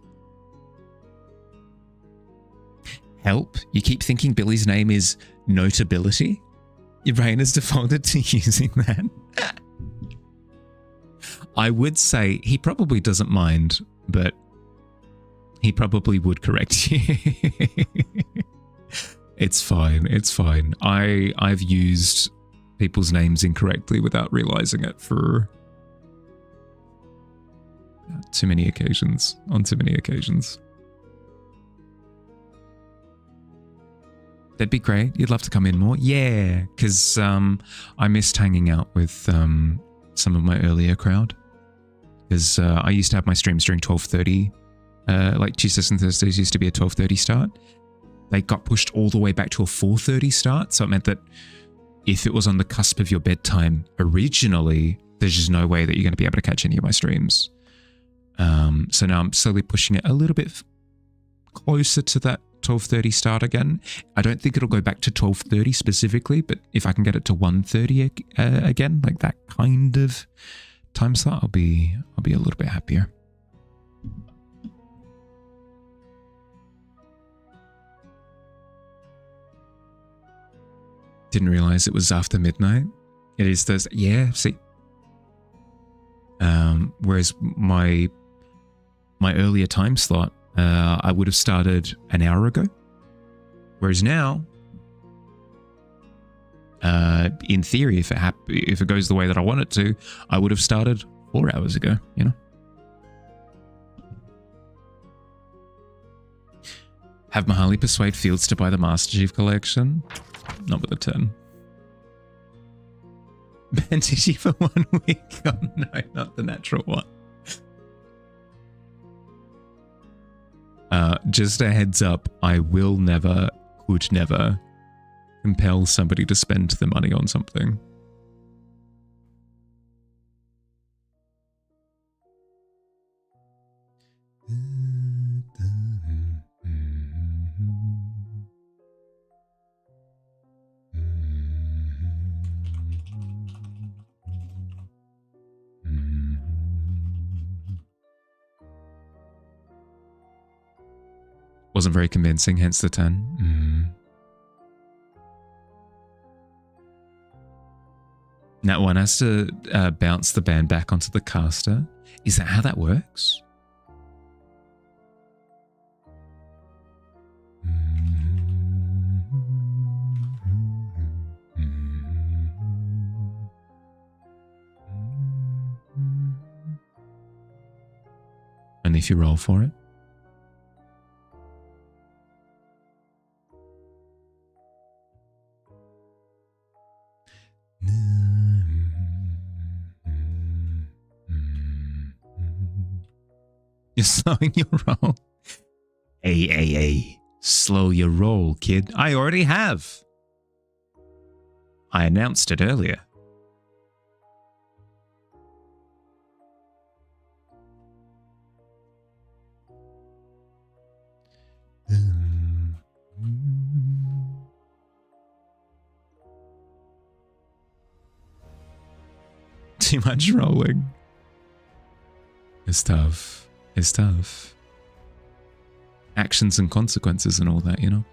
Help? You keep thinking Billy's name is Notability? Your brain has defaulted to using that. I would say he probably doesn't mind, but he probably would correct you. It's fine. It's fine. I've used people's names incorrectly without realizing it for too many occasions. On too many occasions. That'd be great. You'd love to come in more? Yeah, because I missed hanging out with some of my earlier crowd. Because I used to have my streams during 12:30. Like Tuesdays and Thursdays used to be a 12:30 start. They got pushed all the way back to a 4:30 start. So it meant that if it was on the cusp of your bedtime originally, there's just no way that you're going to be able to catch any of my streams. So now I'm slowly pushing it a little bit closer to that 12:30 start again. I don't think it'll go back to 12:30 specifically, but if I can get it to 1:30 again, like that kind of time slot, I'll be a little bit happier. Didn't realize it was after midnight. It is Thursday. Yeah, see. Whereas my earlier time slot, I would have started an hour ago. Whereas now, in theory, if it goes the way that I want it to, I would have started 4 hours ago, you know? Have Mahali persuade Fields to buy the Master Chief collection? Not with a 10. Bandage for 1 week? Oh no, not the natural one. Just a heads up, I will never, could never compel somebody to spend the money on something. Wasn't very convincing, hence the 10. Now one has to bounce the band back onto the caster. Is that how that works? Only if you roll for it. You're slowing your roll. Hey. Slow your roll, kid. I already have. I announced it earlier. Too much rolling. It's tough. It's tough. Actions and consequences and all that, you know?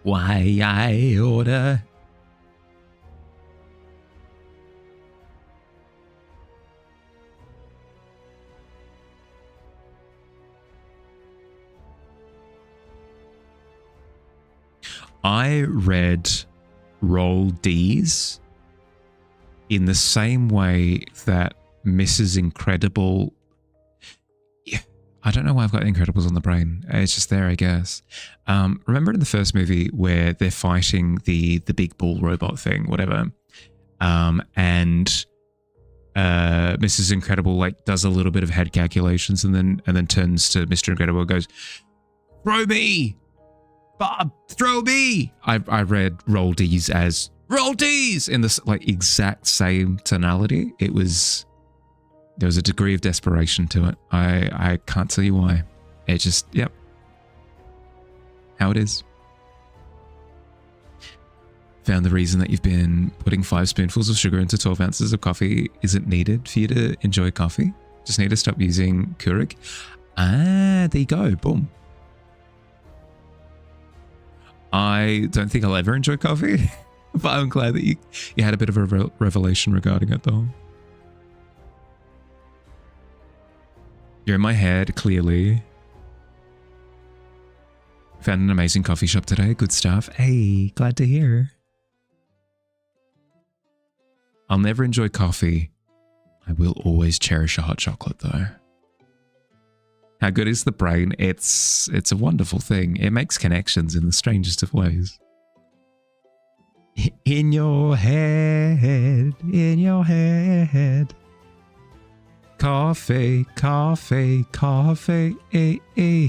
Why I order? I read Roll D's in the same way that Mrs. Incredible... I don't know why I've got Incredibles on the brain. It's just there, I guess. Remember in the first movie where they're fighting the big bull robot thing, whatever, and Mrs. Incredible like does a little bit of head calculations and then turns to Mr. Incredible and goes, "Throw me, Bob! Throw me!" I read Roll D's as Roll D's in this like exact same tonality. There was a degree of desperation to it. I can't tell you why. It just, yep. How it is. Found the reason that you've been putting 5 spoonfuls of sugar into 12 ounces of coffee isn't needed for you to enjoy coffee. Just need to stop using Keurig. Ah, there you go. Boom. I don't think I'll ever enjoy coffee, but I'm glad that you had a bit of a revelation regarding it though. You're in my head, clearly. Found an amazing coffee shop today. Good stuff. Hey, glad to hear. I'll never enjoy coffee. I will always cherish a hot chocolate though. How good is the brain? It's a wonderful thing. It makes connections in the strangest of ways. In your head, in your head. Coffee, coffee, coffee, eh, eh.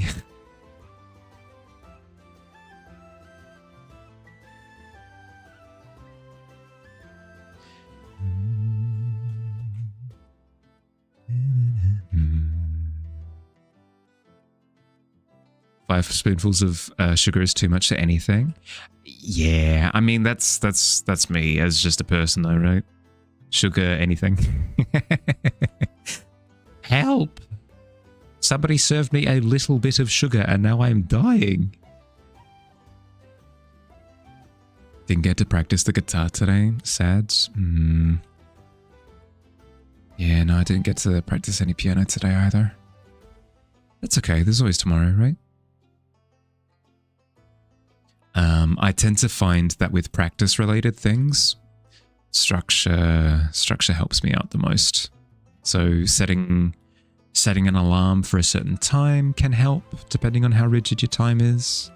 5 spoonfuls of sugar is too much to anything. Yeah, I mean that's me as just a person though, right? Sugar, anything. Help! Somebody served me a little bit of sugar and now I'm dying. Didn't get to practice the guitar today. Sad. Yeah, no, I didn't get to practice any piano today either. That's okay. There's always tomorrow, right? I tend to find that with practice-related things, structure helps me out the most. So setting an alarm for a certain time can help, depending on how rigid your time is.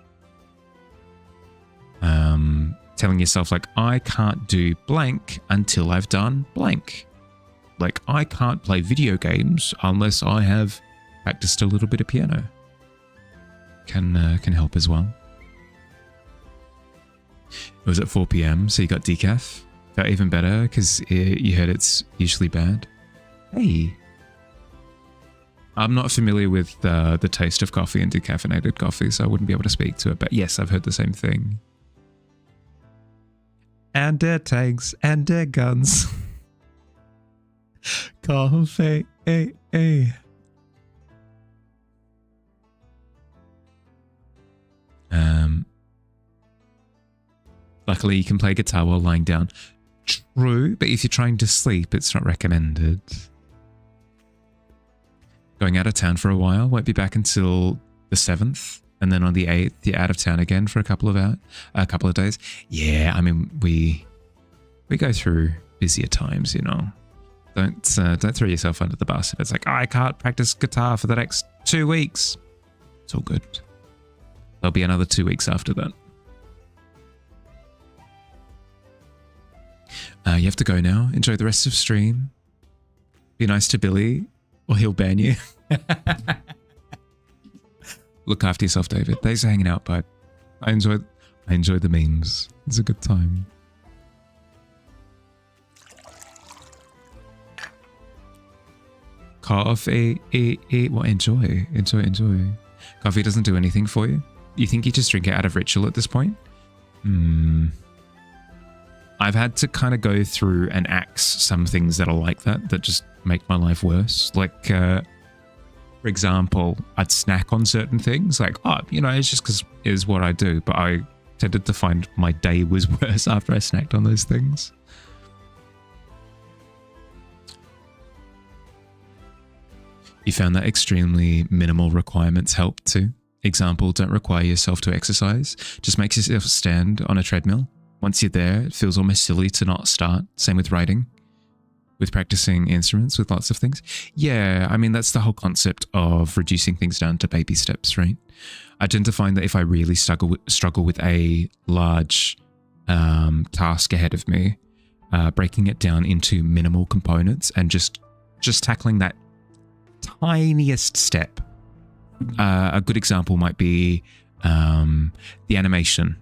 Telling yourself, like, I can't do blank until I've done blank. Like, I can't play video games unless I have practiced a little bit of piano. Can help as well. It was at 4 p.m, so you got decaf. Felt even better because you heard it's usually bad. Hey. I'm not familiar with the taste of coffee and decaffeinated coffee, so I wouldn't be able to speak to it. But yes, I've heard the same thing. And their tanks and their guns. Coffee. Luckily, you can play guitar while lying down. True, but if you're trying to sleep, it's not recommended. Going out of town for a while, won't be back until the 7th, and then on the 8th, you're out of town again for a couple of days. Yeah, I mean, we go through busier times, you know. Don't throw yourself under the bus if it's like, oh, I can't practice guitar for the next 2 weeks. It's all good. There'll be another 2 weeks after that. You have to go now. Enjoy the rest of stream. Be nice to Billy, or he'll ban you. Look after yourself, David. Thanks for hanging out, bud. I enjoy the memes. It's a good time. Coffee, well, enjoy. Coffee doesn't do anything for you. You think you just drink it out of ritual at this point? I've had to kind of go through and axe some things that are like that just make my life worse. Like, for example, I'd snack on certain things. Like, oh, you know, it's just because it is what I do. But I tended to find my day was worse after I snacked on those things. You found that extremely minimal requirements help too. Example, don't require yourself to exercise. Just make yourself stand on a treadmill. Once you're there, it feels almost silly to not start. Same with writing, with practicing instruments, with lots of things. Yeah, I mean, that's the whole concept of reducing things down to baby steps, right? I tend to find that if I really struggle with a large task ahead of me, breaking it down into minimal components and just tackling that tiniest step. A good example might be the animation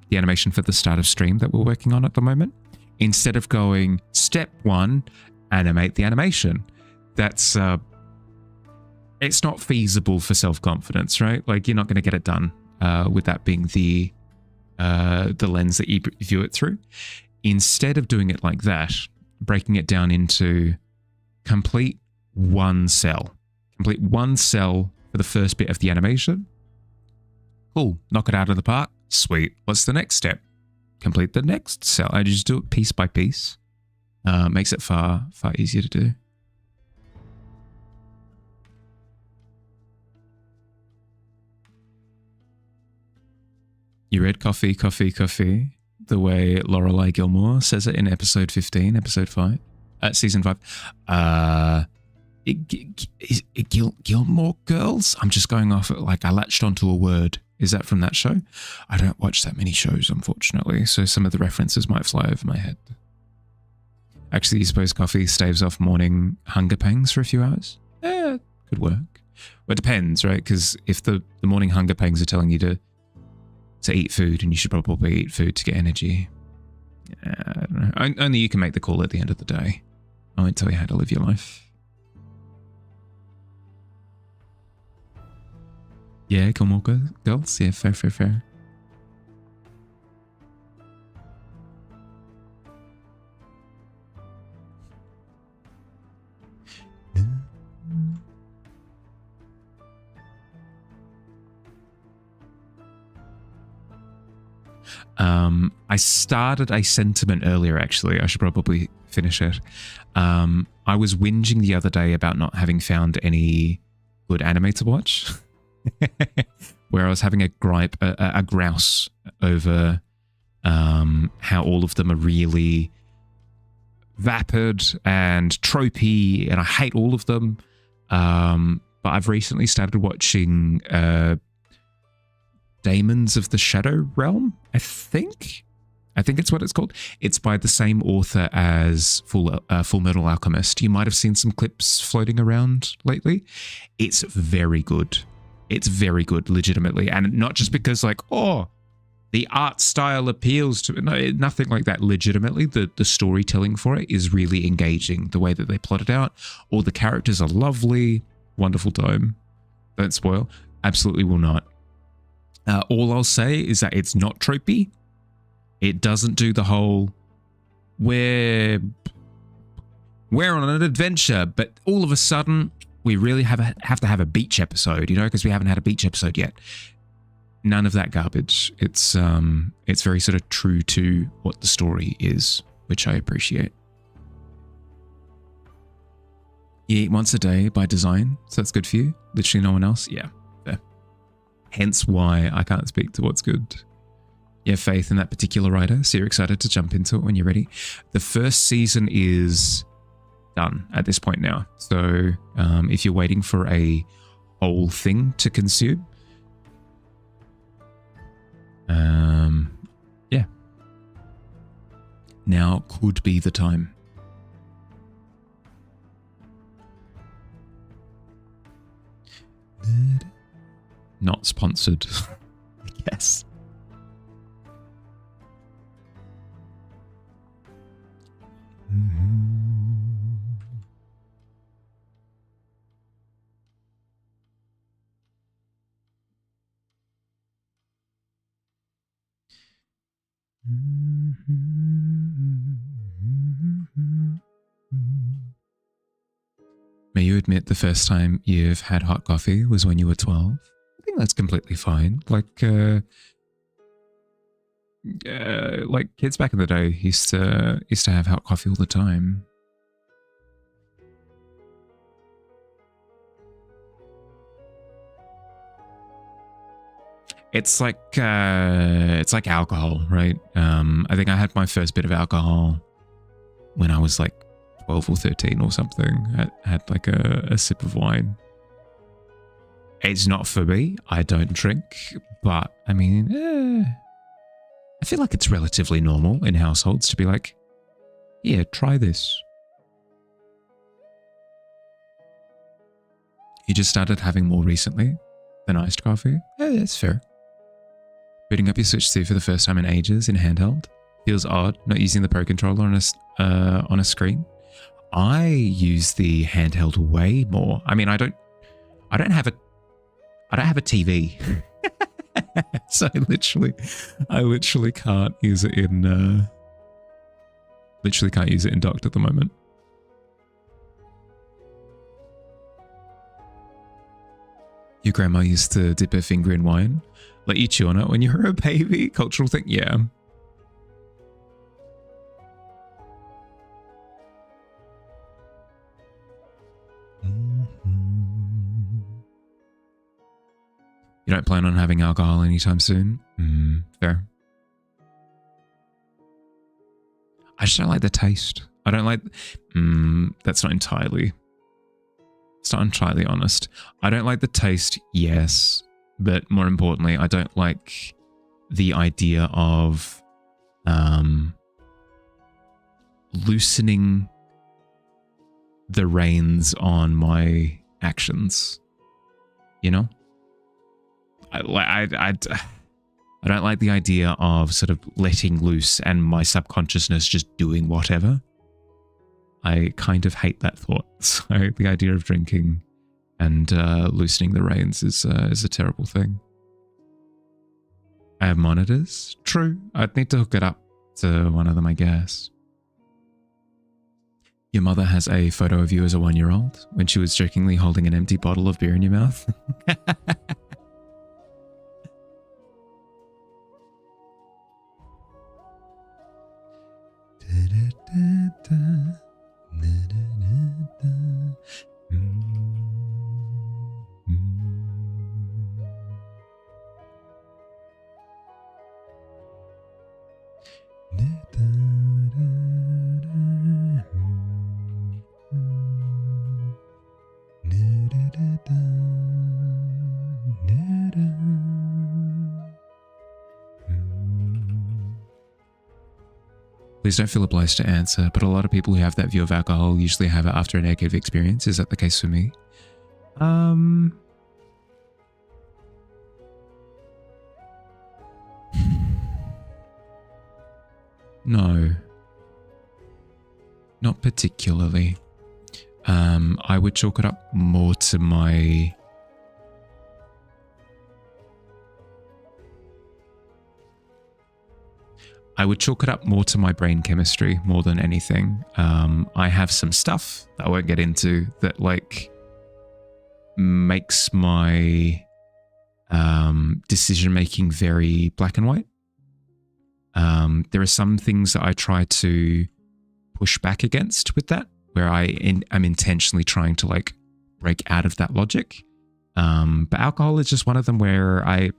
for the start of stream that we're working on at the moment. Instead of going step 1, animate the animation. That's it's not feasible for self-confidence, right? Like, you're not going to get it done with that being the lens that you view it through. Instead of doing it like that, breaking it down into complete one cell for the first bit of the animation. Cool, knock it out of the park. Sweet. What's the next step? Complete the next cell. I just do it piece by piece. Makes it far easier to do. You read coffee, the way Lorelei Gilmore says it in episode 15, episode 5, season 5. Gilmore Girls? I'm just going off, like, I latched onto a word. Is that from that show? I don't watch that many shows, unfortunately, so some of the references might fly over my head. Actually, you suppose coffee staves off morning hunger pangs for a few hours? Could work. Well, it depends, right? Because if the morning hunger pangs are telling you to eat food, and you should probably eat food to get energy. Yeah, I don't know. Only you can make the call at the end of the day. I won't tell you how to live your life. Yeah, Gilmore Girls. Yeah, fair, fair, fair. I started a sentiment earlier, actually. I should probably finish it. I was whinging the other day about not having found any good anime to watch. Where I was having a gripe, a grouse over how all of them are really vapid and tropey, and I hate all of them. But I've recently started watching Daemons of the Shadow Realm, I think it's what it's called. It's by the same author as Full Metal Alchemist. You might have seen some clips floating around lately. It's very good. It's very good, legitimately. And not just because, like, oh, the art style appeals to it. No, nothing like that. Legitimately, the storytelling for it is really engaging. The way that they plot it out. All the characters are lovely. Wonderful time. Don't spoil. Absolutely will not. All I'll say is that it's not tropey. It doesn't do the whole, we're on an adventure, but all of a sudden we really have to have a beach episode, you know, because we haven't had a beach episode yet. None of that garbage. It's very sort of true to what the story is, which I appreciate. You eat once a day by design, so that's good for you. Literally no one else. Yeah, fair. Hence why I can't speak to what's good. You have faith in that particular writer, so you're excited to jump into it when you're ready. The first season is done at this point now. So if you're waiting for a whole thing to consume, yeah, now could be the time. Not sponsored, I guess. May you admit the first time you've had hot coffee was when you were 12? I think that's completely fine. Like kids back in the day used to have hot coffee all the time. It's like alcohol, right? I think I had my first bit of alcohol when I was like 12 or 13 or something. I had like a sip of wine. It's not for me. I don't drink, but I mean, I feel like it's relatively normal in households to be like, yeah, try this. You just started having more recently than iced coffee? Yeah, that's fair. Booting up your Switch 2 for the first time in ages in handheld. Feels odd not using the Pro Controller on a screen. I use the handheld way more. I mean, I don't have a TV. So I literally can't use it in docked at the moment. Your grandma used to dip her finger in wine, let you chew on it when you were a baby. Cultural thing, yeah. You don't plan on having alcohol anytime soon? Fair. I just don't like the taste. I don't like... that's not entirely... It's not entirely honest. I don't like the taste, yes. But more importantly, I don't like the idea of loosening the reins on my actions. You know? I don't like the idea of sort of letting loose and my subconsciousness just doing whatever. I kind of hate that thought. So the idea of drinking And loosening the reins is a terrible thing. I have monitors. True. I'd need to hook it up to one of them, I guess. Your mother has a photo of you as a 1-year-old when she was jokingly holding an empty bottle of beer in your mouth. Please don't feel obliged to answer, but a lot of people who have that view of alcohol usually have it after a negative experience. Is that the case for me? No. Not particularly. I would chalk it up more to my... I would chalk it up more to my brain chemistry more than anything. I have some stuff that I won't get into that like makes my decision making very black and white. There are some things that I try to push back against with that, where I'm intentionally trying to like break out of that logic. But alcohol is just one of them where I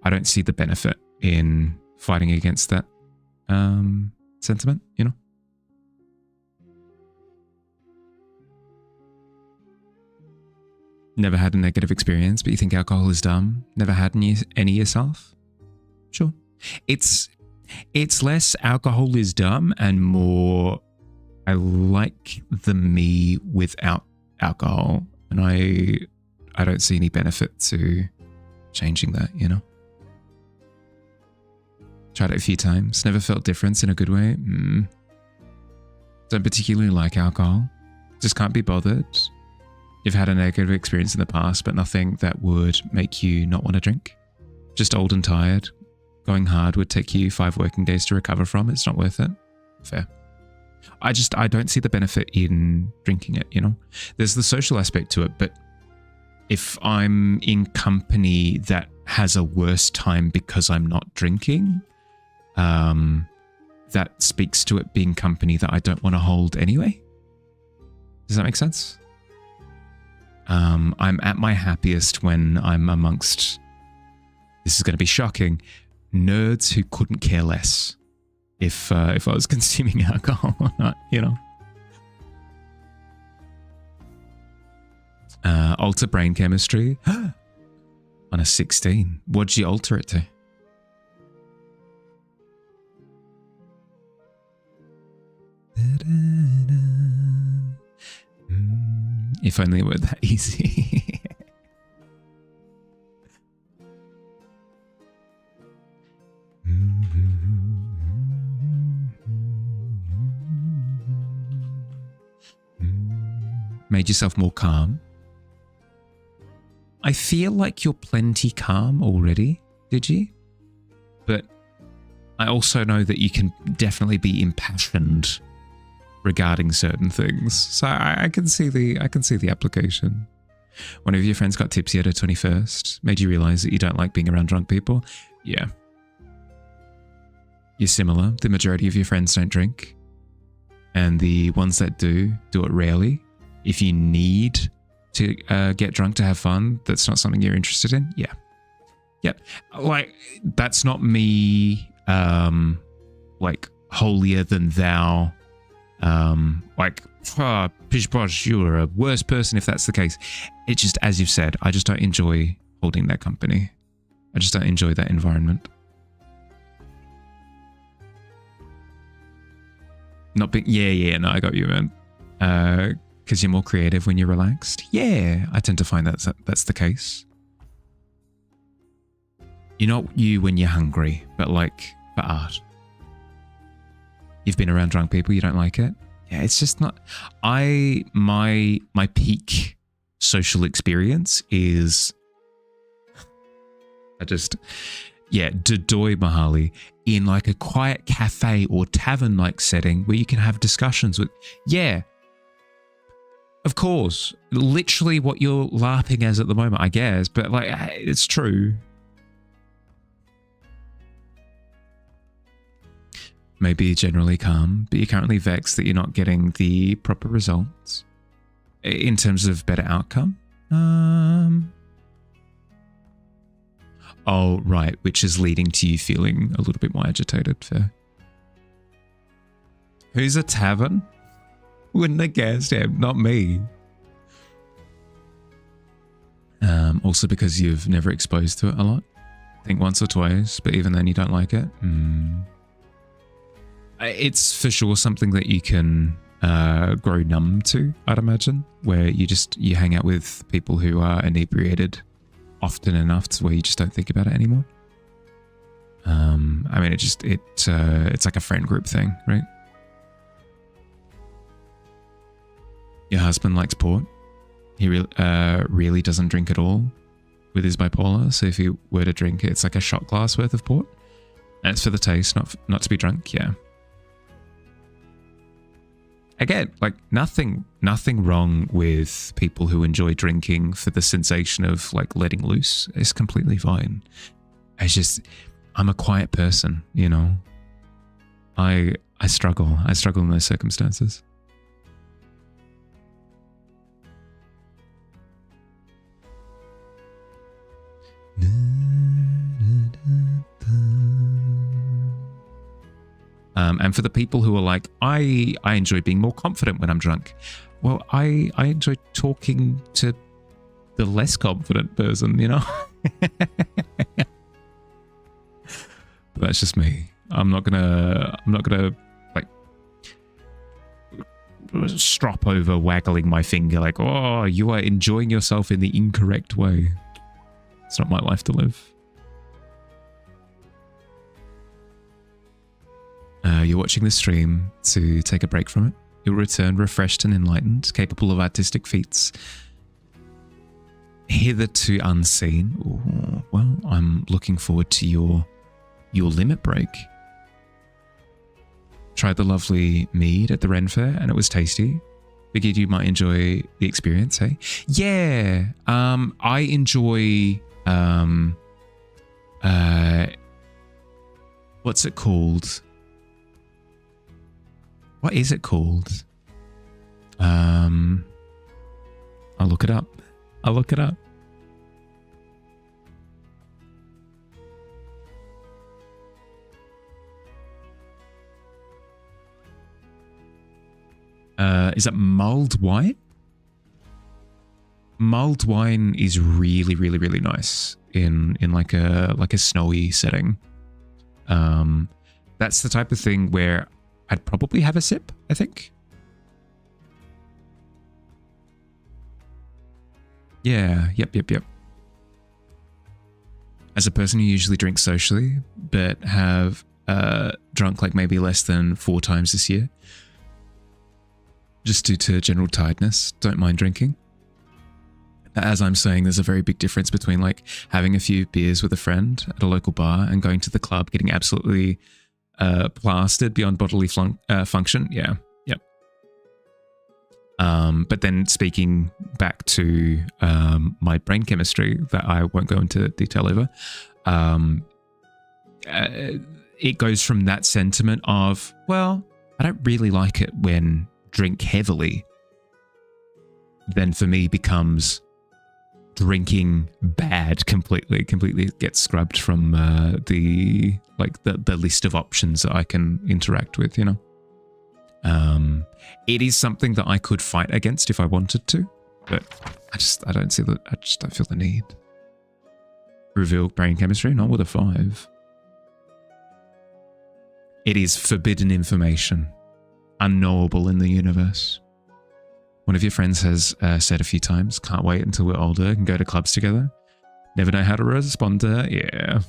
don't see the benefit in fighting against that sentiment, you know? Never had a negative experience, but you think alcohol is dumb? Never had any yourself? Sure. It's less alcohol is dumb and more I like the me without alcohol, and I don't see any benefit to changing that, you know? Tried it a few times, never felt difference in a good way. Don't particularly like alcohol, just can't be bothered. You've had a negative experience in the past, but nothing that would make you not want to drink. Just old and tired. Going hard would take you 5 working days to recover from. It's not worth it. Fair. I don't see the benefit in drinking it, you know? There's the social aspect to it, but if I'm in company that has a worse time because I'm not drinking, that speaks to it being company that I don't want to hold anyway. Does that make sense? I'm at my happiest when I'm amongst, this is going to be shocking, nerds who couldn't care less if I was consuming alcohol or not, you know. Alter brain chemistry on a 16. What'd you alter it to? If only it were that easy. Made yourself more calm. I feel like you're plenty calm already, did you? But I also know that you can definitely be impassioned regarding certain things. So I can see the application. One of your friends got tipsy at her 21st, made you realize that you don't like being around drunk people. Yeah. You're similar. The majority of your friends don't drink. And the ones that do it rarely. If you need to get drunk to have fun, that's not something you're interested in. Yeah. Yep. Like, that's not me, like, holier than thou. Like, pish posh, you're a worse person if that's the case. It's just, as you've said, I just don't enjoy holding that company. I just don't enjoy that environment. Not being, yeah, no, I got you, man. Because you're more creative when you're relaxed. Yeah, I tend to find that's the case. You're not you when you're hungry, but like for art. You've been around drunk people, you don't like it? Yeah, it's just not... My peak social experience is, Dodoy Mahali in like a quiet cafe or tavern-like setting where you can have discussions with, of course, literally what you're laughing as at the moment, I guess, but like, it's true. Maybe you're generally calm, but you're currently vexed that you're not getting the proper results in terms of better outcome. Oh, right, which is leading to you feeling a little bit more agitated. Fair. Who's a tavern? Wouldn't have guessed him, not me. Also because you've never exposed to it a lot. I think once or twice, but even then you don't like it. It's for sure something that you can grow numb to, I'd imagine, where you hang out with people who are inebriated often enough to where you just don't think about it anymore. I mean, it's like a friend group thing, right? Your husband likes port. He really doesn't drink at all with his bipolar. So if he were to drink it, it's like a shot glass worth of port. And it's for the taste, not to be drunk. Yeah. Again, like nothing wrong with people who enjoy drinking for the sensation of like letting loose. It's completely fine. I'm a quiet person, you know. I struggle in those circumstances. And for the people who are like, I enjoy being more confident when I'm drunk. Well, I enjoy talking to the less confident person, you know? But that's just me. I'm not gonna like strop over waggling my finger like, oh, you are enjoying yourself in the incorrect way. It's not my life to live. You're watching the stream to take a break from it. You'll return refreshed and enlightened, capable of artistic feats hitherto unseen. Ooh, well, I'm looking forward to your limit break. Tried the lovely mead at the Ren Fair and it was tasty. Figured you might enjoy the experience, hey? Yeah, I enjoy what's it called? What is it called? I'll look it up. Is it mulled wine? Mulled wine is really, really, really nice in like a snowy setting. That's the type of thing where I'd probably have a sip, I think. Yeah, yep. As a person who usually drinks socially, but have drunk like maybe less than 4 times this year, just due to general tiredness, don't mind drinking. As I'm saying, there's a very big difference between like having a few beers with a friend at a local bar and going to the club, getting absolutely plastered beyond bodily function. Yeah, yep. But then speaking back to my brain chemistry that I won't go into detail over, it goes from that sentiment of, well, I don't really like it when drink heavily, then for me becomes drinking bad completely gets scrubbed from the list of options that I can interact with, you know. It is something that I could fight against if I wanted to, but I don't feel the need. Reveal brain chemistry, not with a 5. It is forbidden information, unknowable in the universe. One of your friends has said a few times, can't wait until we're older and go to clubs together. Never know how to respond to her. Yeah.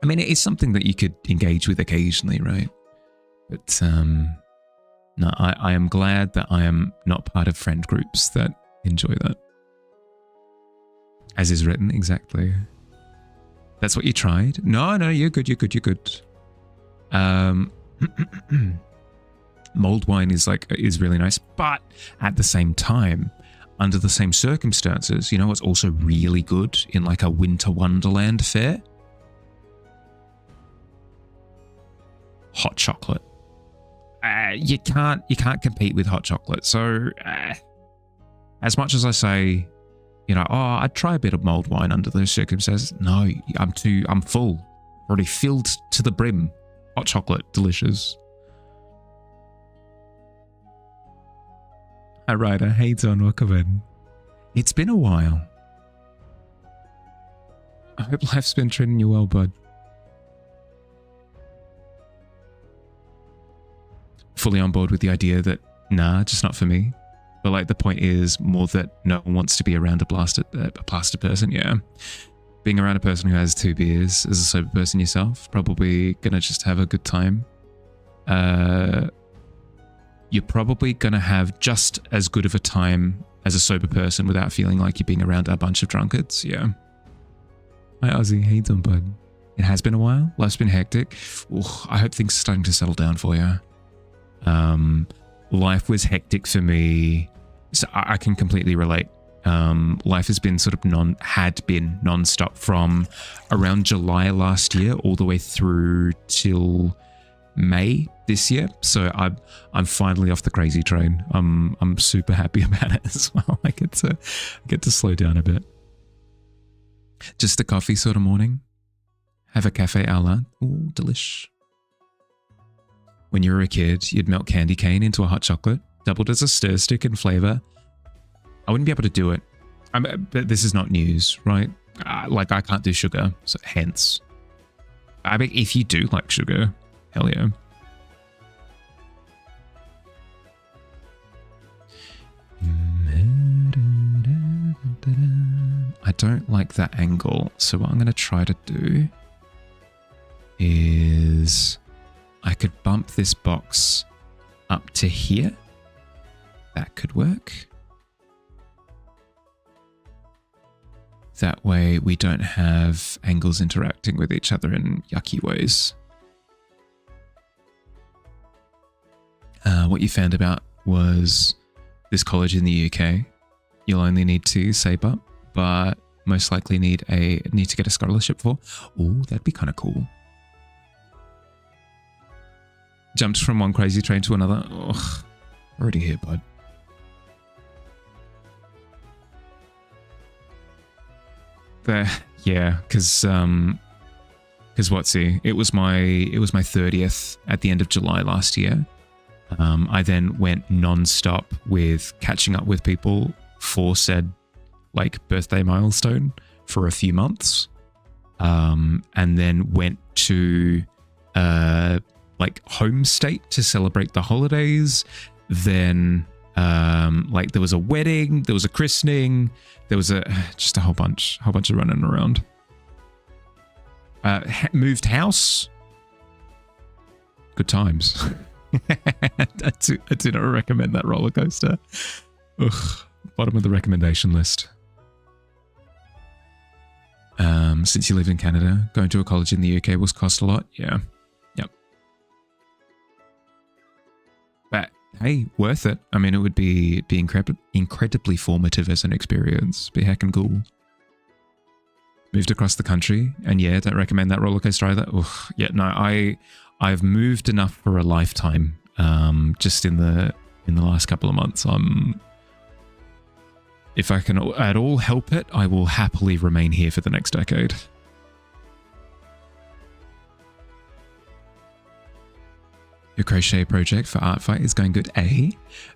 I mean, it is something that you could engage with occasionally, right? But No, I am glad that I am not part of friend groups that enjoy that. As is written, exactly. That's what you tried? No, you're good, you're good, you're good. Mulled wine is really nice, but at the same time, under the same circumstances, you know what's also really good in like a winter wonderland fair? Hot chocolate. You can't compete with hot chocolate. So as much as I say, you know, oh, I'd try a bit of mulled wine under those circumstances. No, I'm full. Already filled to the brim. Hot chocolate, delicious. Hi Ryder, hey Don, welcome in. It's been a while. I hope life's been treating you well, bud. Fully on board with the idea that, nah, just not for me. But like the point is more that no one wants to be around a plaster person, yeah. Being around a person who has 2 beers as a sober person yourself, probably gonna just have a good time. You're probably gonna have just as good of a time as a sober person without feeling like you're being around a bunch of drunkards, yeah. Hi Ozzy, how you doing, bud? It has been a while, life's been hectic. Ooh, I hope things are starting to settle down for you. Life was hectic for me, so I can completely relate. Life has been non-stop from around July last year all the way through till May this year. So I'm finally off the crazy train. I'm super happy about it as well. I get to slow down a bit. Just a coffee sort of morning. Have a cafe au lait. Ooh, delish. When you were a kid, you'd melt candy cane into a hot chocolate, doubled as a stir stick in flavor. I wouldn't be able to do it. But this is not news, right? Like, I can't do sugar, so hence. I mean, if you do like sugar, hell yeah. I don't like that angle, so what I'm going to try to do is I could bump this box up to here. That could work. That way we don't have angles interacting with each other in yucky ways. What you found about was this college in the UK, you'll only need to save up, but most likely need to get a scholarship for. Oh, that'd be kind of cool. Jumped from one crazy train to another. Ugh, already here, bud. There, yeah, because what's it was my 30th at the end of July last year. I then went non-stop with catching up with people for said like birthday milestone for a few months, and then went to like home state to celebrate the holidays. Then like there was a wedding, there was a christening, there was just a whole bunch of running around. Moved house. Good times. I do not recommend that roller coaster. Ugh, bottom of the recommendation list. Since you live in Canada, going to a college in the UK will cost a lot. Yeah. Yep. But hey, worth it. I mean, it would be incredibly formative as an experience. Be heckin' cool. Moved across the country, and yeah, don't recommend that roller coaster either. Ugh, yeah, no, I've moved enough for a lifetime. Just in the last couple of months, if I can at all help it, I will happily remain here for the next decade. Your crochet project for Art Fight is going good,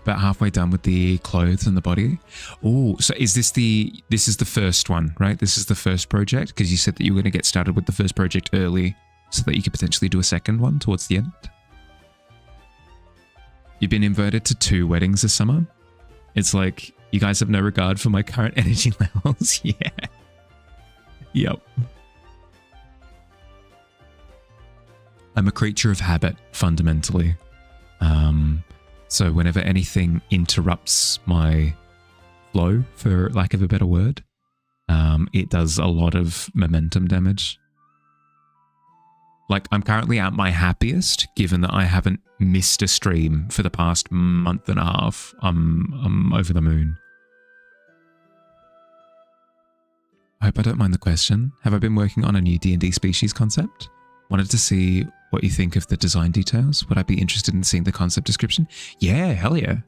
about halfway done with the clothes and the body. Oh, so this is the first one, right? This is the first project, because you said that you were going to get started with the first project early so that you could potentially do a second one towards the end. You've been invited to 2 weddings this summer. It's like, you guys have no regard for my current energy levels. Yeah. Yep. I'm a creature of habit, fundamentally. So whenever anything interrupts my flow, for lack of a better word, it does a lot of momentum damage. Like, I'm currently at my happiest, given that I haven't missed a stream for the past month and a half. I'm over the moon. I hope I don't mind the question. Have I been working on a new D&D species concept? Wanted to see what you think of the design details. Would I be interested in seeing the concept description? Yeah, hell yeah.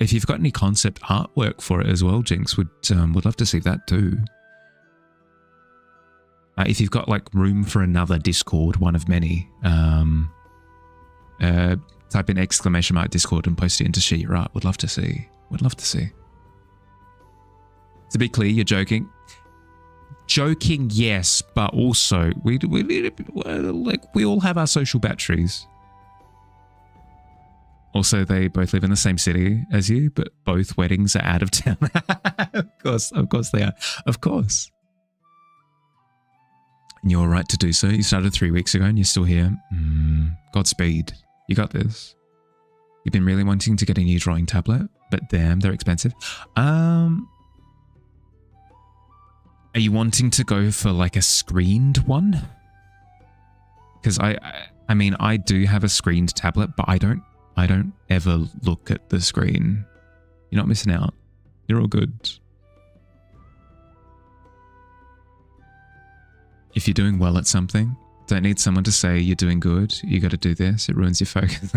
If you've got any concept artwork for it as well, Jinx, would love to see that too. If you've got like room for another Discord, one of many, type in ! Discord and post it in to share your art. Would love to see. Would love to see. To be clear, you're joking. Joking, yes, but also we all have our social batteries. Also, they both live in the same city as you, but both weddings are out of town. Of course they are. Of course. And you're right to do so. You started 3 weeks ago and you're still here. Godspeed. You got this. You've been really wanting to get a new drawing tablet, but damn, they're expensive. Are you wanting to go for like a screened one? Because I mean, I do have a screened tablet, but I don't ever look at the screen. You're not missing out. You're all good. If you're doing well at something, don't need someone to say you're doing good. You got to do this. It ruins your focus.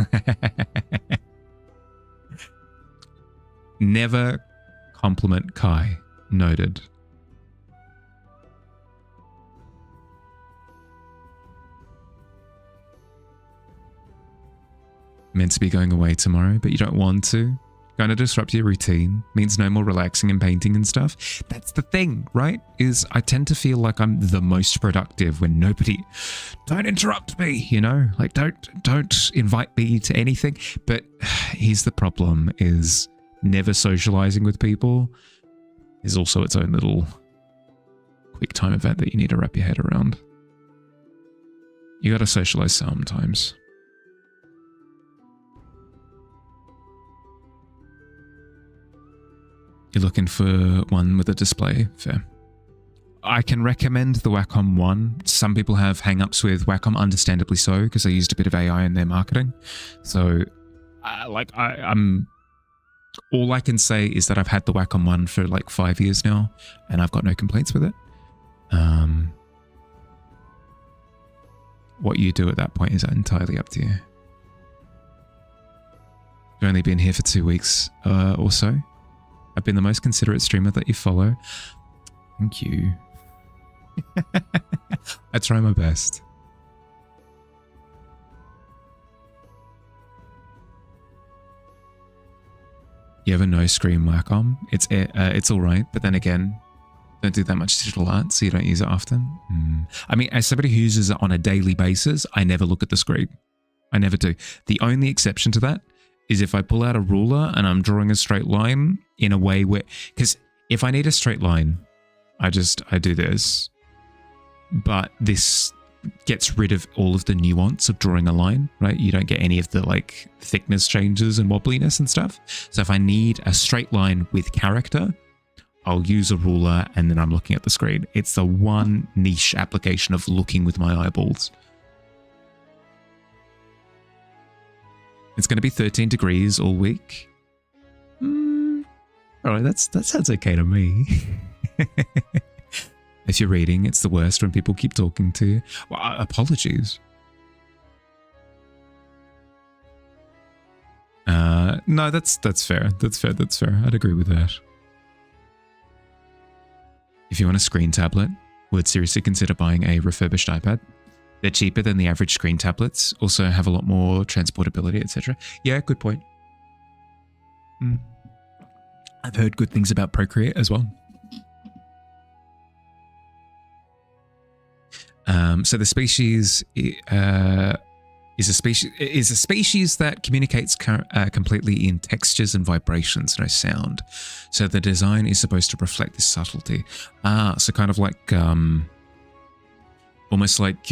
Never compliment Kai. Noted. Meant to be going away tomorrow, but you don't want to. Going to disrupt your routine. Means no more relaxing and painting and stuff. That's the thing, right? Is I tend to feel like I'm the most productive when nobody... Don't interrupt me, you know? Like, don't invite me to anything. But here's the problem, is never socializing with people is also its own little quick time event that you need to wrap your head around. You got to socialize sometimes. You're looking for one with a display? Fair. I can recommend the Wacom one. Some people have hang-ups with Wacom, understandably so, because they used a bit of AI in their marketing. So, I'm... All I can say is that I've had the Wacom one for like 5 years now, and I've got no complaints with it. What you do at that point is entirely up to you. I've only been here for 2 weeks or so. I've been the most considerate streamer that you follow. Thank you. I try my best. You have a no screen Wacom. It's all right, but then again, don't do that much digital art, so you don't use it often. I mean, as somebody who uses it on a daily basis, I never look at the screen. I never do. The only exception to that is if I pull out a ruler and I'm drawing a straight line in a way where... Because if I need a straight line, I do this. But this gets rid of all of the nuance of drawing a line, right? You don't get any of the like thickness changes and wobbliness and stuff. So if I need a straight line with character, I'll use a ruler and then I'm looking at the screen. It's the one niche application of looking with my eyeballs. It's going to be 13 degrees all week. All right, that sounds okay to me. If you're reading, it's the worst when people keep talking to you. Well, apologies. No, that's fair. That's fair. I'd agree with that. If you want a screen tablet, would seriously consider buying a refurbished iPad. They're cheaper than the average screen tablets, also have a lot more transportability, etc. Yeah, good point. I've heard good things about Procreate as well. So the species is a species that communicates completely in textures and vibrations, no sound. So the design is supposed to reflect this subtlety. So kind of like almost like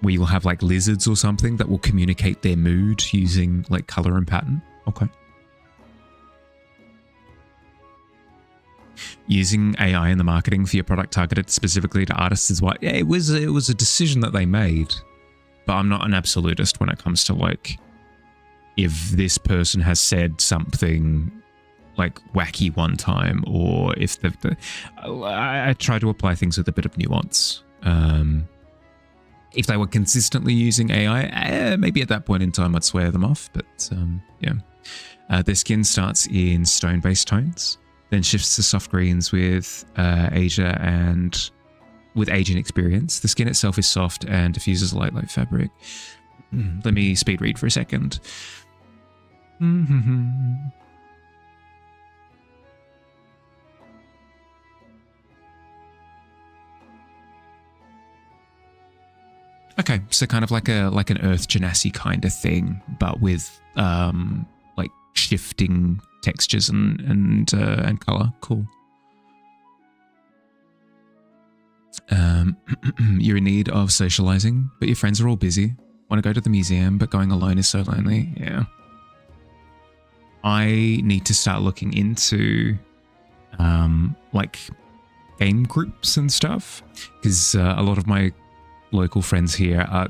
where you'll have like lizards or something that will communicate their mood using like color and pattern. Okay. Using AI in the marketing for your product targeted specifically to artists is why it was a decision that they made. But I'm not an absolutist when it comes to like, if this person has said something like wacky one time, or if I try to apply things with a bit of nuance. If they were consistently using AI, maybe at that point in time I'd swear them off. But yeah, their skin starts in stone-based tones, then shifts to soft greens with Asia and with age and experience. The skin itself is soft and diffuses light like fabric. Let me speed read for a second. Okay, so kind of like an Earth Genasi kind of thing, but with like shifting textures and color. Cool. You're in need of socializing, but your friends are all busy. Want to go to the museum, but going alone is so lonely. Yeah. I need to start looking into like game groups and stuff, because a lot of my local friends here are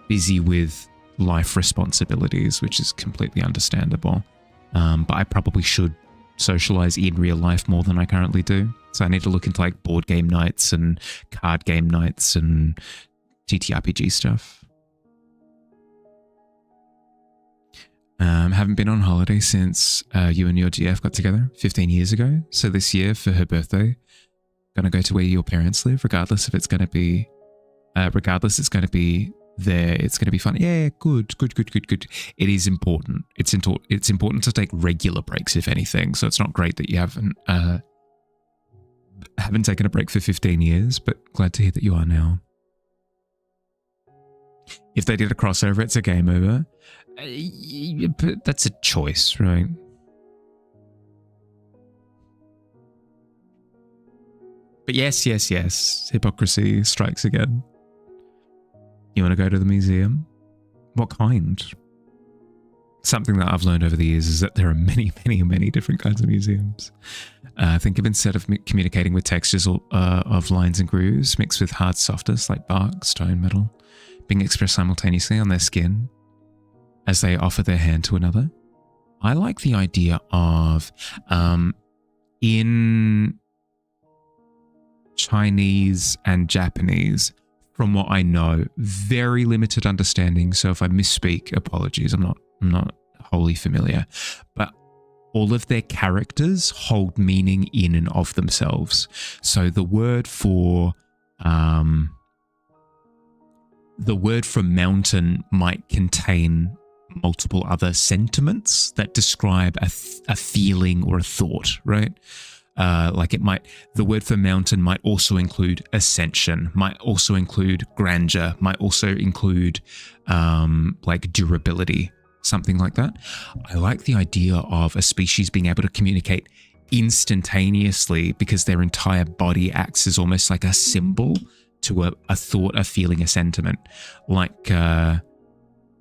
busy with life responsibilities, which is completely understandable. But I probably should socialize in real life more than I currently do. So I need to look into like board game nights and card game nights and TTRPG stuff. Haven't been on holiday since you and your GF got together 15 years ago. So this year for her birthday, gonna go to where your parents live, regardless if it's gonna be it's going to be there. It's going to be fun. Yeah, good. It is important. It's important to take regular breaks, if anything. So it's not great that you haven't taken a break for 15 years, but glad to hear that you are now. If they did a crossover, it's a game over. But that's a choice, right? But yes. Hypocrisy strikes again. You want to go to the museum? What kind? Something that I've learned over the years is that there are many different kinds of museums. Think of, instead of communicating with textures of lines and grooves mixed with hard softness like bark, stone, metal, being expressed simultaneously on their skin as they offer their hand to another. I like the idea of in Chinese and Japanese, from what I know, very limited understanding. So if I misspeak, apologies. I'm not wholly familiar, but all of their characters hold meaning in and of themselves. So the word for mountain might contain multiple other sentiments that describe a feeling or a thought, right? The word for mountain might also include ascension, might also include grandeur, might also include like durability, something like that. I like the idea of a species being able to communicate instantaneously because their entire body acts as almost like a symbol to a thought, a feeling, a sentiment, like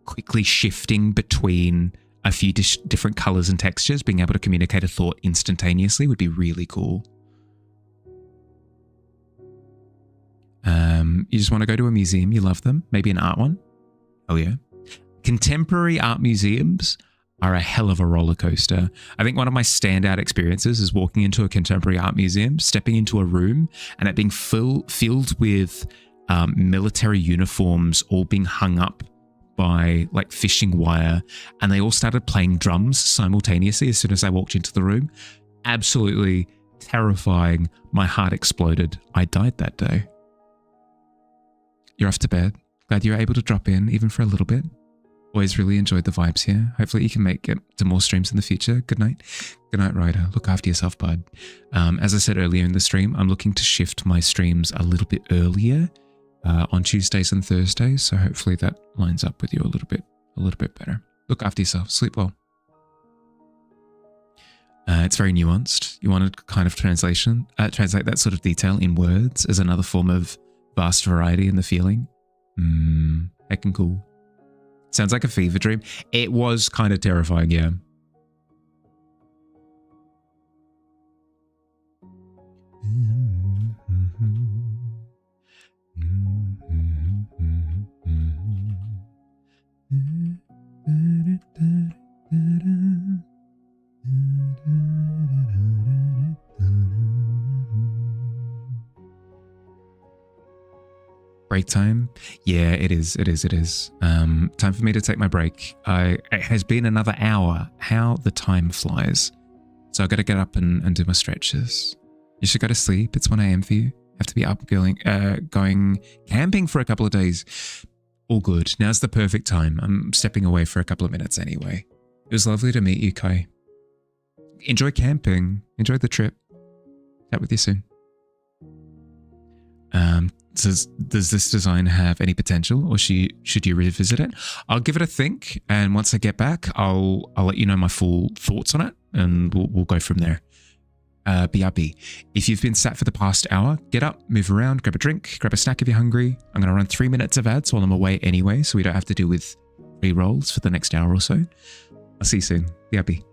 quickly shifting between a few different colors and textures. Being able to communicate a thought instantaneously would be really cool. You just want to go to a museum, you love them, maybe an art one. Oh yeah. Contemporary art museums are a hell of a roller coaster. I think one of my standout experiences is walking into a contemporary art museum, stepping into a room and it being filled with military uniforms all being hung up by like fishing wire, and they all started playing drums simultaneously as soon as I walked into the room. Absolutely terrifying. My heart exploded. I died that day. You're off to bed. Glad you were able to drop in even for a little bit. Always really enjoyed the vibes here. Hopefully you can make it to more streams in the future. Good night. Good night, Ryder. Look after yourself, bud. As I said earlier in the stream, I'm looking to shift my streams a little bit earlier on Tuesdays and Thursdays, so hopefully that lines up with you a little bit better. Look after yourself. Sleep well. It's very nuanced. You want to kind of translate that sort of detail in words as another form of vast variety in the feeling. Heckin' cool. Sounds like a fever dream. It was kind of terrifying, yeah. Break time? Yeah, it is. Time for me to take my break. It has been another hour. How the time flies. So I got to get up and do my stretches. You should go to sleep. It's 1 a.m. for you. Have to be up going camping for a couple of days. All good. Now's the perfect time. I'm stepping away for a couple of minutes anyway. It was lovely to meet you, Kai. Enjoy camping. Enjoy the trip. Chat with you soon. Does this design have any potential, or should you revisit it? I'll give it a think, and once I get back, I'll let you know my full thoughts on it, and we'll go from there. BRB. If you've been sat for the past hour, get up, move around, grab a drink, grab a snack if you're hungry. I'm going to run 3 minutes of ads while I'm away anyway, so we don't have to deal with re-rolls for the next hour or so. I'll see you soon. BRB.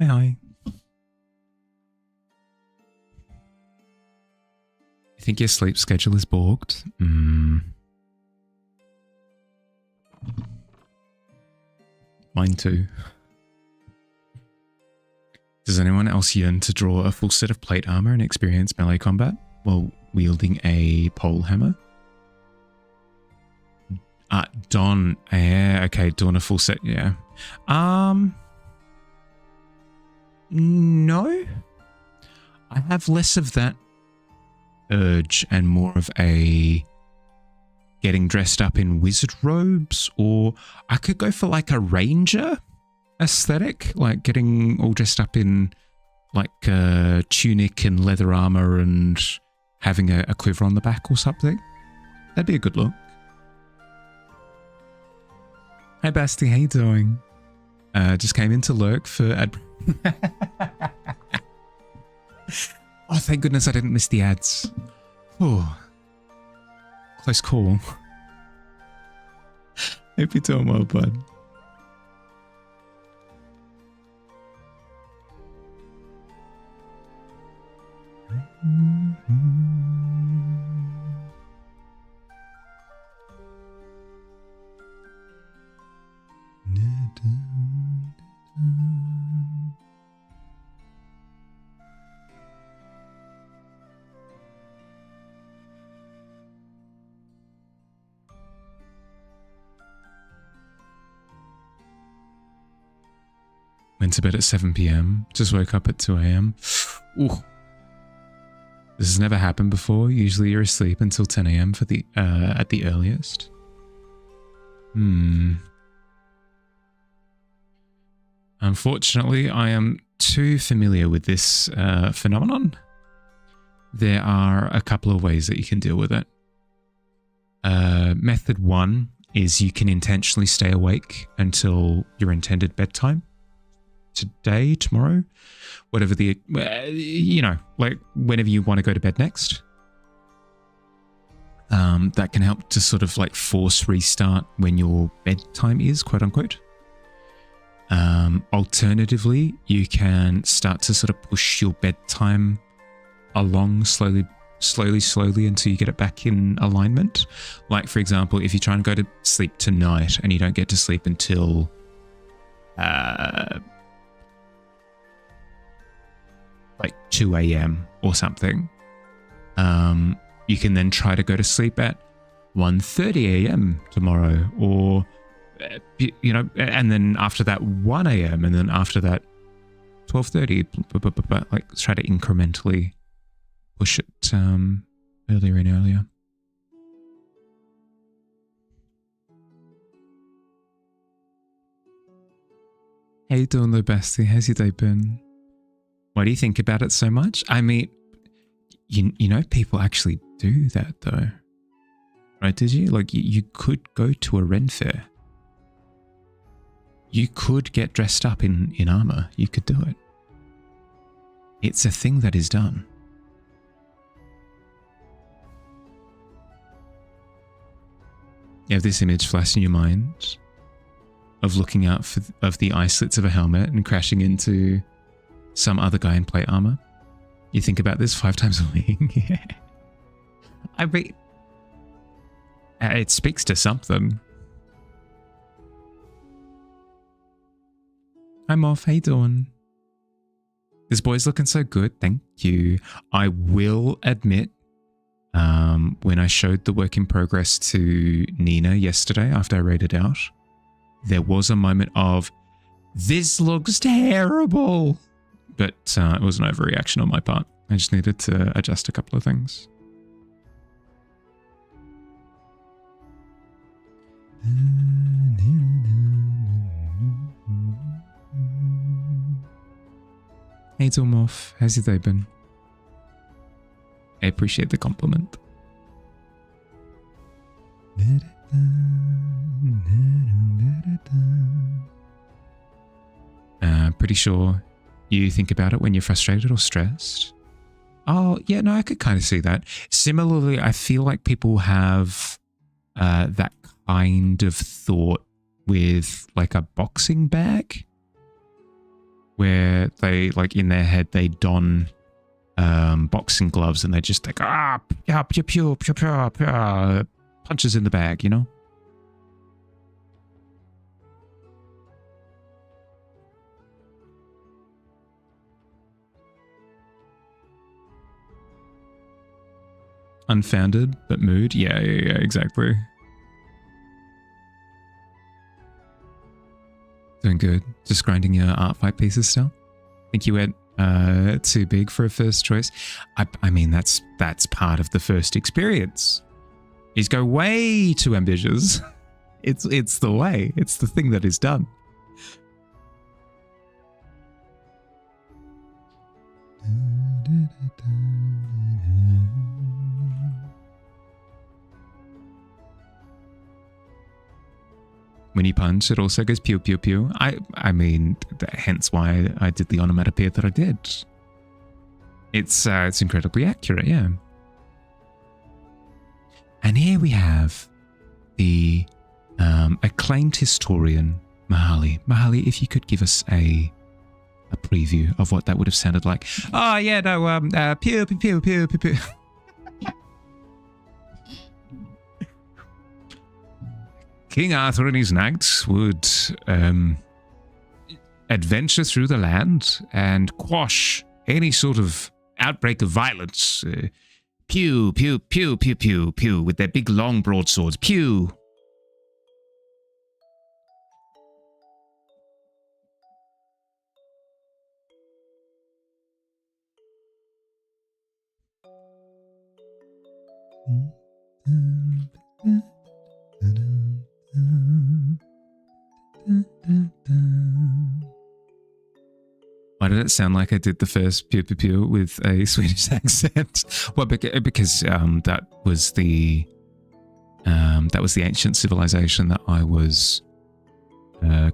Hi. You think your sleep schedule is booked? Mine too. Does anyone else yearn to draw a full set of plate armor and experience melee combat while wielding a pole hammer? Don. Yeah, okay, doing a full set, yeah. No. I have less of that urge and more of a getting dressed up in wizard robes, or I could go for like a ranger aesthetic, like getting all dressed up in like a tunic and leather armor and having a quiver on the back or something. That'd be a good look. Hey Basti, how you doing? Just came in to lurk for oh, thank goodness I didn't miss the ads. Oh, close call. Hope you're doing well, bud. Went to bed at 7 p.m. Just woke up at 2 a.m. Ooh. This has never happened before. Usually you're asleep until 10 a.m. for the at the earliest. Unfortunately, I am too familiar with this phenomenon. There are a couple of ways that you can deal with it. Method one is you can intentionally stay awake until your intended bedtime. Today, tomorrow, whatever the, you know, like whenever you want to go to bed next. That can help to sort of like force restart when your bedtime is, quote unquote. Alternatively, you can start to sort of push your bedtime along slowly until you get it back in alignment. Like, for example, if you're trying to go to sleep tonight and you don't get to sleep until like 2 a.m. or something, you can then try to go to sleep at 1:30 a.m. tomorrow, or you know, and then after that 1 a.m. and then after that 12:30, like try to incrementally push it earlier and earlier. How you doing, though, Basti? How's your day been? Why do you think about it so much? I mean, you know, people actually do that, though. Right, did you? Like, you could go to a Ren fair. You could get dressed up in armor. You could do it. It's a thing that is done. You have this image flash in your mind of looking out of the eye slits of a helmet and crashing into some other guy in plate armor. You think about this 5 times a week. Yeah. I mean, it speaks to something. I'm off. How you doing? This boy's looking so good. Thank you. I will admit, when I showed the work in progress to Nina yesterday after I rated out, there was a moment of, this looks terrible. But it was an overreaction on my part. I just needed to adjust a couple of things. Hey Tormorph, how's your day been? I appreciate the compliment. Pretty sure you think about it when you're frustrated or stressed. Oh, yeah, no, I could kind of see that. Similarly, I feel like people have that kind of thought with like a boxing bag, where they, like, in their head, they don boxing gloves and they just like, punches in the bag, you know? Unfounded, but mood. Yeah, exactly. Doing good. Just grinding your art fight pieces still. I think you went too big for a first choice. I mean, that's part of the first experience. Is go way too ambitious. It's the way. It's the thing that is done. When you punch, it also goes pew pew pew. I mean, hence why I did the onomatopoeia that I did. It's incredibly accurate, yeah. And here we have the acclaimed historian Mahali. Mahali, if you could give us a preview of what that would have sounded like. Oh yeah, no, pew pew pew pew pew pew. King Arthur and his knights would adventure through the land and quash any sort of outbreak of violence. Pew, pew, pew, pew, pew, pew, with their big long broadswords. Pew. Why did it sound like I did the first pew pew pew with a Swedish accent? Well, because that was the ancient civilization that I was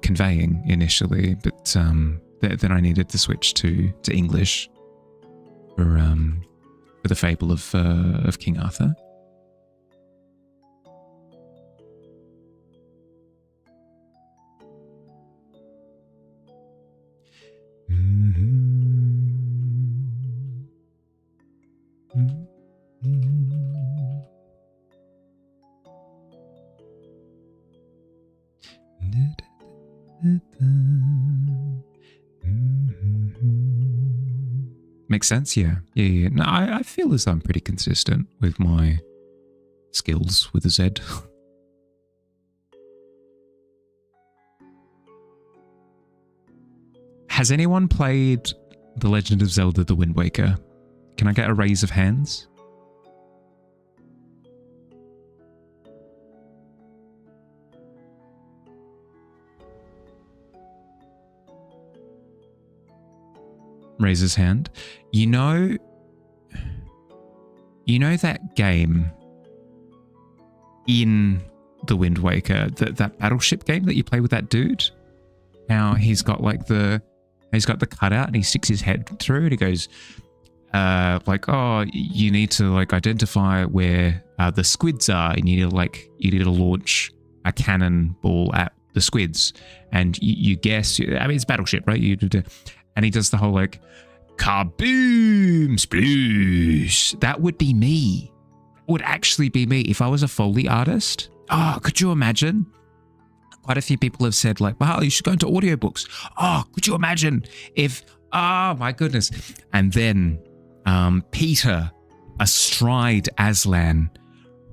conveying initially, but then I needed to switch to English for the fable of King Arthur. Makes sense, yeah. Yeah. No, I feel as though I'm pretty consistent with my skills with a Z. Has anyone played The Legend of Zelda: The Wind Waker? Can I get a raise of hands? Raise his hand. You know that game in The Wind Waker, that battleship game that you play with that dude? How he's got like the cutout and he sticks his head through and he goes, like, oh, you need to like identify where the squids are, and you need to launch a cannonball at the squids, and you guess. I mean, it's battleship, right? And he does the whole like, kaboom, sploosh. That would be me. It would actually be me if I was a Foley artist. Oh, could you imagine? Quite a few people have said like, wow, you should go into audiobooks. Oh, could you imagine if, oh my goodness. And then Peter, astride Aslan,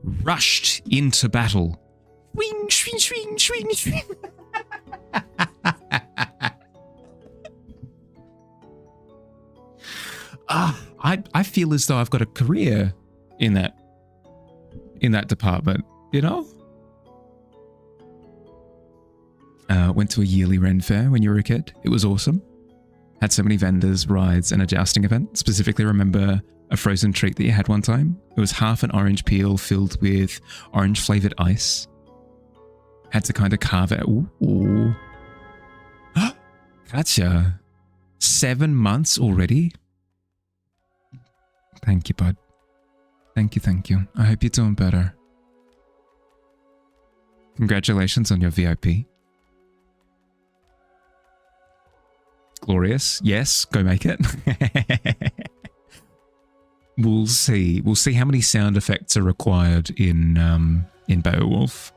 rushed into battle. Swing, swing, swing, swing, swing. I feel as though I've got a career in that department, you know? Went to a yearly Ren fair when you were a kid. It was awesome. Had so many vendors, rides, and a jousting event. Specifically remember a frozen treat that you had one time. It was half an orange peel filled with orange flavored ice. Had to kind of carve it. Ooh. Gotcha. 7 months already? Thank you, bud. Thank you. I hope you're doing better. Congratulations on your VIP. Glorious. Yes, go make it. We'll see. We'll see how many sound effects are required in Beowulf.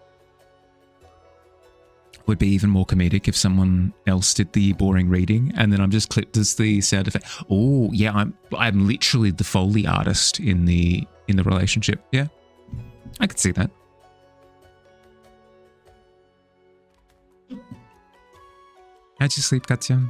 Would be even more comedic if someone else did the boring reading and then I'm just clipped as the sound effect. Oh yeah, I'm literally the Foley artist in the relationship. Yeah, I could see that. How'd you sleep, Katya?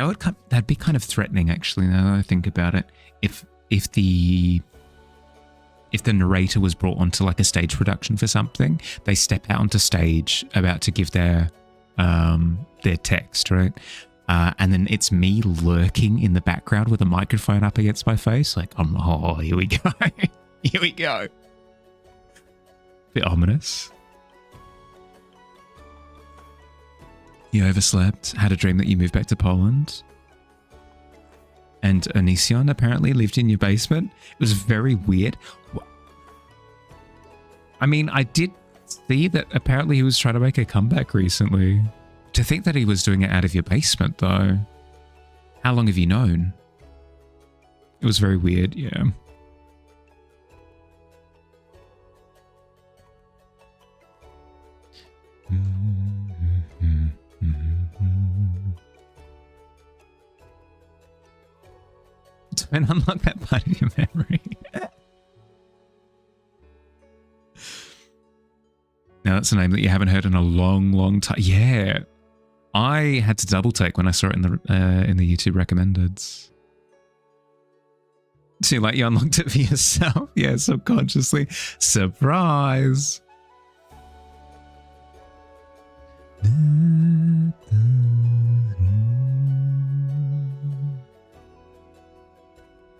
that'd be kind of threatening, actually, now that I think about it. If the narrator was brought onto like a stage production for something, they step out onto stage about to give their text, right? And then it's me lurking in the background with a microphone up against my face, like, oh, here we go. Here we go. Bit ominous. You overslept, had a dream that you moved back to Poland. And Onision apparently lived in your basement. It was very weird. I mean, I did see that apparently he was trying to make a comeback recently. To think that he was doing it out of your basement, though. How long have you known? It was very weird, yeah. Don't unlock that part of your memory. Now that's a name that you haven't heard in a long, long time. Yeah, I had to double take when I saw it in the YouTube recommendeds. So like you unlocked it for yourself, yeah, subconsciously. Surprise.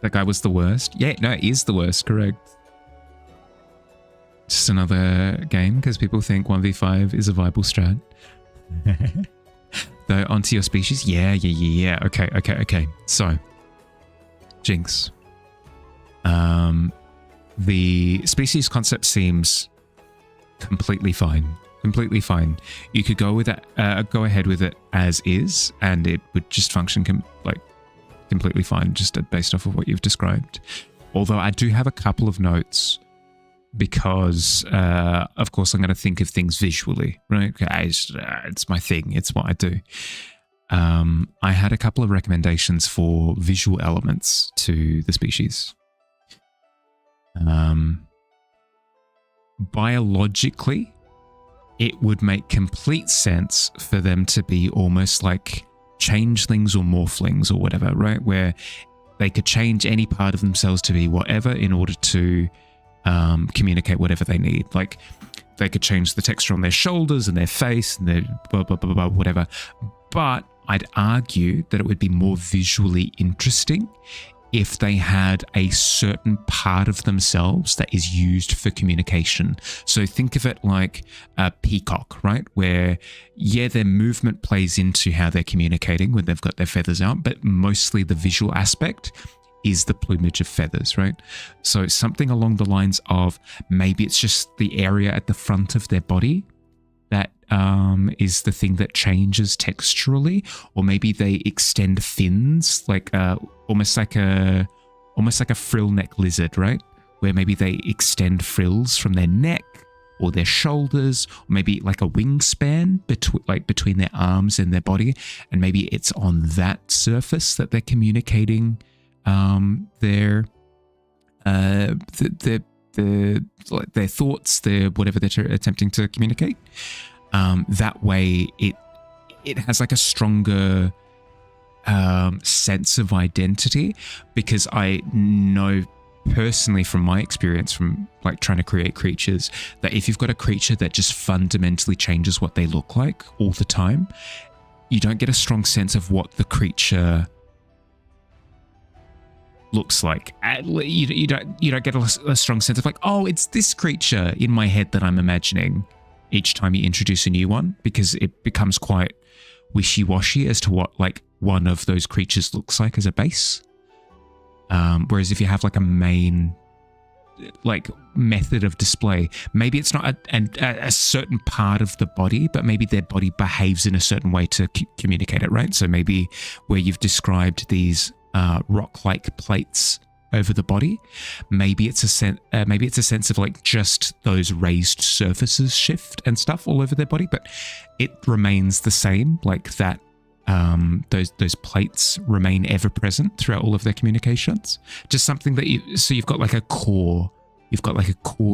That guy was the worst. Yeah, no, it is the worst, correct. Just another game because people think 1v5 is a viable strat. Though onto your species. Yeah. Okay. So, Jinx. The species concept seems completely fine. Completely fine. You could go with it, go ahead with it as is, and it would just function completely fine, just based off of what you've described. Although I do have a couple of notes because, of course, I'm going to think of things visually, right? It's my thing. It's what I do. I had a couple of recommendations for visual elements to the species. Biologically, it would make complete sense for them to be almost like changelings or morphlings or whatever, right? Where they could change any part of themselves to be whatever in order to communicate whatever they need. Like they could change the texture on their shoulders and their face and their blah, blah, blah, blah, whatever. But I'd argue that it would be more visually interesting if they had a certain part of themselves that is used for communication. So think of it like a peacock, right? Where, yeah, their movement plays into how they're communicating when they've got their feathers out, but mostly the visual aspect is the plumage of feathers, right? So something along the lines of maybe it's just the area at the front of their body that is the thing that changes texturally, or maybe they extend fins, like almost like a frill neck lizard, right? Where maybe they extend frills from their neck or their shoulders, or maybe like a wingspan between their arms and their body, and maybe it's on that surface that they're communicating their thoughts, their whatever they're attempting to communicate. That way it has like a stronger sense of identity, because I know personally from my experience from like trying to create creatures that if you've got a creature that just fundamentally changes what they look like all the time, you don't get a strong sense of what the creature looks like. You don't get a strong sense of like, oh, it's this creature in my head that I'm imagining each time you introduce a new one, because it becomes quite wishy-washy as to what like one of those creatures looks like as a base. Whereas if you have like a main like method of display, maybe it's not a certain part of the body, but maybe their body behaves in a certain way to communicate it, right? So maybe where you've described these rock-like plates over the body, maybe it's a sense of like just those raised surfaces shift and stuff all over their body, but it remains the same, like that. Those plates remain ever present throughout all of their communications. Just something that you've got like a core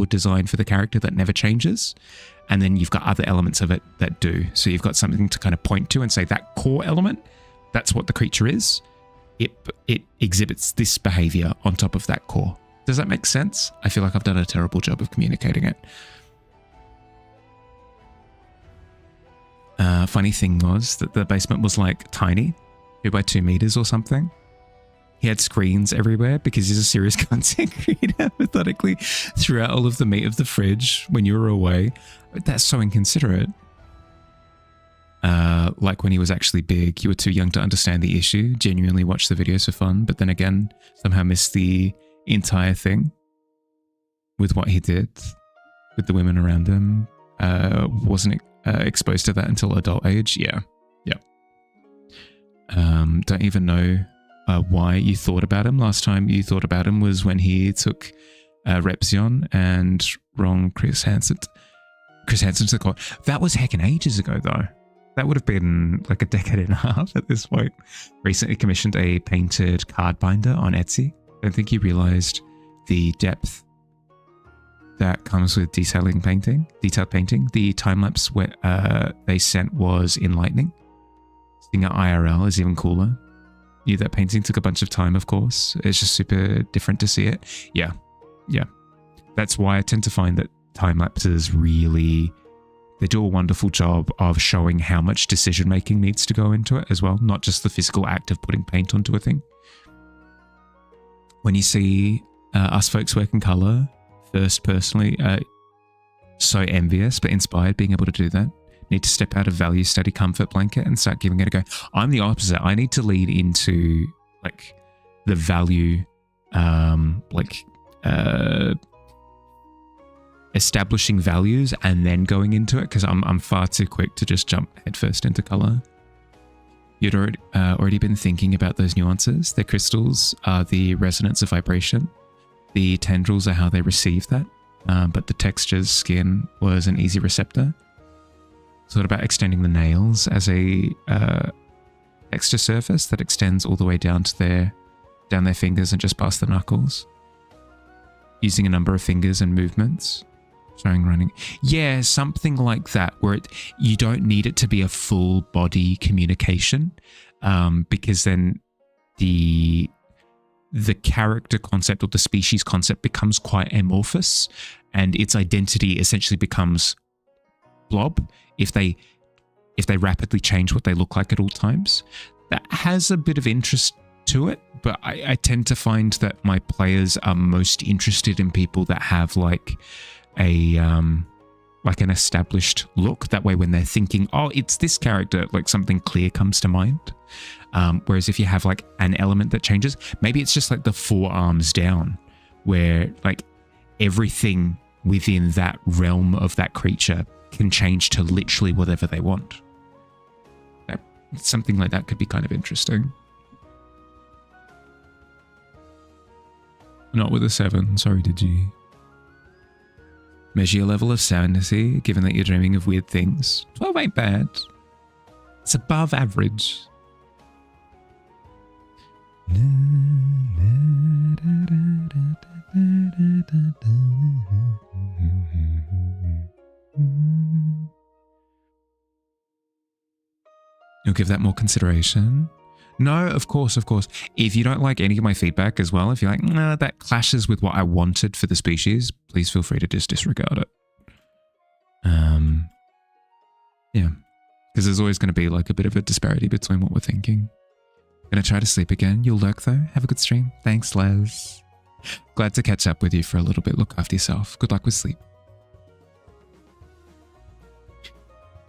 design for the character that never changes, and then you've got other elements of it that do. So you've got something to kind of point to and say that core element that's what the creature is, it exhibits this behavior on top of that core. Does that make sense? I feel like I've done a terrible job of communicating it. Funny thing was that the basement was like tiny, 2 by 2 meters or something. He had screens everywhere because he's a serious content creator, methodically throughout all of the meat of the fridge when you were away. That's so inconsiderate. Like when he was actually big, you were too young to understand the issue, genuinely watched the videos for fun, but then again, somehow missed the entire thing with what he did with the women around him. Wasn't exposed to that until adult age. Yeah. Don't even know why you thought about him. Last time you thought about him was when he took Repzion and wronged Chris Hansen to the court. That was heckin' ages ago, though. That would have been like a decade and a half at this point. Recently commissioned a painted card binder on Etsy. I don't think you realized the depth that comes with detailed painting. The time-lapse they sent was enlightening. Seeing it IRL is even cooler. Yeah, that painting took a bunch of time, of course. It's just super different to see it. Yeah. That's why I tend to find that time-lapses really... They do a wonderful job of showing how much decision-making needs to go into it as well, not just the physical act of putting paint onto a thing. When you see us folks work in colour, first personally, so envious but inspired being able to do that. Need to step out of value study comfort blanket and start giving it a go. I'm the opposite. I need to lead into like the value, establishing values and then going into it, because I'm far too quick to just jump headfirst into color. You'd already been thinking about those nuances. The crystals are the resonance of vibration. The tendrils are how they receive that, but the texture's skin was an easy receptor. Thought about extending the nails as a texture surface that extends all the way down to down their fingers and just past the knuckles. Using a number of fingers and movements. Showing running. Yeah, something like that, where you don't need it to be a full body communication, because then the character concept or the species concept becomes quite amorphous, and its identity essentially becomes blob if they rapidly change what they look like at all times. That has a bit of interest to it, but I tend to find that my players are most interested in people that have like an established look. That way when they're thinking, oh, it's this character, like something clear comes to mind. Whereas if you have like an element that changes, maybe it's just like the forearms down, where like everything within that realm of that creature can change to literally whatever they want. Something like that could be kind of interesting. Not with a 7, sorry, did you? Measure your level of sanity, given that you're dreaming of weird things. 12 ain't bad. It's above average. You'll give that more consideration? No, of course, of course. If you don't like any of my feedback as well, if you're like, nah, that clashes with what I wanted for the species, please feel free to just disregard it. Yeah, because there's always going to be like a bit of a disparity between what we're thinking. Gonna try to sleep again. You'll lurk though. Have a good stream. Thanks, Les. Glad to catch up with you for a little bit. Look after yourself. Good luck with sleep.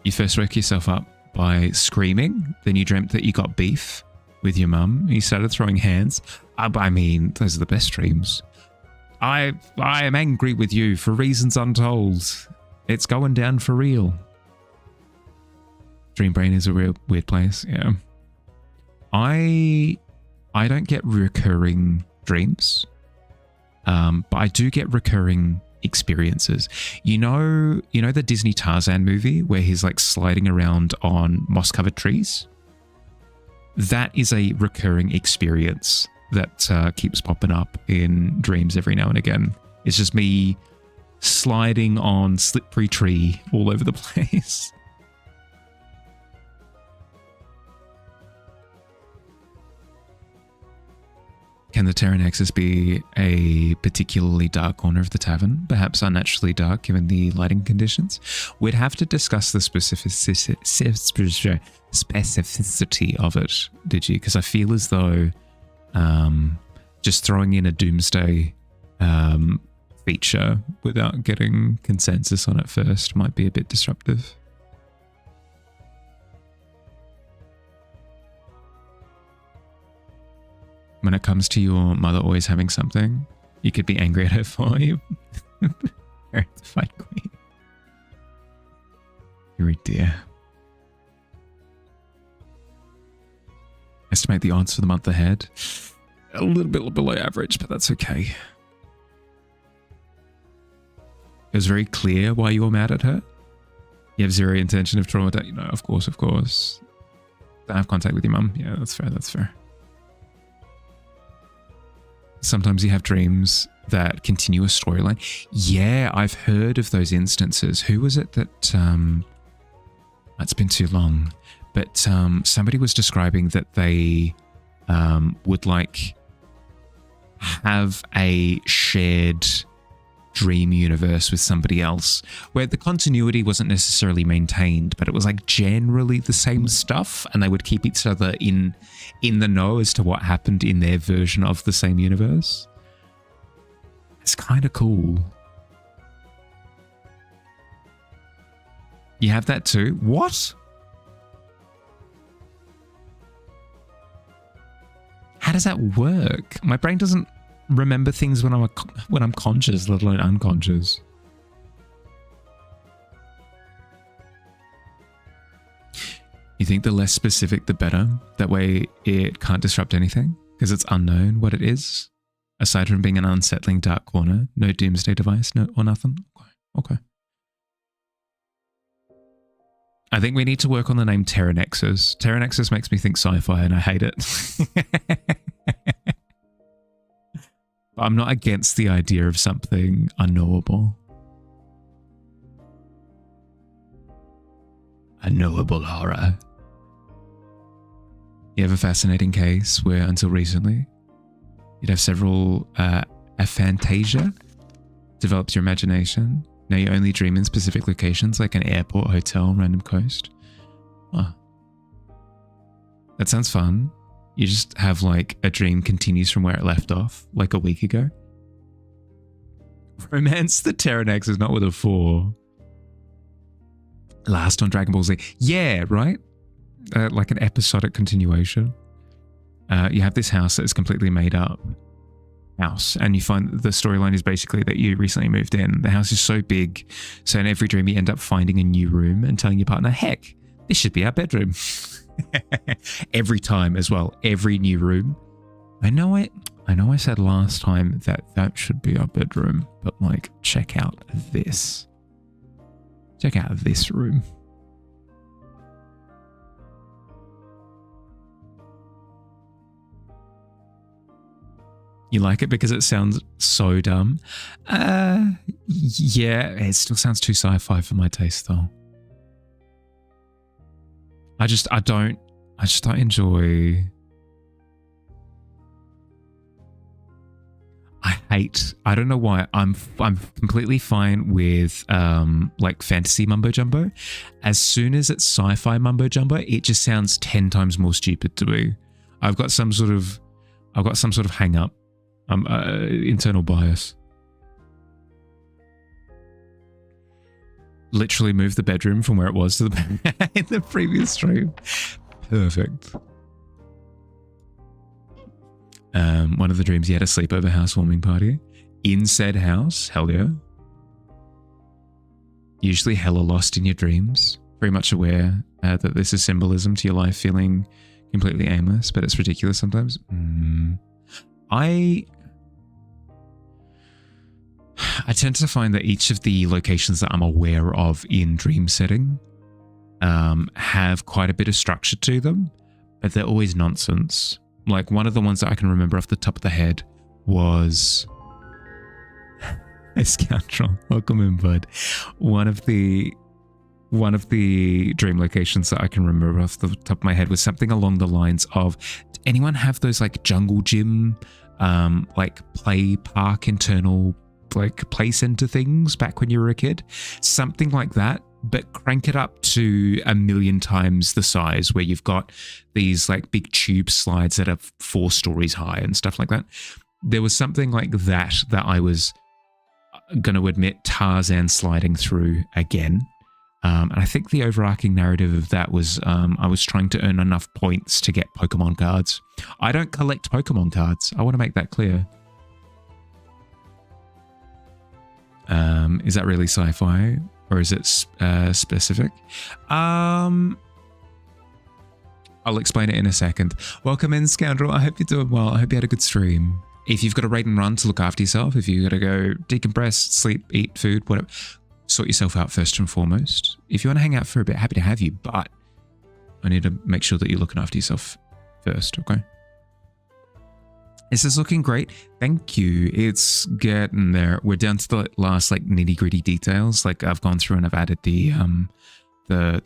You first woke yourself up by screaming, then you dreamt that you got beef with your mum. You started throwing hands. I mean, those are the best dreams. I am angry with you for reasons untold. It's going down for real. Dream brain is a real weird place. Yeah. I don't get recurring dreams, but I do get recurring experiences. You know the Disney Tarzan movie where he's like sliding around on moss-covered trees? That is a recurring experience that keeps popping up in dreams every now and again. It's just me sliding on slippery tree all over the place. Can the Terra Nexus be a particularly dark corner of the tavern? Perhaps unnaturally dark given the lighting conditions? We'd have to discuss the specificity of it, did you? Because I feel as though just throwing in a doomsday feature without getting consensus on it first might be a bit disruptive. When it comes to your mother always having something, you could be angry at her for you. Fight queen. You're a dear. Estimate the odds for the month ahead. A little bit below average, but that's okay. It was very clear why you were mad at her. You have zero intention of traumatizing. No, of course, of course. Don't have contact with your mum. Yeah, that's fair, that's fair. Sometimes you have dreams that continue a storyline. Yeah, I've heard of those instances. Who was it that... it's been too long. But somebody was describing that they would like have a shared dream universe with somebody else where the continuity wasn't necessarily maintained, but it was like generally the same stuff, and they would keep each other in the know as to what happened in their version of the same universe. It's kind of cool. You have that too? What? How does that work? My brain doesn't remember things when I'm conscious, let alone unconscious. You think the less specific, the better? That way it can't disrupt anything because it's unknown what it is. Aside from being an unsettling dark corner, no doomsday device, no or nothing. Okay. I think we need to work on the name Terra Nexus. Terra Nexus makes me think sci-fi and I hate it. I'm not against the idea of something unknowable. Unknowable horror. You have a fascinating case where, until recently, you'd have several aphantasia, develops your imagination. Now you only dream in specific locations like an airport, hotel, random coast. Oh. That sounds fun. You just have like a dream continues from where it left off, like a week ago. Romance the Terra Nexus, not with a 4. Last on Dragon Ball Z. Yeah, right? Like an episodic continuation. You have this house that is completely made up house, and you find the storyline is basically that you recently moved in. The house is so big, so in every dream you end up finding a new room and telling your partner, heck, this should be our bedroom. Every time as well, every new room. I know I said last time that should be our bedroom, but like, check out this. Check out this room. You like it because it sounds so dumb? Yeah, it still sounds too sci-fi for my taste though. I just don't enjoy... I don't know why. I'm completely fine with like fantasy mumbo jumbo. As soon as it's sci-fi mumbo jumbo, it just sounds 10 times more stupid to me. I've got some sort of hang up. Internal bias. Literally moved the bedroom from where it was to the in the previous stream. Perfect. One of the dreams, you had a sleepover housewarming party in said house. Hell yeah. Usually hella lost in your dreams. Very much aware that this is symbolism to your life feeling completely aimless, but it's ridiculous sometimes. I tend to find that each of the locations that I'm aware of in dream setting have quite a bit of structure to them, but they're always nonsense. Like one of the ones that I can remember off the top of the head was a scoundrel. Welcome in, bud. One of the dream locations that I can remember off the top of my head was something along the lines of, anyone have those like jungle gym like play park internal like play center things back when you were a kid. Something like that, but crank it up to 1,000,000 times the size, where you've got these like big tube slides that are 4 stories high and stuff like that. There was something like that I was going to admit Tarzan sliding through again. And I think the overarching narrative of that was I was trying to earn enough points to get Pokemon cards. I don't collect Pokemon cards. I want to make that clear. Is that really sci-fi, or is it specific? I'll explain it in a second. Welcome in, Scoundrel. I hope you're doing well. I hope you had a good stream. If you've got to raid and run to look after yourself, if you've got to go decompress, sleep, eat food, whatever, sort yourself out first and foremost. If you want to hang out for a bit, happy to have you, but I need to make sure that you're looking after yourself first, okay? This is looking great. Thank you. It's getting there. We're down to the last like nitty-gritty details. Like I've gone through and I've added the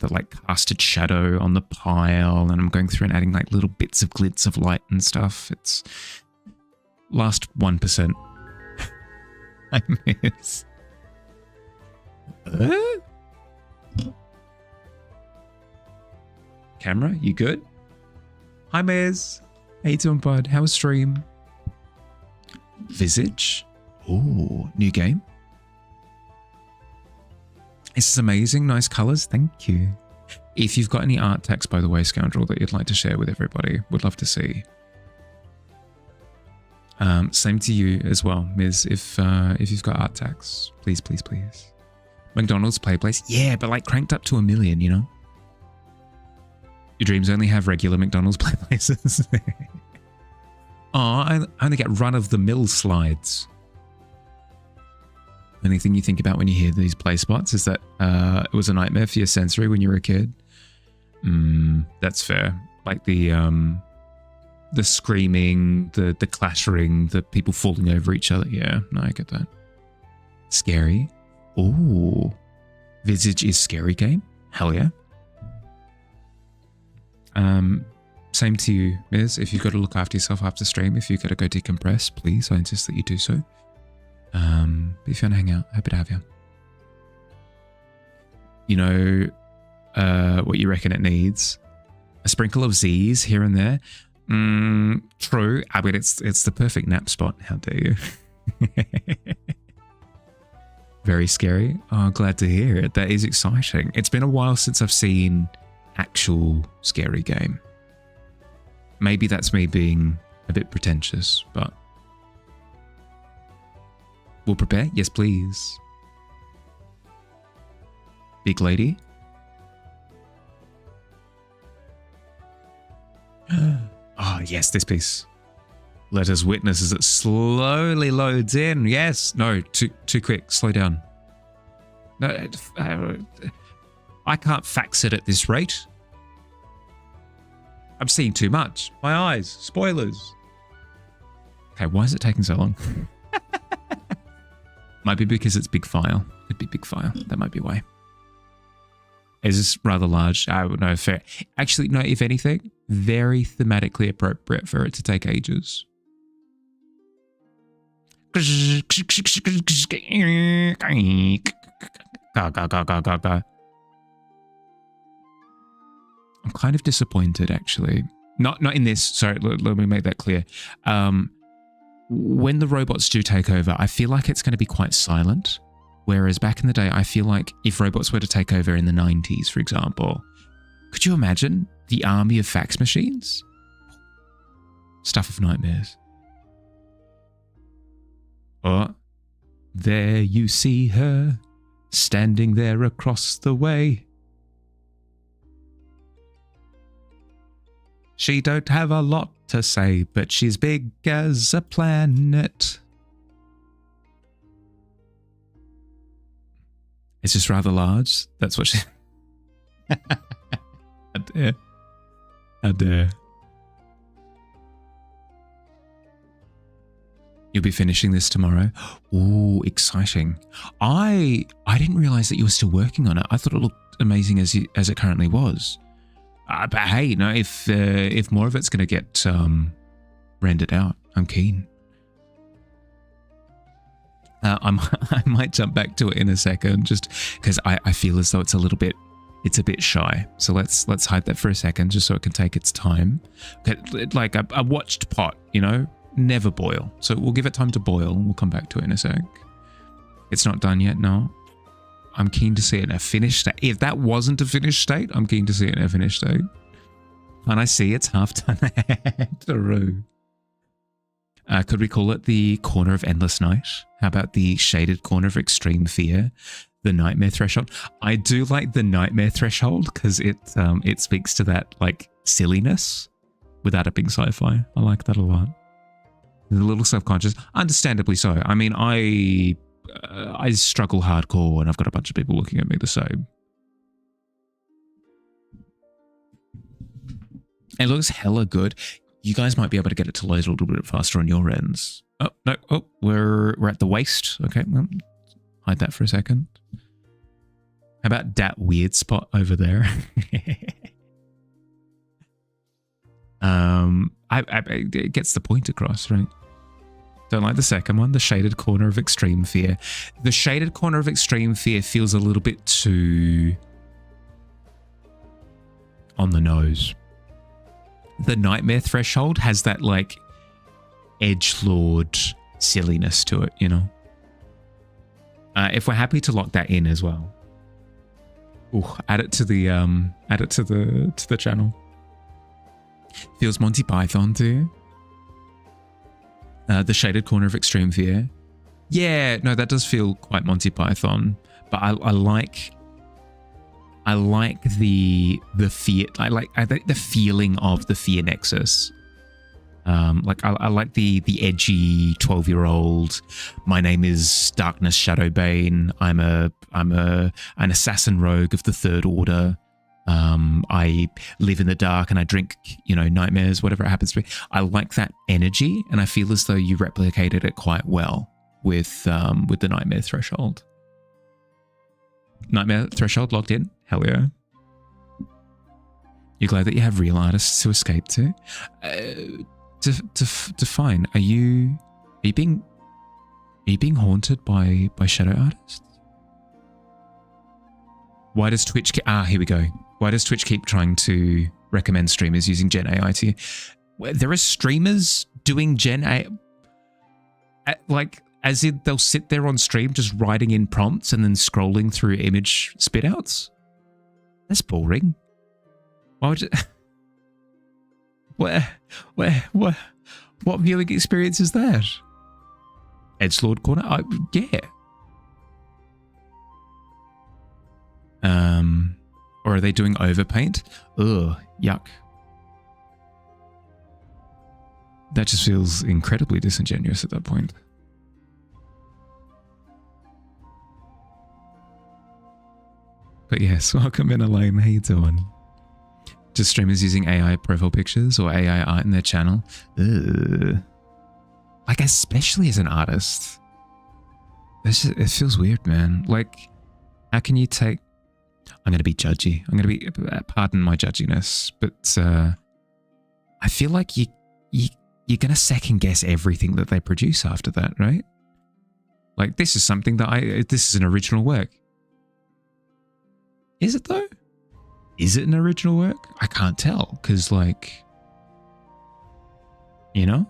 like casted shadow on the pile, and I'm going through and adding like little bits of glitz of light and stuff. It's last 1%. I miss. Camera, you good? Hi, Miz. How you doing, bud? How was stream? Visage. Oh, new game. This is amazing. Nice colors. Thank you. If you've got any art text, by the way, Scoundrel, that you'd like to share with everybody, would love to see. Same to you as well, Miz. If you've got art tags, please, please, please. McDonald's play place, yeah, but like cranked up to 1,000,000, you know. Your dreams only have regular McDonald's play places. Oh, I only get run-of-the-mill slides. Only thing you think about when you hear these play spots is that it was a nightmare for your sensory when you were a kid. That's fair. Like the screaming, the clattering, the people falling over each other. Yeah, no, I get that. Scary. Ooh. Visage is scary game? Hell yeah. Same to you, Miz. If you've got to look after yourself after stream, if you've got to go decompress, please, I insist that you do so. But if you want to hang out, happy to have you. You know what you reckon it needs? A sprinkle of Z's here and there? True. I mean, it's the perfect nap spot. How dare you? Very scary. Oh, glad to hear it. That is exciting. It's been a while since I've seen actual scary game. Maybe that's me being a bit pretentious, but we'll prepare. Yes, please. Big lady. Oh, yes, this piece. Let us witness as it slowly loads in. Yes. No, too quick. Slow down. No, I can't fax it at this rate. I'm seeing too much. My eyes. Spoilers. Okay, why is it taking so long? Might be because it's big file. Could be big file. That might be why. Is this rather large? No, fair. Actually, no, if anything, very thematically appropriate for it to take ages. I'm kind of disappointed, actually. Not in this. Sorry, let me make that clear. When the robots do take over, I feel like it's going to be quite silent. Whereas back in the day, I feel like if robots were to take over in the 90s, for example, could you imagine the army of fax machines? Stuff of nightmares. Oh, there you see her, standing there across the way. She don't have a lot to say, but she's big as a planet. It's just rather large. That's what she... I dare. I dare. You'll be finishing this tomorrow. Ooh, exciting. I didn't realize that you were still working on it. I thought it looked amazing as it currently was. But hey, no, if more of it's going to get rendered out, I'm keen. I might jump back to it in a second, just because I feel as though it's a bit shy. So let's hide that for a second, just so it can take its time. Okay, like a watched pot, you know, never boil. So we'll give it time to boil, and we'll come back to it in a sec. It's not done yet, no. I'm keen to see it in a finished state. If that wasn't a finished state, I'm keen to see it in a finished state. And I see it's half done. True. Could we call it the corner of endless night? How about the shaded corner of extreme fear? The nightmare threshold. I do like the nightmare threshold because it speaks to that like silliness without it being sci-fi. I like that a lot. A little self-conscious, understandably so. I mean, I struggle hardcore and I've got a bunch of people looking at me the same. It looks hella good. You guys might be able to get it to load a little bit faster on your ends. Oh, no. Oh, we're at the waist. Okay, well, hide that for a second. How about that weird spot over there? It gets the point across, right? Don't like the second one, the shaded corner of extreme fear. The shaded corner of extreme fear feels a little bit too on the nose. The nightmare threshold has that like edgelord silliness to it, you know. If we're happy to lock that in as well, add it to the channel. Feels Monty Python too. The shaded corner of extreme fear. Yeah, no, that does feel quite Monty Python, but I like the fear. I like the feeling of the fear nexus. Like I like the edgy 12-year-old. My name is Darkness Shadowbane. I'm an assassin rogue of the Third Order. I live in the dark and I drink, you know, nightmares, whatever it happens to be. I like that energy, and I feel as though you replicated it quite well with the nightmare threshold. Nightmare threshold locked in. Hell yeah. You're glad that you have real artists to escape to. Define. Are you being haunted by shadow artists? Why does Twitch here we go. Why does Twitch keep trying to recommend streamers using Gen AI to you? There are streamers doing Gen AI, like as in they'll sit there on stream just writing in prompts and then scrolling through image spitouts. That's boring. Why would you? What viewing experience is that? Edgelord corner? Yeah. Or are they doing overpaint? Ugh, yuck. That just feels incredibly disingenuous at that point. But yes, welcome in, Elaine. How you doing? Just streamers using AI profile pictures or AI art in their channel? Ugh. Like, especially as an artist. It feels weird, man. Like, how can you take... I'm going to be judgy. I'm going to be... Pardon my judginess, but I feel like you're going to second guess everything that they produce after that, right? Like, this is something that this is an original work. Is it though? Is it an original work? I can't tell because, like, you know?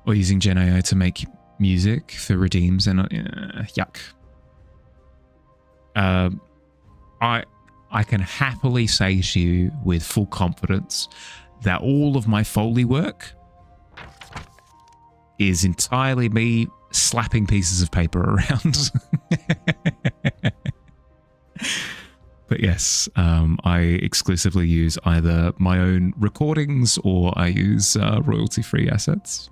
Or using Gen AI to make music for redeems and yuck. I can happily say to you with full confidence that all of my Foley work is entirely me slapping pieces of paper around. But yes, I exclusively use either my own recordings or I use royalty-free assets.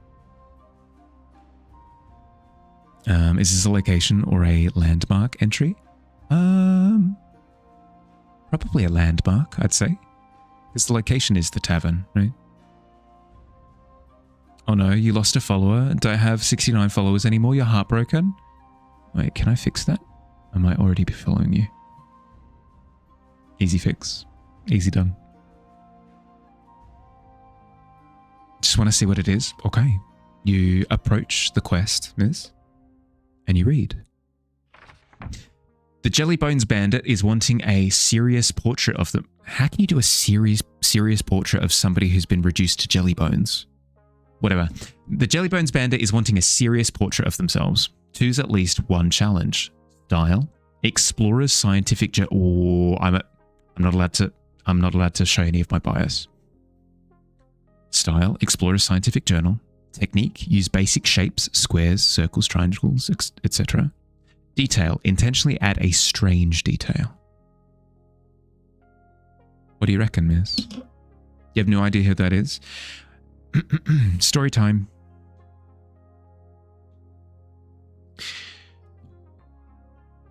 Is this a location or a landmark entry? Probably a landmark, I'd say. Because the location is the tavern, right? Oh no, you lost a follower. Don't have 69 followers anymore. You're heartbroken. Wait, can I fix that? I might already be following you. Easy fix. Easy done. just want to see what it is. Okay. You approach the quest, miss, and you read. The Jellybones Bandit is wanting a serious portrait of them. How can you do a serious portrait of somebody who's been reduced to jelly bones? Whatever. The Jellybones Bandit is wanting a serious portrait of themselves. Choose at least one challenge. Style, explorer's scientific I'm not allowed to show any of my bias. Style, explorer's scientific journal. Technique, use basic shapes, squares, circles, triangles, etc. Detail, intentionally add a strange detail. What do you reckon, miss? You have no idea who that is? Story time.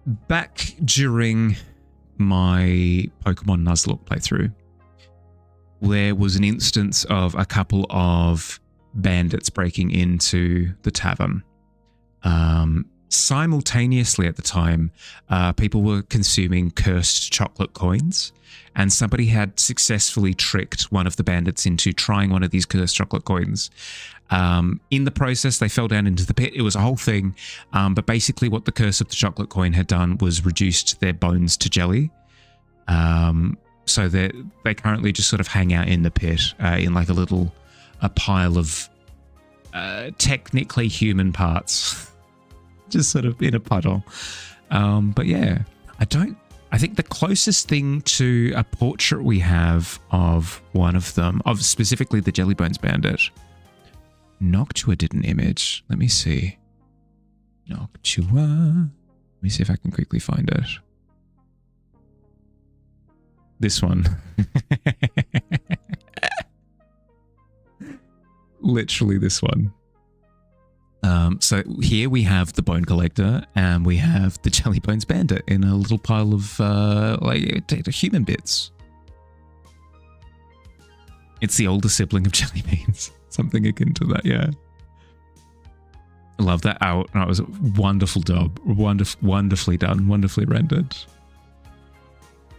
Back during my Pokemon Nuzlocke playthrough, there was an instance of a couple of bandits breaking into the tavern. Simultaneously at the time, people were consuming cursed chocolate coins, and somebody had successfully tricked one of the bandits into trying one of these cursed chocolate coins. In the process, they fell down into the pit. It was a whole thing, but basically what the curse of the chocolate coin had done was reduced their bones to jelly. So they currently just sort of hang out in the pit in like a pile of technically human parts. Just sort of in a puddle. But yeah, I think the closest thing to a portrait we have of one of them, of specifically the Jellybones Bandit, Noctua did an image. Let me see. Noctua. Let me see if I can quickly find it. This one. Literally this one. So here we have the Bone Collector and we have the Jellybones Bandit in a little pile of human bits. It's the older sibling of Jelly Beans. Something akin to that, yeah. I love that out. That was a wonderful job. Wonderfully done. Wonderfully rendered.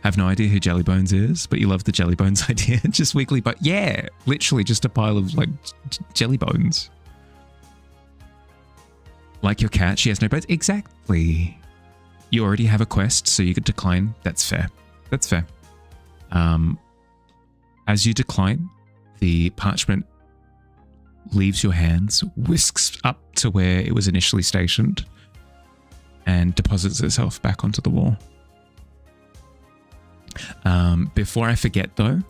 Have no idea who Jellybones is, but you love the Jellybones idea. Just weekly, but yeah, literally just a pile of like jelly bones. Like your cat, she has no bones. Exactly. You already have a quest, so you could decline. That's fair. That's fair. As you decline, the parchment leaves your hands, whisks up to where it was initially stationed, and deposits itself back onto the wall. Before I forget though,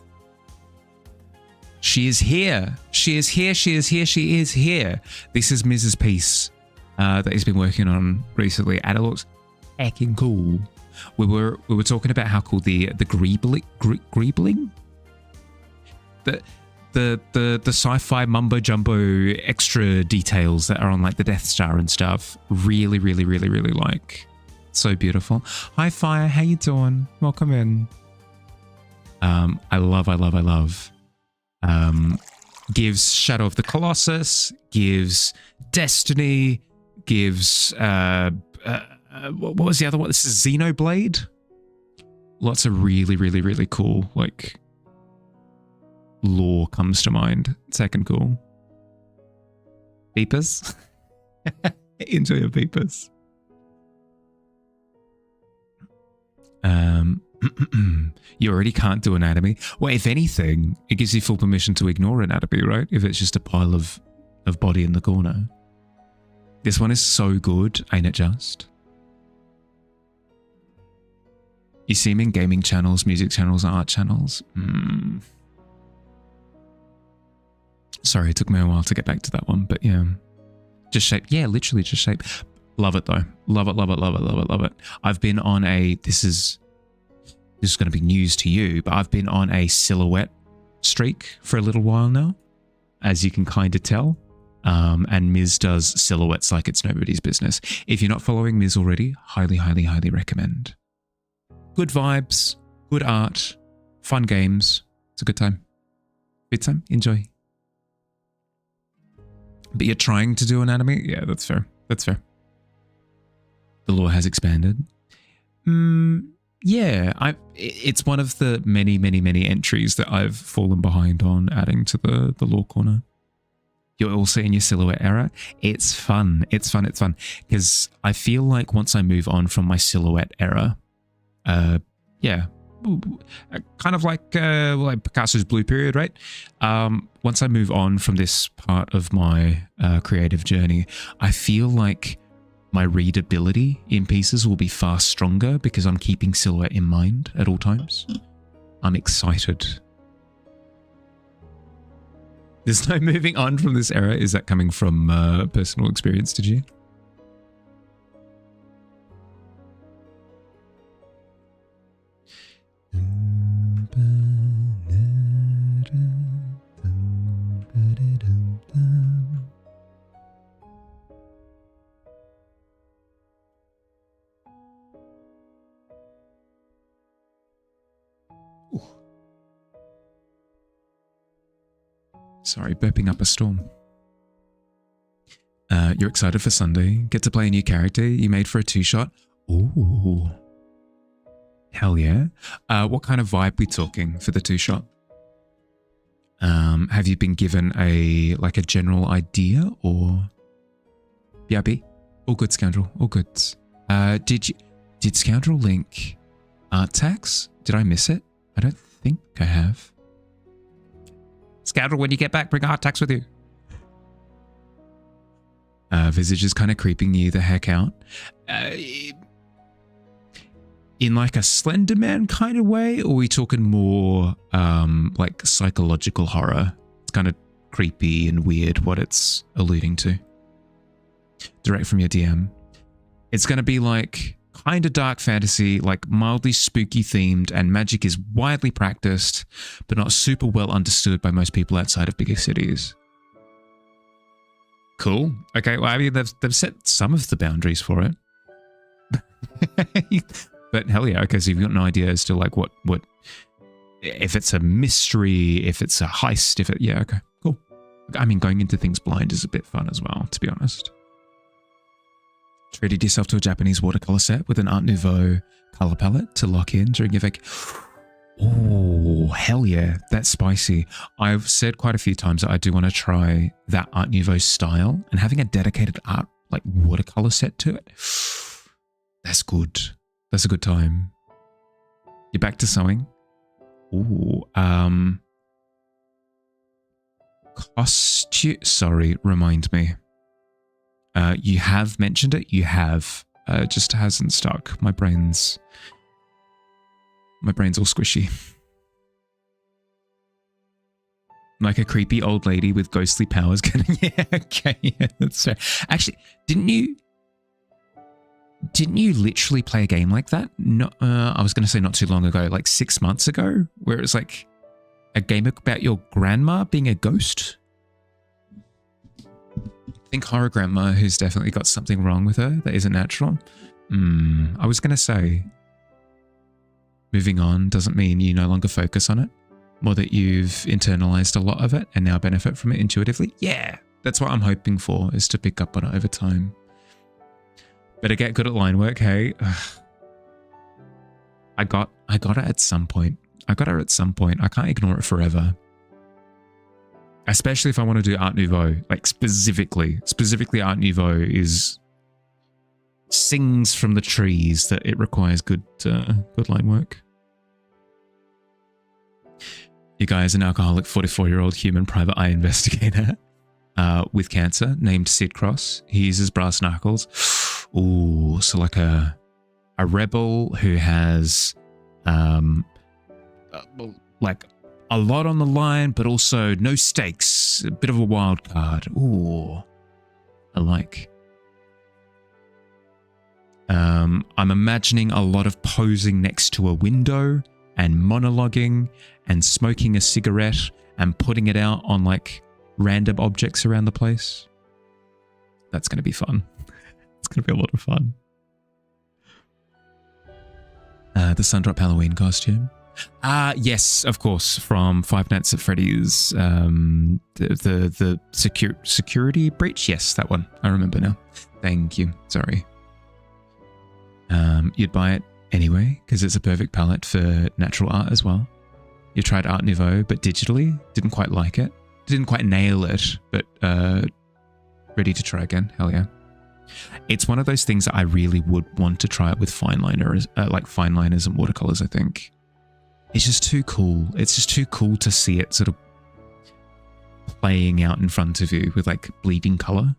she is here. She is here. She is here. She is here. This is Mrs. Peace that he's been working on recently, and it looks heckin' cool. We were talking about how cool the greebling, the sci-fi mumbo jumbo extra details that are on like the Death Star and stuff. Really like. So beautiful. Hi Fire, how you doing? Welcome in. I love. Gives Shadow of the Colossus, gives Destiny, gives what was the other one? This is Xenoblade. Lots of really cool like lore comes to mind. Second cool. Beepers. Enjoy your beepers. You already can't do anatomy. Well, if anything, it gives you full permission to ignore anatomy, right? If it's just a pile of body in the corner. This one is so good, ain't it just? You see him in gaming channels, music channels, art channels. Sorry, it took me a while to get back to that one, but yeah. Just shape. Yeah, literally just shape. Love it though. Love it. I've been on this is going to be news to you, but I've been on a silhouette streak for a little while now, as you can kind of tell. And Miz does silhouettes like it's nobody's business. If you're not following Miz already, highly recommend. Good vibes, good art, fun games. It's a good time. Good time. Enjoy. But you're trying to do anatomy? Yeah, that's fair. That's fair. The lore has expanded. Yeah, it's one of the many entries that I've fallen behind on adding to the lore corner. You're also in your silhouette era. It's fun. It's fun. It's fun. Because I feel like once I move on from my silhouette era, yeah, kind of like Picasso's blue period, right? Once I move on from this part of my creative journey, I feel like my readability in pieces will be far stronger because I'm keeping silhouette in mind at all times. I'm excited. There's no moving on from this era. Is that coming from personal experience, did you? Sorry, burping up a storm. You're excited for Sunday. Get to play a new character you made for a two-shot. Ooh. Hell yeah. What kind of vibe we talking for the two-shot? Have you been given a general idea or... BRB? All good, Scoundrel. All good. Did Scoundrel link art tags? Did I miss it? I don't think I have. Scoundrel, when you get back, bring art tags with you. Visage is kind of creeping you the heck out. In like a Slender Man kind of way, or are we talking more like psychological horror? It's kind of creepy and weird what it's alluding to. Direct from your DM. It's going to be like kind of dark fantasy, like mildly spooky themed, and magic is widely practiced, but not super well understood by most people outside of bigger cities. Cool. Okay, well, I mean, they've set some of the boundaries for it. But hell yeah, okay, so you've got no idea as to like what if it's a mystery, if it's a heist, if it, yeah, okay, cool. I mean, going into things blind is a bit fun as well, to be honest. Treated yourself to a Japanese watercolor set with an Art Nouveau color palette to lock in during your Oh, hell yeah, that's spicy. I've said quite a few times that I do want to try that Art Nouveau style, and having a dedicated art, like watercolor set to it, that's good. That's a good time. You're back to sewing? Ooh, costume, sorry, remind me. You have mentioned it, you have, just hasn't stuck. My brain's all squishy. Like a creepy old lady with ghostly powers. Yeah, okay, yeah, that's fair. Actually, didn't you literally play a game like that? No, I was going to say not too long ago, like 6 months ago, where it was like a game about your grandma being a ghost? I think horror grandma who's definitely got something wrong with her that isn't natural. I was going to say, moving on doesn't mean you no longer focus on it, more that you've internalized a lot of it and now benefit from it intuitively. Yeah, that's what I'm hoping for, is to pick up on it over time. Better get good at line work, hey. I got it at some point. I can't ignore it forever. Especially if I want to do Art Nouveau, like specifically Art Nouveau sings from the trees that it requires good line work. You guy is an alcoholic 44-year-old human private eye investigator with cancer named Sid Cross. He uses brass knuckles. Ooh, so like a rebel who has like a lot on the line, but also no stakes. A bit of a wild card. Ooh, I like. I'm imagining a lot of posing next to a window and monologuing and smoking a cigarette and putting it out on like random objects around the place. That's going to be fun. It's going to be a lot of fun. The Sundrop Halloween costume. Yes, of course, from Five Nights at Freddy's, the security breach. Yes, that one. I remember now. Thank you. Sorry. You'd buy it anyway, because it's a perfect palette for natural art as well. You tried Art Nouveau, but digitally, didn't quite like it. didn't quite nail it, but ready to try again. Hell yeah. It's one of those things that I really would want to try it with fine liners and watercolors, I think. It's just too cool. It's just too cool to see it sort of playing out in front of you with like bleeding color.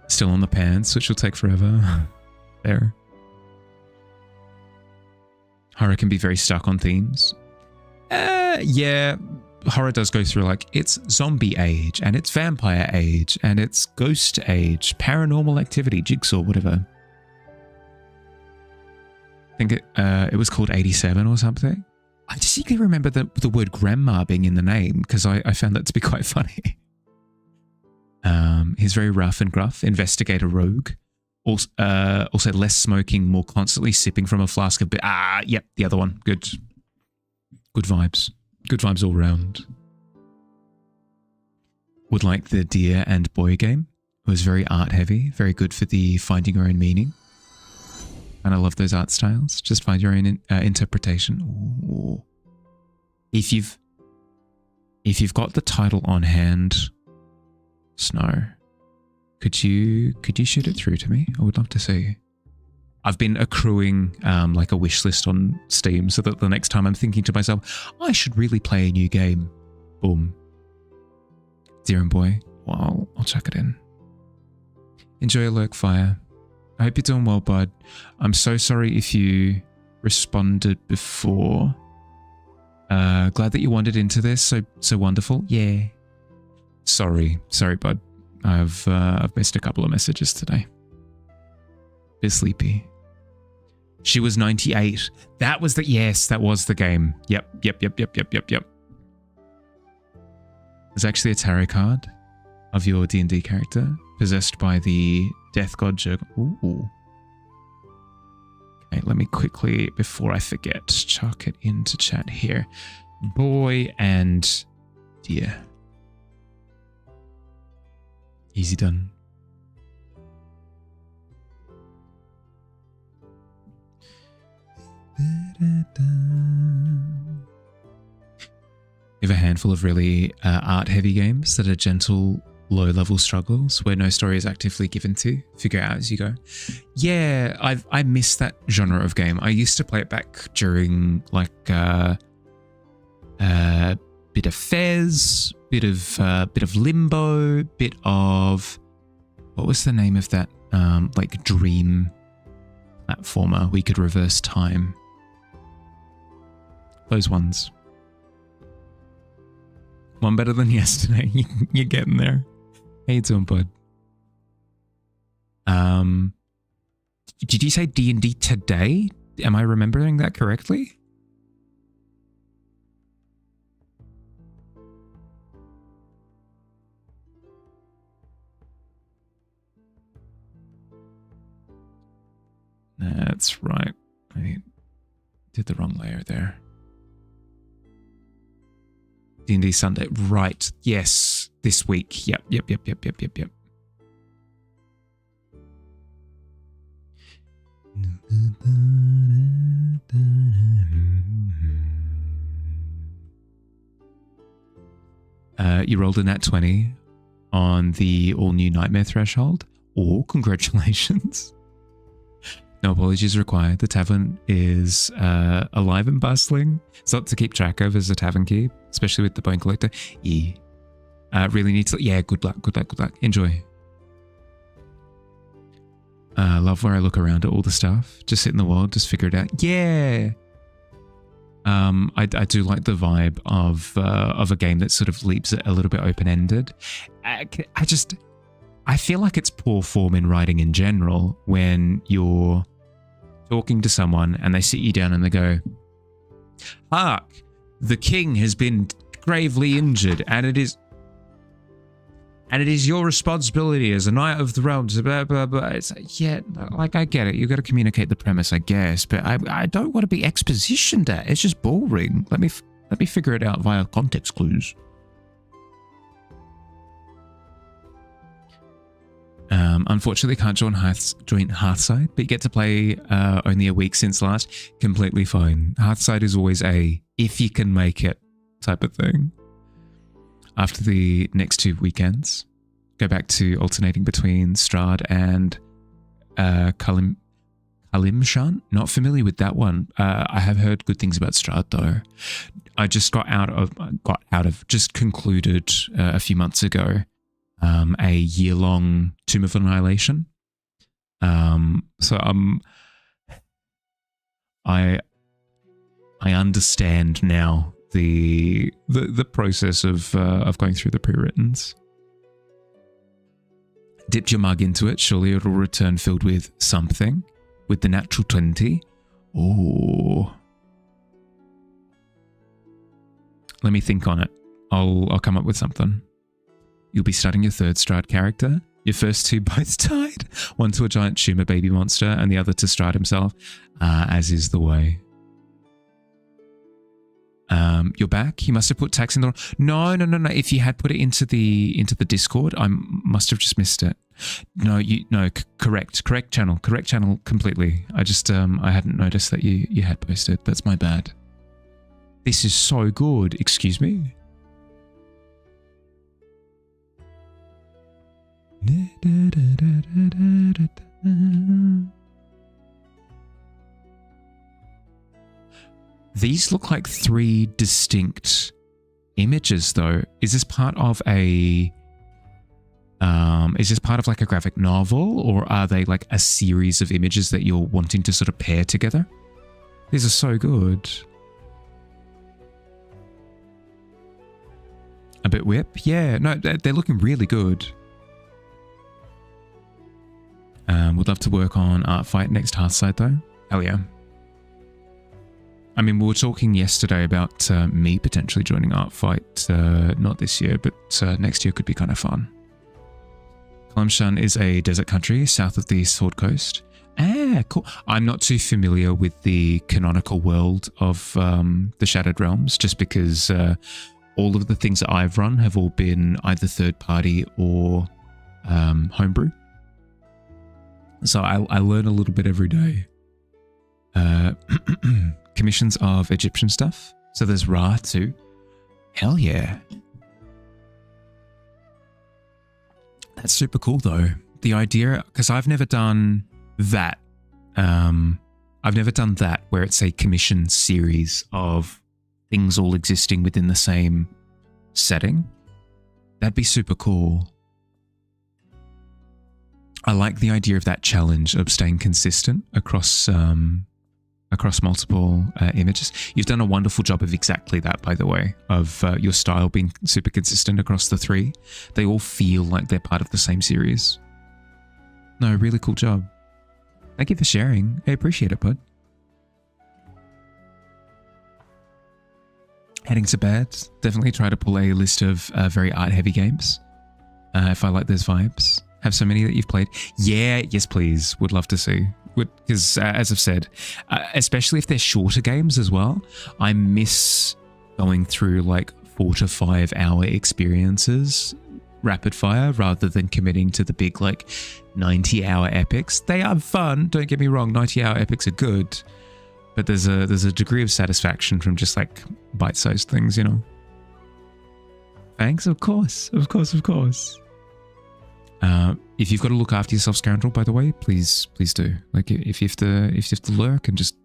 Still on the pants, which will take forever. There. Horror can be very stuck on themes. Yeah. Horror does go through like it's zombie age and it's vampire age and it's ghost age, paranormal activity, jigsaw, whatever. I think it was called 87 or something. I distinctly remember the word grandma being in the name because I found that to be quite funny. He's very rough and gruff, investigator rogue. Also less smoking, more constantly sipping from a flask of beer. Yep, the other one. Good vibes. Good vibes all round. Would like the Deer and Boy game. It was very art heavy, very good for the finding your own meaning. And I love those art styles. Just find your own interpretation. Ooh. If you've got the title on hand, Snow, could you shoot it through to me? I would love to see. I've been accruing like a wish list on Steam so that the next time I'm thinking to myself, I should really play a new game. Boom. Deer and Boy. Well, I'll chuck it in. Enjoy a lurk fire. I hope you're doing well, bud. I'm so sorry if you responded before. Glad that you wandered into this. So wonderful. Yeah. Sorry, bud. I've missed a couple of messages today. Bit sleepy. She was 98. That was the game. Yep. There's actually a tarot card of your D&D character possessed by the death god Jurg. Ooh. Okay, let me quickly, before I forget, chuck it into chat here. Boy and Deer. Easy done. We have a handful of really art-heavy games that are gentle, low-level struggles where no story is actively given to. Figure out as you go. Yeah, I miss that genre of game. I used to play it back during like bit of Fez, bit of Limbo, bit of what was the name of that like dream platformer we could reverse time. Those ones. One better than yesterday. You're getting there. How you doing, bud? Did you say D&D today? Am I remembering that correctly? That's right. I did the wrong layer there. D&D Sunday. Right. Yes. This week. Yep. You rolled a nat 20 on the all-new Nightmare Threshold. Oh, congratulations. No apologies required. The tavern is alive and bustling. It's not to keep track of as a tavern keep, especially with the Bone Collector. Yeah. Really need to... Yeah, good luck. Enjoy. Love where I look around at all the stuff. Just sit in the world, just figure it out. Yeah! I do like the vibe of a game that sort of leaves it a little bit open-ended. I feel like it's poor form in writing in general when you're talking to someone and they sit you down and they go, "Hark, the king has been gravely injured and it is your responsibility as a knight of the realm to blah, blah, blah." It's like, yeah, like I get it. You've got to communicate the premise, I guess, but I don't want to be expositioned at. It's just boring. Let me figure it out via context clues. Unfortunately, can't join Hearthside, but you get to play only a week since last. Completely fine. Hearthside is always if you can make it type of thing. After the next 2 weekends, go back to alternating between Strahd and Kalimshan. Not familiar with that one. I have heard good things about Strahd though. I just just concluded a few months ago a year-long Tomb of Annihilation. So I understand now the process of going through the pre-writtens. Dipped your mug into it, surely it'll return filled with something. With the natural 20. Oh. Let me think on it. I'll come up with something. You'll be starting your 3rd Strahd character. Your first 2 both died. One to a giant tumor baby monster and the other to Strahd himself, as is the way. You're back. You must have put tax in the... No. If you had put it into the Discord, I must have just missed it. No, correct channel completely. I just I hadn't noticed that you had posted. That's my bad. This is so good. Excuse me. These look like 3 distinct images though. Is this part of a like a graphic novel, or are they like a series of images that you're wanting to sort of pair together? These are so good. A bit whip? Yeah, no, they're looking really good. Would love to work on Art Fight next Hearthside though. Hell yeah. I mean, we were talking yesterday about me potentially joining Art Fight, not this year, but next year could be kind of fun. Kalimshan is a desert country south of the Sword Coast. Ah, cool. I'm not too familiar with the canonical world of the Shattered Realms, just because all of the things that I've run have all been either third party or homebrew. So I learn a little bit every day. Commissions of Egyptian stuff. So there's Ra too. Hell yeah. That's super cool though. The idea, because I've never done that. I've never done that where it's a commission series of things all existing within the same setting. That'd be super cool. I like the idea of that challenge of staying consistent across multiple images. You've done a wonderful job of exactly that, by the way, of your style being super consistent across the 3. They all feel like they're part of the same series. No, really cool job. Thank you for sharing. I appreciate it, bud. Heading to bed. Definitely try to pull a list of very art-heavy games. If I like those vibes. Have so many that you've played. Yeah, yes please. Would love to see. Because as I've said, especially if they're shorter games as well, I miss going through like 4 to 5 hour experiences rapid fire rather than committing to the big like 90-hour epics. They are fun, don't get me wrong, 90-hour epics are good, but there's a degree of satisfaction from just like bite-sized things, you know. Thanks, of course. If you've got to look after yourself, Scoundrel, by the way, please do. Like, if you have to lurk and just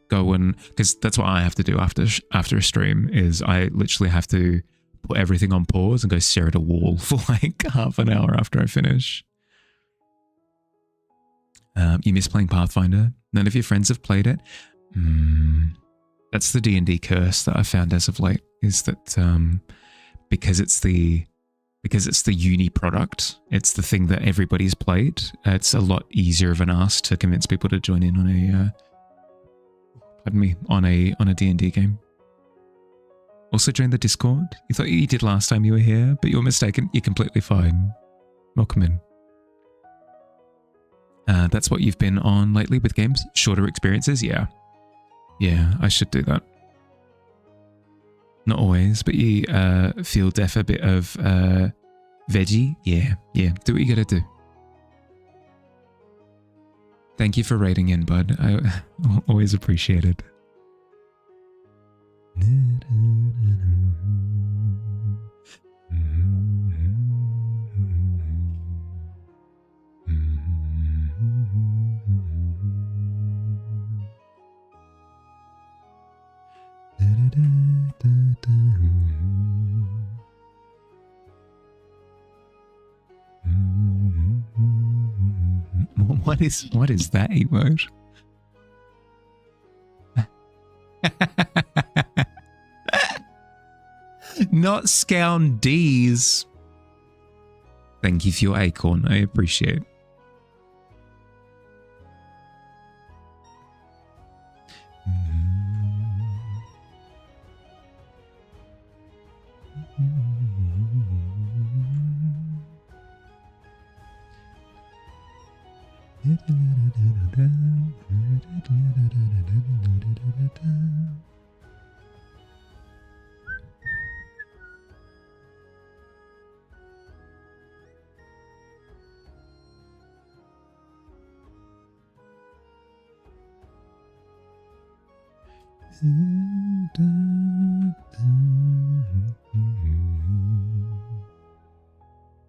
go and, because that's what I have to do after a stream, is I literally have to put everything on pause and go stare at a wall for like half an hour after I finish. You miss playing Pathfinder. None of your friends have played it. That's the D&D curse that I found as of late, is that because it's the uni product, it's the thing that everybody's played, it's a lot easier of an ask to convince people to join in on a D&D game. Also join the Discord. You thought you did last time you were here, but you're mistaken. You're completely fine. Welcome in. That's what you've been on lately with games? Shorter experiences? Yeah, I should do that. Not always, but you feel deaf a bit of veggie. Yeah, do what you gotta do. Thank you for rating in, bud. I always appreciate it. What is that emote? Not Scoundies. Thank you for your acorn. I appreciate it.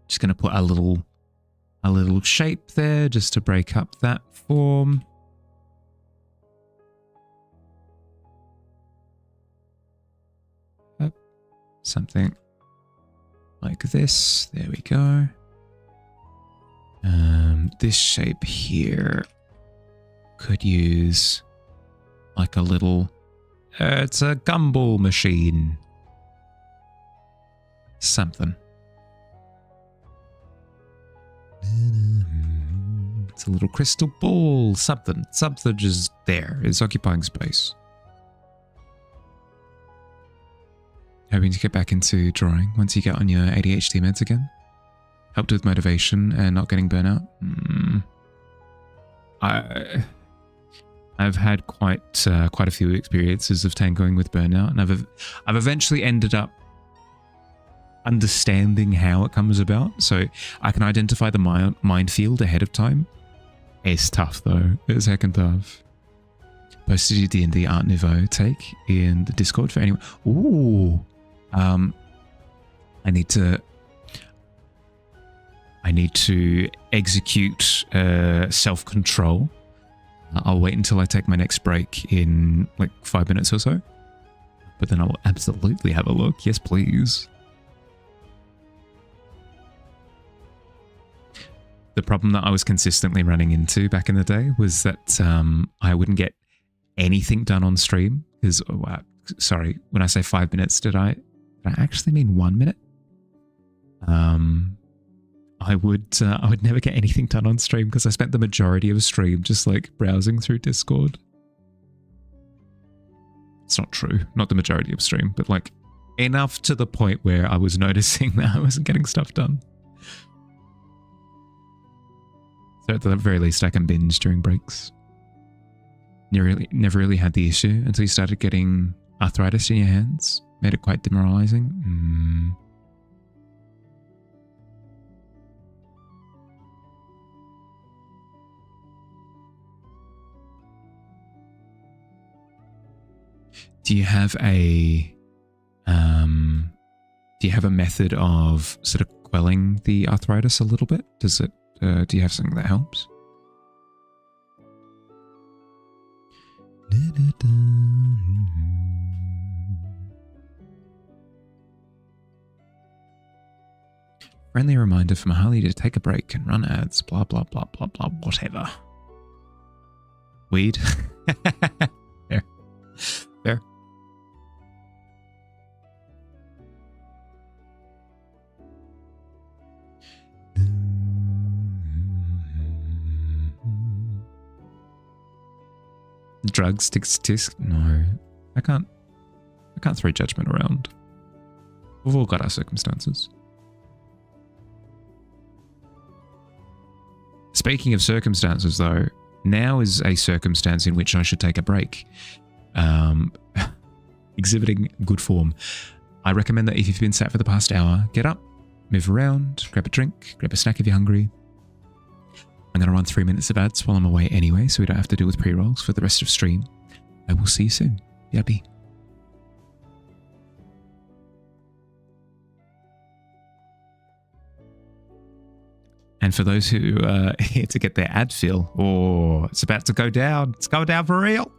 Just going to put a little shape there just to break up that form. Up. Something like this. There we go. This shape here could use like a little, it's a gumball machine. Something. It's a little crystal ball. Something just there. It's occupying space. Hoping to get back into drawing once you get on your ADHD meds again. Helped with motivation and not getting burnout. I've had quite a few experiences of tangoing with burnout, and I've eventually ended up understanding how it comes about, so I can identify the minefield ahead of time. It's tough though. It's heckin' tough. Posted your D&D Art Nouveau take in the Discord for anyone. Ooh. I need to execute self-control. I'll wait until I take my next break in like 5 minutes or so. But then I'll absolutely have a look. Yes, please. The problem that I was consistently running into back in the day was that I wouldn't get anything done on stream. Because, sorry, when I say 5 minutes, did I actually mean 1 minute? I would never get anything done on stream because I spent the majority of stream just like browsing through Discord. It's not true, not the majority of stream, but like enough to the point where I was noticing that I wasn't getting stuff done. So at the very least I can binge during breaks. Never really had the issue until you started getting arthritis in your hands. Made it quite demoralizing. Do you have a method of sort of quelling the arthritis a little bit? Does it? Do you have something that helps? Friendly reminder from Harley to take a break and run ads. Blah blah blah blah blah. Whatever. Weed. There. There. Drugs, tisk. No, I can't throw judgment around. We've all got our circumstances. Speaking of circumstances, though, now is a circumstance in which I should take a break. Exhibiting good form. I recommend that if you've been sat for the past hour, get up, move around, grab a drink, grab a snack if you're hungry. I'm going to run 3 minutes of ads while I'm away anyway, so we don't have to deal with pre-rolls for the rest of stream. I will see you soon. BRB. And for those who are here to get their ad feel, oh, it's about to go down. It's going down for real.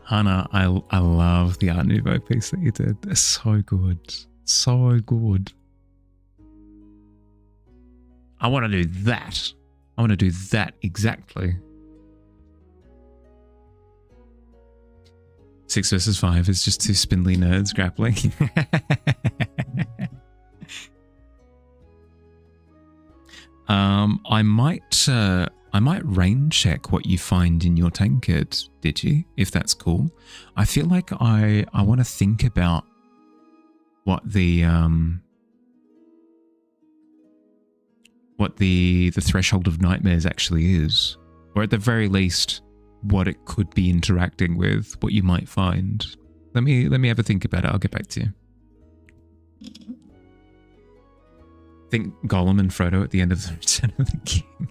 Hannah, I love the Art Nouveau piece that you did. It's so good. So good. I want to do that. I want to do that exactly. 6 versus 5 is just two spindly nerds grappling. I might rain check what you find in your tankard, did you? If that's cool. I feel like I want to think about what the threshold of nightmares actually is, or at the very least, what it could be interacting with, what you might find. Let me have a think about it. I'll get back to you. Think Gollum and Frodo at the end of the Return of the King.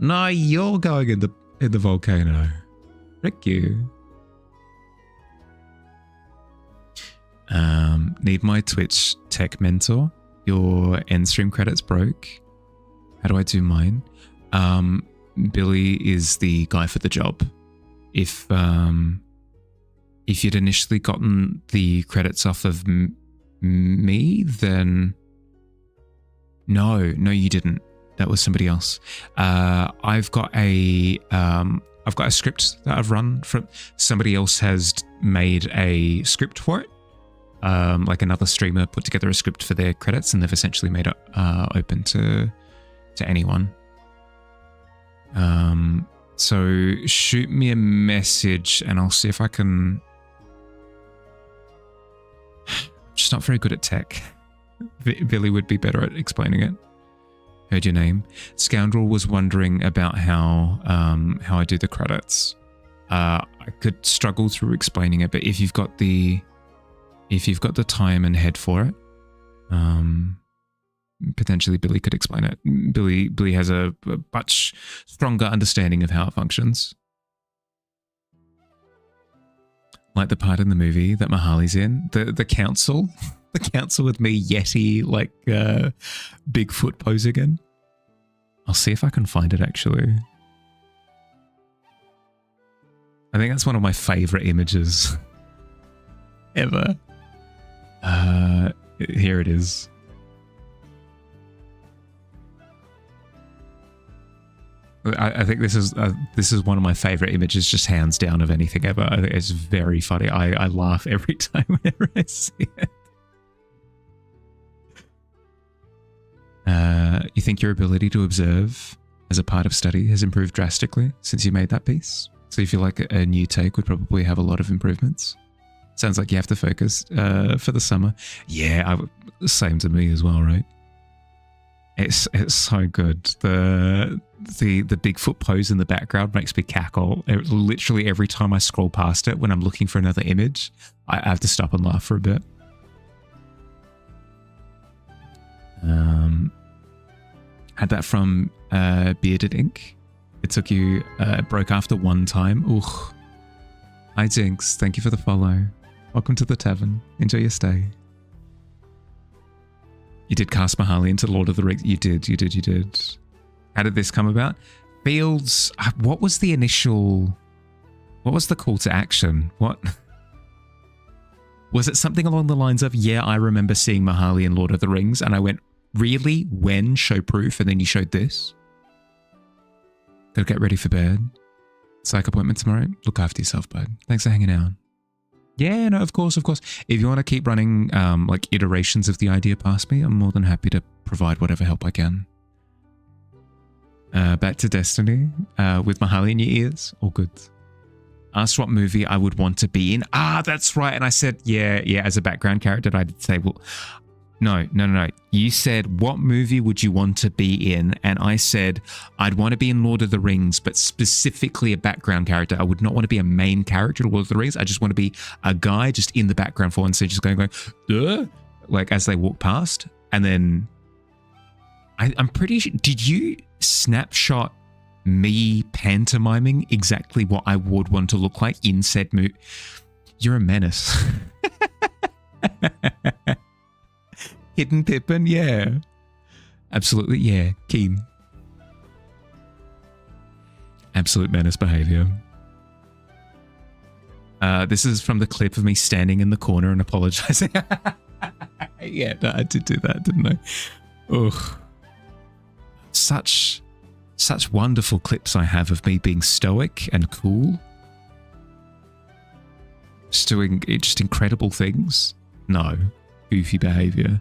No, you're going in the volcano. Frick you. Need my Twitch tech mentor. Your end stream credits broke. How do I do mine? Billy is the guy for the job. If you'd initially gotten the credits off of me, then no, you didn't. That was somebody else. I've got a script that I've run from somebody else has made a script for it. Like another streamer put together a script for their credits, and they've essentially made it open to anyone. So shoot me a message and I'll see if I can. I'm just not very good at tech. Billy would be better at explaining it. Heard your name. Scoundrel was wondering about how I do the credits. I could struggle through explaining it, but if you've got the time and head for it, potentially Billy could explain it. Billy has a much stronger understanding of how it functions. Like the part in the movie that Mahali's in, the council, the council with me, Yeti, like Bigfoot pose again. I'll see if I can find it actually. I think that's one of my favorite images ever. Here it is. I think this is one of my favorite images, just hands down, of anything ever. I think it's very funny. I laugh every time whenever I see it. You think your ability to observe as a part of study has improved drastically since you made that piece? So you feel like a new take would probably have a lot of improvements? Sounds like you have to focus for the summer. Yeah, same to me as well, right? It's so good. The Bigfoot pose in the background makes me cackle. Literally every time I scroll past it when I'm looking for another image, I have to stop and laugh for a bit. Had that from Bearded Ink. It took you broke after one time. Ugh. Hi Jinx, thank you for the follow. Welcome to the Tavern. Enjoy your stay. You did cast Mahali into Lord of the Rings. You did. How did this come about? Fields, what was the call to action? What? Was it something along the lines of, yeah, I remember seeing Mahali in Lord of the Rings, and I went, really? When? Show proof, and then you showed this? Gotta get ready for bed. Psych appointment tomorrow. Look after yourself, bud. Thanks for hanging out. Yeah, no, of course. If you want to keep running like iterations of the idea past me, I'm more than happy to provide whatever help I can. Back to Destiny with Mahali in your ears. All good. Asked what movie I would want to be in. Ah, that's right. And I said, yeah, as a background character. And I did say, well, no. You said, what movie would you want to be in? And I said, I'd want to be in Lord of the Rings, but specifically a background character. I would not want to be a main character in Lord of the Rings. I just want to be a guy just in the background for one. So just going, like as they walk past. And then I'm pretty sure, did you snapshot me pantomiming exactly what I would want to look like in said movie? You're a menace. Hidden Pippin, yeah. Absolutely, yeah. Keen. Absolute menace behavior. This is from the clip of me standing in the corner and apologizing. Yeah, no, I did do that, didn't I? Ugh. Such wonderful clips I have of me being stoic and cool. Just doing just incredible things. No. Goofy behavior.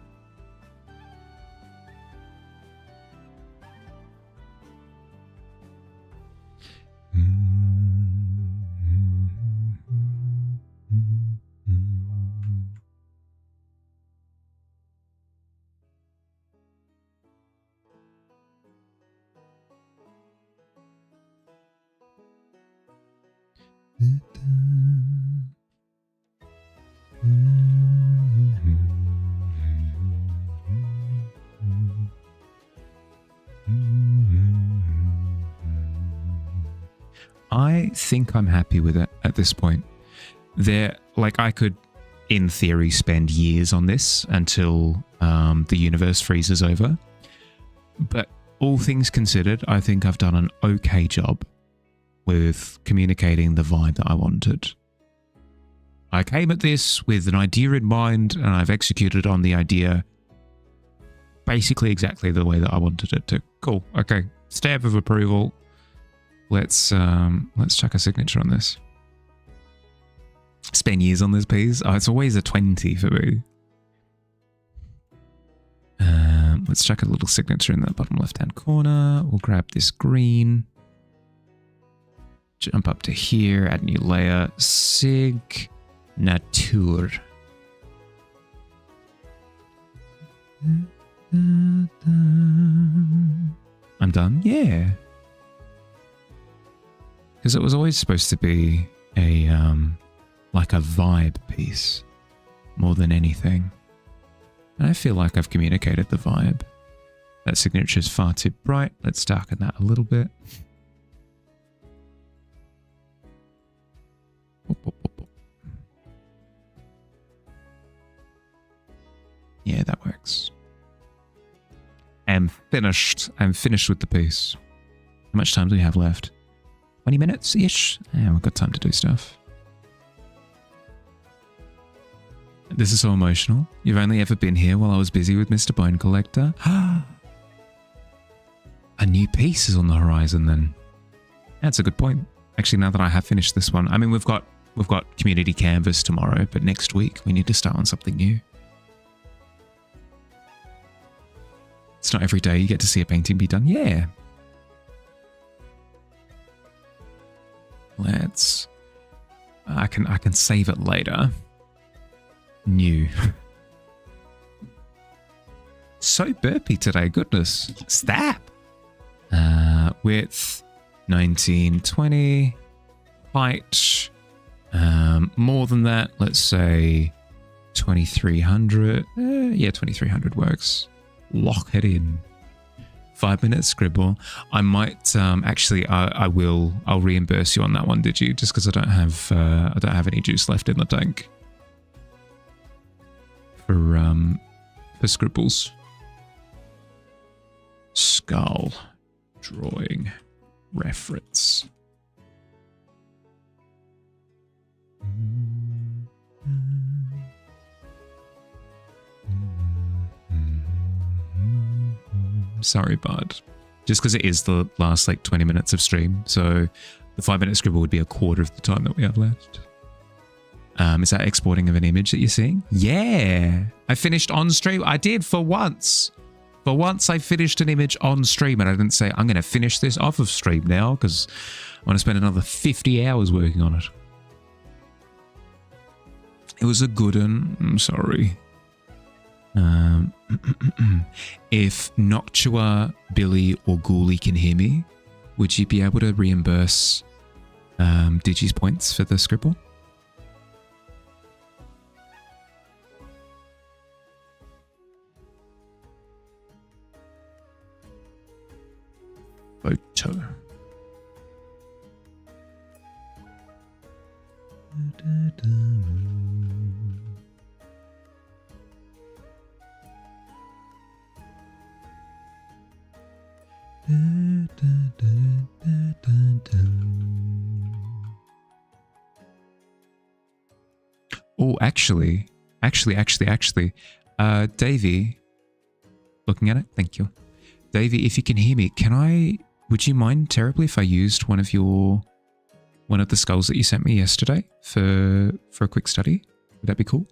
I think I'm happy with it at this point. I could, in theory, spend years on this until the universe freezes over. But all things considered, I think I've done an okay job with communicating the vibe that I wanted. I came at this with an idea in mind, and I've executed on the idea basically exactly the way that I wanted it to. Cool. Okay. Stamp of approval. Let's chuck a signature on this. Spend years on this piece. Oh, it's always a 20 for me. Let's chuck a little signature in the bottom left-hand corner. We'll grab this green. Jump up to here, add new layer, Signature. I'm done? Yeah. Because it was always supposed to be a, like a vibe piece more than anything. And I feel like I've communicated the vibe. That signature is far too bright. Let's darken that a little bit. Yeah, that works. I'm finished. I'm finished with the piece. How much time do we have left? 20 minutes-ish? Yeah, we've got time to do stuff. This is so emotional. You've only ever been here while I was busy with Mr. Bone Collector. A new piece is on the horizon then. That's a good point. Actually, now that I have finished this one, I mean, we've got Community Canvas tomorrow, but next week we need to start on something new. It's not every day you get to see a painting be done. Yeah. Let's... I can save it later. New. So burpy today, goodness. Stop. Width 1920. Height. More than that, let's say 2300. Yeah, 2300 works. Lock it in. 5-minute scribble. I might actually I'll reimburse you on that one, did you? Just because I don't have any juice left in the tank for scribbles. Skull drawing reference. Sorry, bud. Just because it is the last like 20 minutes of stream, so the 5-minute scribble would be a quarter of the time that we have left. Is that exporting of an image that you're seeing? Yeah, I finished on stream. I did for once. For once, I finished an image on stream, and I didn't say I'm going to finish this off of stream now because I want to spend another 50 hours working on it. It was a good one. I'm sorry. If Noctua, Billy, or Ghoulie can hear me, would you be able to reimburse Digi's points for the scribble? Photo. Oh, actually, Davey, looking at it, thank you. Davey, if you can hear me, would you mind terribly if I used one of the skulls that you sent me yesterday for a quick study? Would that be cool?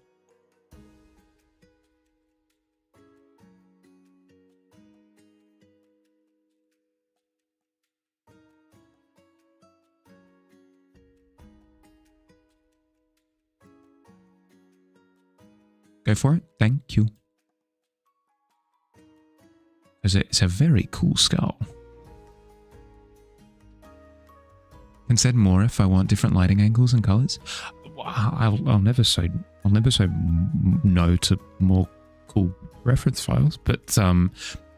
Go for it. Thank you. It's a very cool skull. Can send more if I want different lighting angles and colors. I'll never say no to more cool reference files, but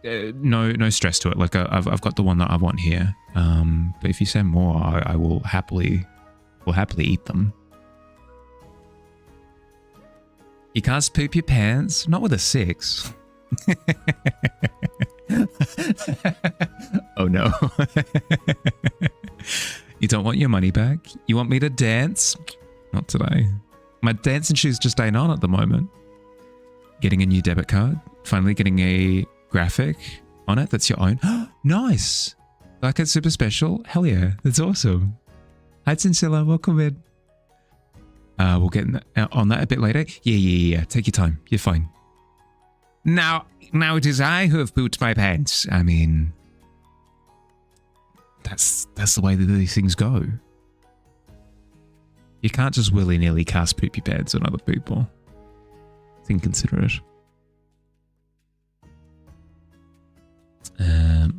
no stress to it. Like I've got the one that I want here. But if you send more, I will happily eat them. You can't poop your pants, not with a 6. Oh no. You don't want your money back? You want me to dance? Not today. My dancing shoes just ain't on at the moment. Getting a new debit card. Finally getting a graphic on it that's your own. Nice! Like it's super special? Hell yeah, that's awesome. Hi Cincilla, welcome in. We'll get on that a bit later. Yeah. Take your time. You're fine. Now it is I who have pooped my pants. I mean, that's the way that these things go. You can't just willy-nilly cast poopy pads on other people. It's inconsiderate.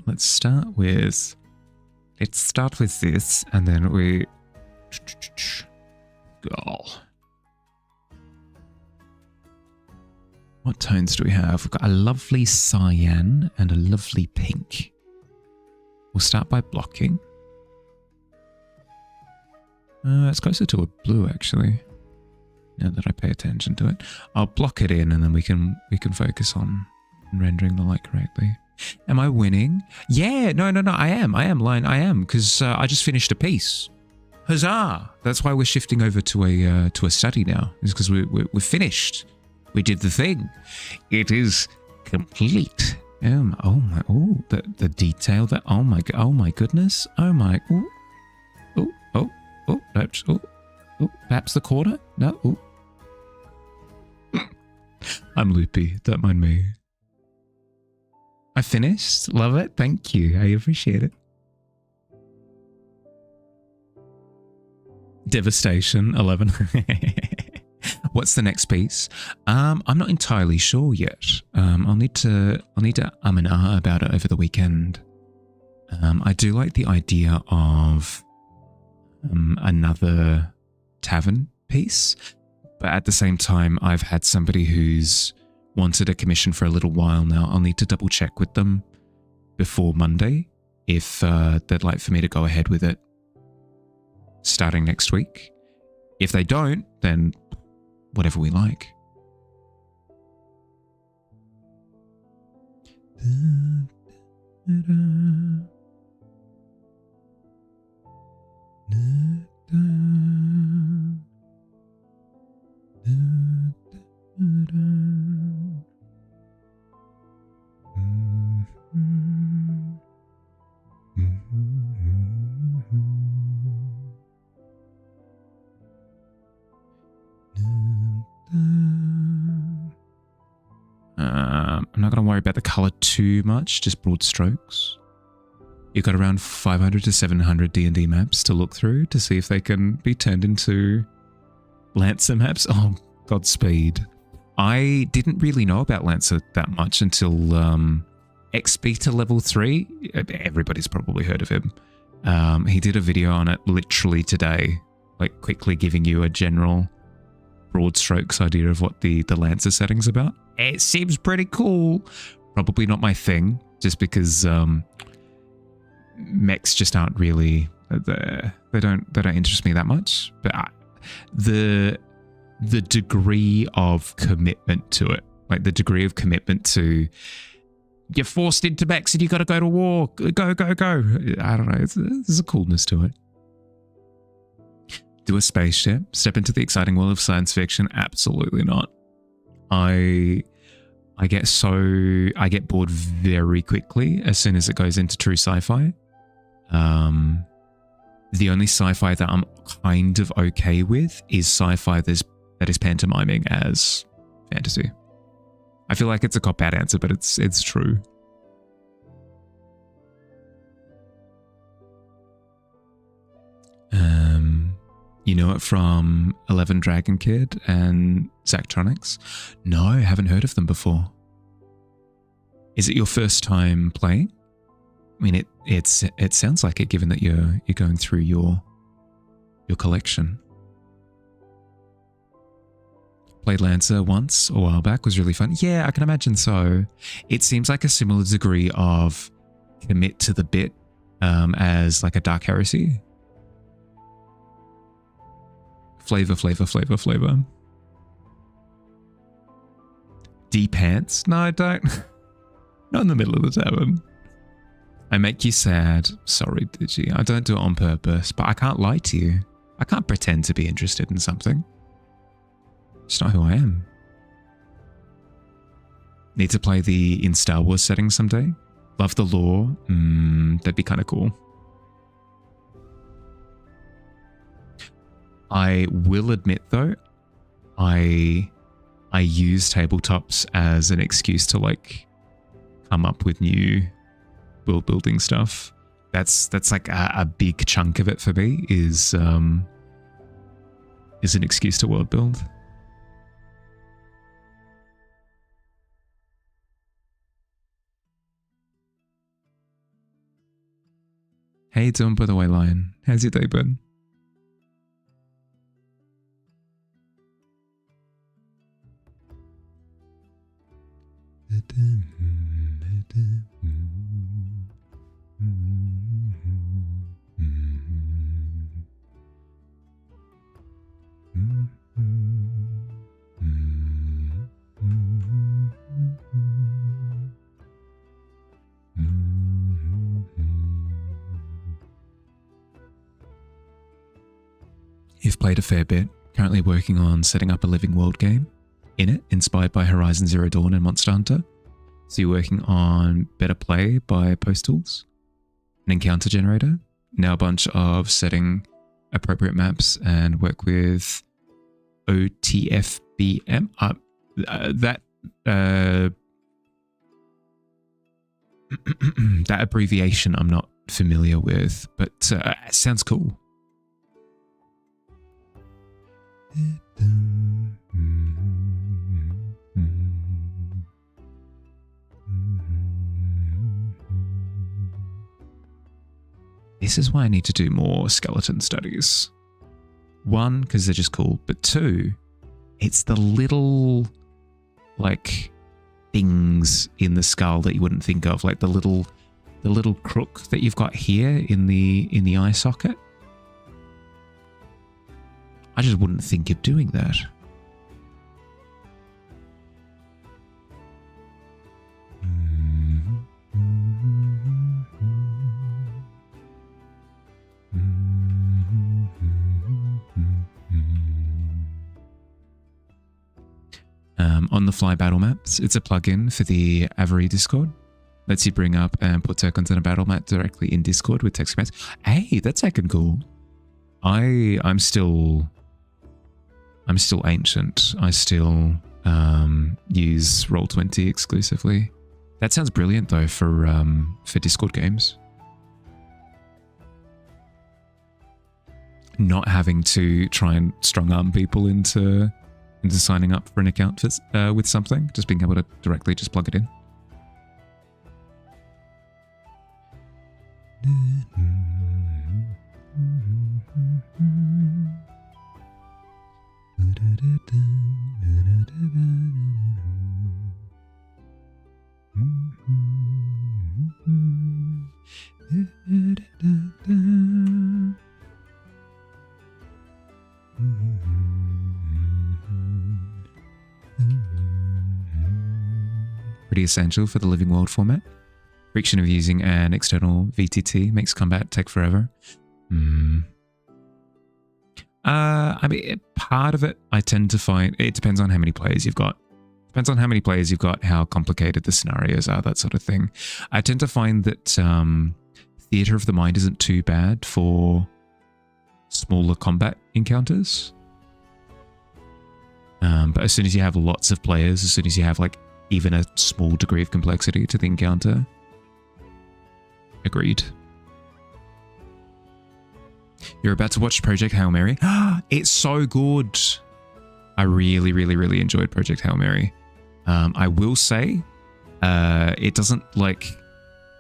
Let's start with this, and then we go. What tones do we have? We've got a lovely cyan and a lovely pink. We'll start by blocking. It's closer to a blue, actually. Now that I pay attention to it, I'll block it in, and then we can focus on rendering the light correctly. Am I winning? Yeah, no, I am, because I just finished a piece. Huzzah! That's why we're shifting over to a study now. Is because we're finished. We did the thing. It is complete. The detail that. Oh my goodness. Perhaps the quarter. No. I'm loopy. Don't mind me. I finished. Love it. Thank you. I appreciate it. Devastation 11. What's the next piece? I'm not entirely sure yet. I'll need to and ah about it over the weekend. I do like the idea of another tavern piece, but at the same time, I've had somebody who's wanted a commission for a little while now. I'll need to double check with them before Monday if they'd like for me to go ahead with it starting next week. If they don't, then whatever we like. I'm not going to worry about the color too much, just broad strokes. You've got around 500 to 700 D&D maps to look through to see if they can be turned into Lancer maps. Oh, Godspeed. I didn't really know about Lancer that much until XP to level 3. Everybody's probably heard of him. He did a video on it literally today, like quickly giving you a general broad strokes idea of what the Lancer setting's about. It seems pretty cool. Probably not my thing, just because mechs just aren't really they don't interest me that much. But the degree of commitment to it, like the degree of commitment to you're forced into mechs and you got to go to war, go. I don't know. There's a coolness to it. Do a spaceship, step into the exciting world of science fiction? Absolutely not. I get bored very quickly as soon as it goes into true sci-fi. The only sci-fi that I'm kind of okay with is sci-fi that is pantomiming as fantasy. I feel like it's a cop-out answer, but it's true. You know it from 11 Dragon Kid and Zachtronics? No, I haven't heard of them before. Is it your first time playing? I mean, it sounds like it, given that you're going through your collection. Played Lancer once a while back, was really fun. Yeah, I can imagine so. It seems like a similar degree of commit to the bit as like a Dark Heresy. Flavor. D-pants? No, I don't. Not in the middle of the tavern. I make you sad. Sorry, Digi. I don't do it on purpose, but I can't lie to you. I can't pretend to be interested in something. It's not who I am. Need to play the in Star Wars setting someday? Love the lore? That'd be kind of cool. I will admit though, I use tabletops as an excuse to like come up with new world building stuff. That's like a big chunk of it for me is is an excuse to world build. How you doing, by the way, Lion? How's your day been? You've played a fair bit, currently working on setting up a living world game in it, inspired by Horizon Zero Dawn and Monster Hunter. So you're working on Better Play by Postals, an encounter generator, now a bunch of setting appropriate maps and work with OTFBM. That abbreviation I'm not familiar with, but it sounds cool. This is why I need to do more skeleton studies. One, because they're just cool, but two, it's the little, like, things in the skull that you wouldn't think of, like the little crook that you've got here in the eye socket. I just wouldn't think of doing that. On-the-fly battle maps. It's a plugin for the Avery Discord. Lets you bring up and put tokens in a battle map directly in Discord with text commands. Hey, that's heckin' cool. I'm still ancient. I still use Roll20 exclusively. That sounds brilliant though for Discord games. Not having to try and strong arm people into signing up for an account with something, just being able to directly just plug it in. Pretty essential for the living world format. Friction of using an external VTT makes combat take forever. I mean, part of it I tend to find, it depends on how many players you've got. Depends on how many players you've got, how complicated the scenarios are, that sort of thing. I tend to find that theatre of the mind isn't too bad for smaller combat encounters. But as soon as you have lots of players, as soon as you have like even a small degree of complexity to the encounter, agreed. You're about to watch Project Hail Mary? It's so good. I really, really, really enjoyed Project Hail Mary. I will say, it doesn't like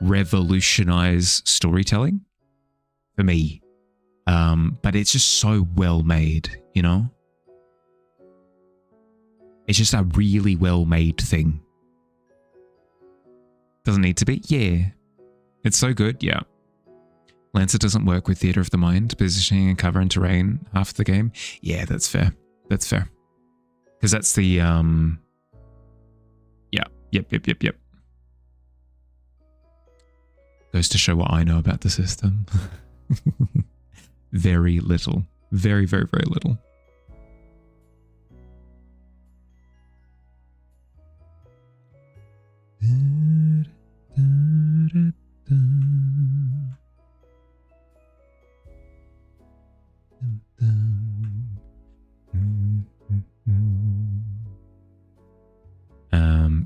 revolutionize storytelling for me. But it's just so well made, you know? It's just a really well made thing. Doesn't need to be? Yeah. It's so good, yeah. Lancer doesn't work with Theatre of the Mind, positioning and cover and terrain half the game. Yeah, that's fair. That's fair. Because that's the, yeah. Yep. Goes to show what I know about the system. Very little. Very, very, very little.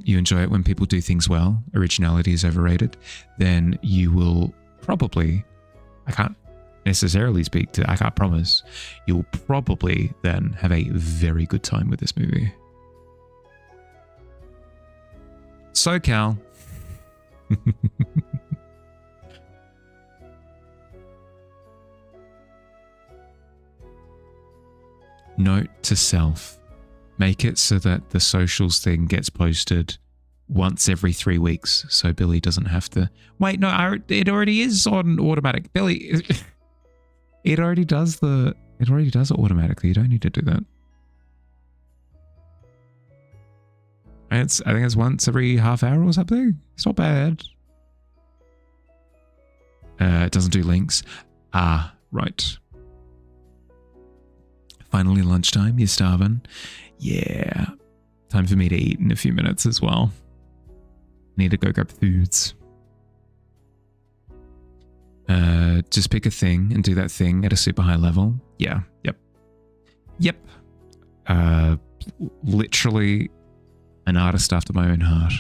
You enjoy it when people do things well, originality is overrated, then you will probably, I necessarily speak to. I can't promise. You'll probably then have a very good time with this movie. So, Cal. Note to self. Make it so that the socials thing gets posted once every 3 weeks, so Billy doesn't have to... Wait, no, it already is on automatic. Billy, it already does it automatically. You don't need to do that. I think it's once every half hour or something. It's not bad. It doesn't do links. Ah, right. Finally lunchtime, you're starving? Yeah. Time for me to eat in a few minutes as well. Need to go grab foods. Just pick a thing and do that thing at a super high level. Yeah, yep. Literally an artist after my own heart.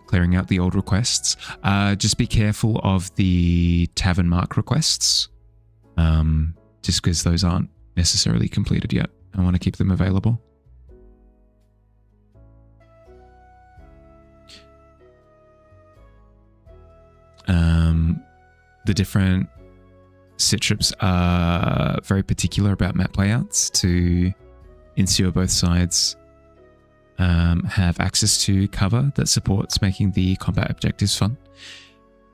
Clearing out the old requests. Just be careful of the Tavern mark requests. Just because those aren't necessarily completed yet. I want to keep them available. The different citrips are very particular about map layouts to ensure both sides have access to cover that supports making the combat objectives fun.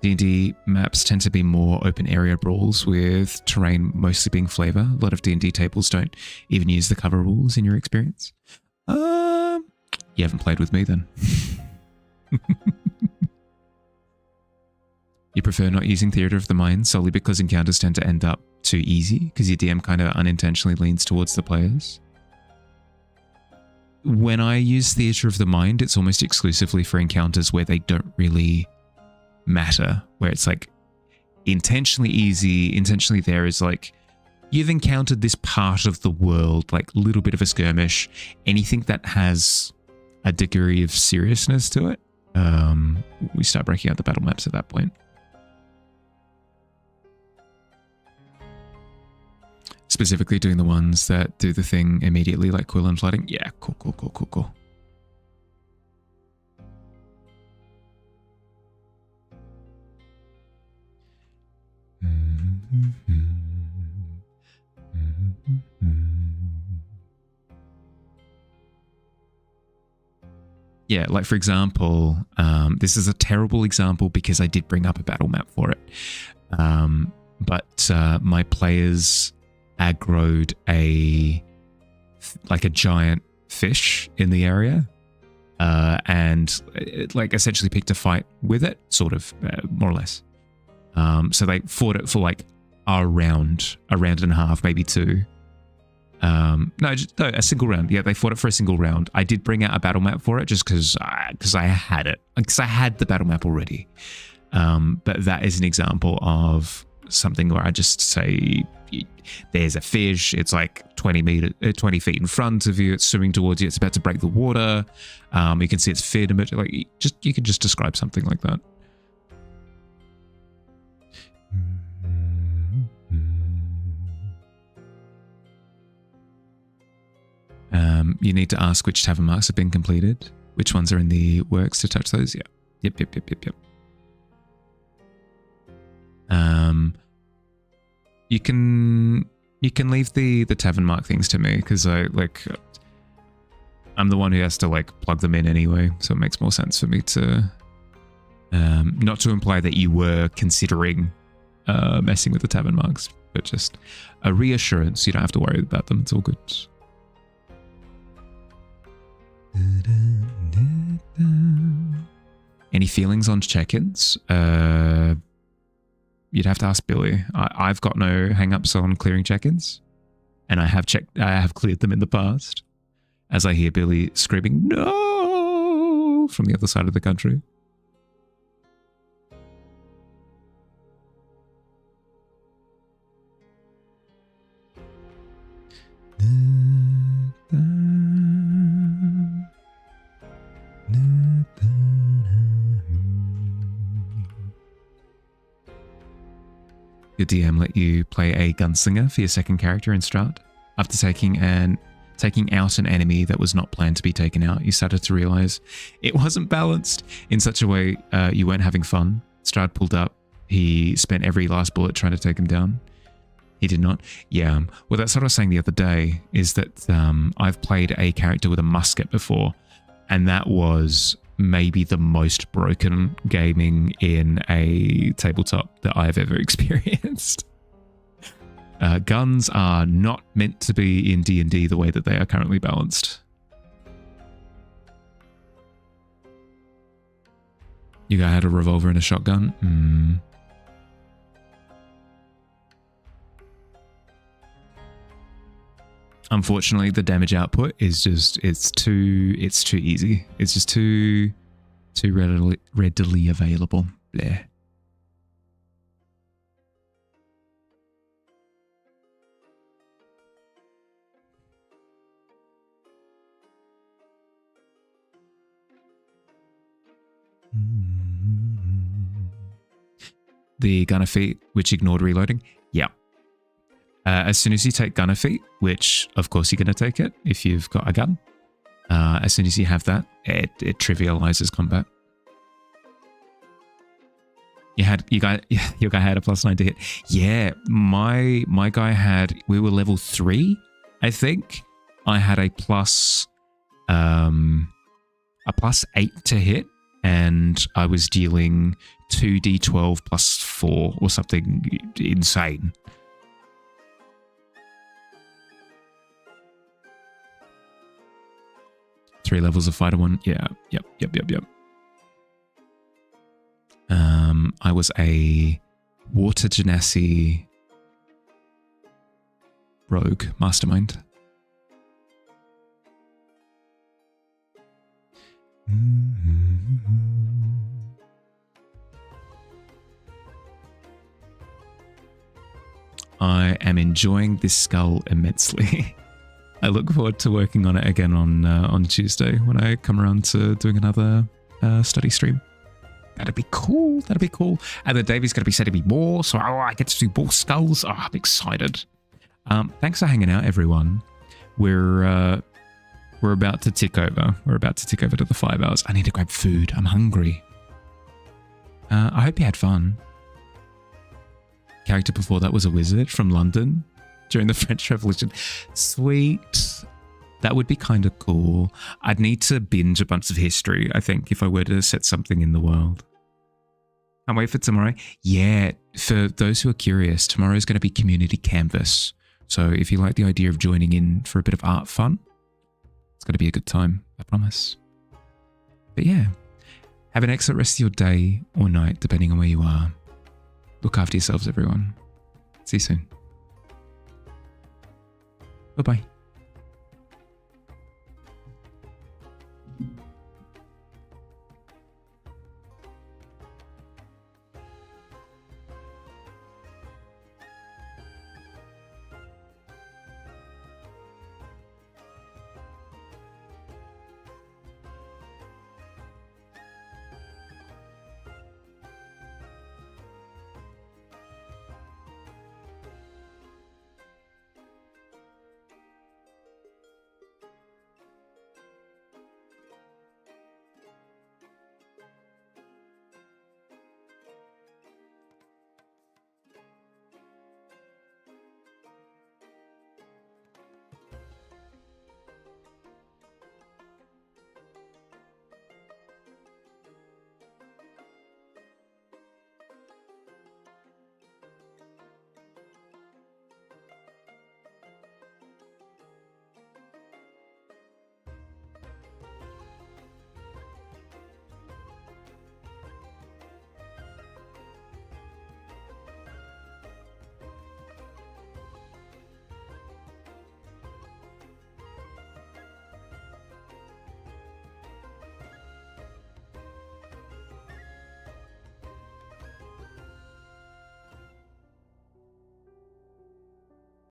D&D maps tend to be more open area brawls with terrain mostly being flavor. A lot of D&D tables don't even use the cover rules in your experience. You haven't played with me then. You prefer not using Theatre of the Mind solely because encounters tend to end up too easy because your DM kind of unintentionally leans towards the players. When I use Theatre of the Mind, it's almost exclusively for encounters where they don't really matter, where it's like intentionally easy, intentionally there is like, you've encountered this part of the world, like a little bit of a skirmish, anything that has a degree of seriousness to it. We start breaking out the battle maps at that point. Specifically doing the ones that do the thing immediately, like quill and flooding. Yeah, cool. Yeah, like for example, this is a terrible example because I did bring up a battle map for it. But my players aggroed a giant fish in the area and like essentially picked a fight with it, sort of, more or less. So they fought it for like a round and a half, maybe two. No, a single round. Yeah, they fought it for a single round. I did bring out a battle map for it just because I had it. Because I had the battle map already. But that is an example of something where I just say, there's a fish, it's like 20 feet in front of you, it's swimming towards you, it's about to break the water. You can see its fin a bit, like you can just describe something like that. You need to ask which tavern marks have been completed, which ones are in the works to touch those. Yeah. Yep. You can leave the tavern mark things to me because I'm the one who has to like plug them in anyway, so it makes more sense for me to not to imply that you were considering messing with the tavern marks, but just a reassurance. You don't have to worry about them. It's all good. Any feelings on check-ins? You'd have to ask Billy. I've got no hang-ups on clearing check-ins, and I have cleared them in the past. As I hear Billy screaming "No" from the other side of the country. Your DM let you play a gunslinger for your second character in Strat. After taking out an enemy that was not planned to be taken out, you started to realize it wasn't balanced in such a way you weren't having fun. Strad pulled up. He spent every last bullet trying to take him down. He did not. Yeah. Well, that's what I was saying the other day, is that I've played a character with a musket before, and that was maybe the most broken gaming in a tabletop that I've ever experienced. Guns are not meant to be in D&D the way that they are currently balanced. You guy had a revolver and a shotgun? Unfortunately, the damage output is just, it's too easy. It's just too readily available. Bleh. The gunner feat, which ignored reloading? Yeah. As soon as you take gunner feat, which of course you're going to take it if you've got a gun, as soon as you have that, it trivializes combat. Your guy had a +9 to hit. Yeah, my guy had, we were level 3, I think. I had a +8 to hit, and I was dealing 2d12 +4 or something insane. Three levels of fighter one. Yeah. Yep. I was a water genasi rogue mastermind. I am enjoying this skull immensely. I look forward to working on it again on Tuesday when I come around to doing another study stream. That'd be cool. That'd be cool. And then Davey's going to be sending me more, so I get to do more skulls. Oh, I'm excited. Thanks for hanging out, everyone. We're about to tick over. We're about to tick over to the 5 hours. I need to grab food. I'm hungry. I hope you had fun. Character before that was a wizard from London during the French Revolution. Sweet. That would be kind of cool. I'd need to binge a bunch of history, I think, if I were to set something in the world. Can't wait for tomorrow. Yeah, for those who are curious, tomorrow is going to be community canvas. So if you like the idea of joining in for a bit of art fun, it's going to be a good time, I promise. But yeah, have an excellent rest of your day or night, depending on where you are. Look after yourselves, everyone. See you soon. Bye-bye.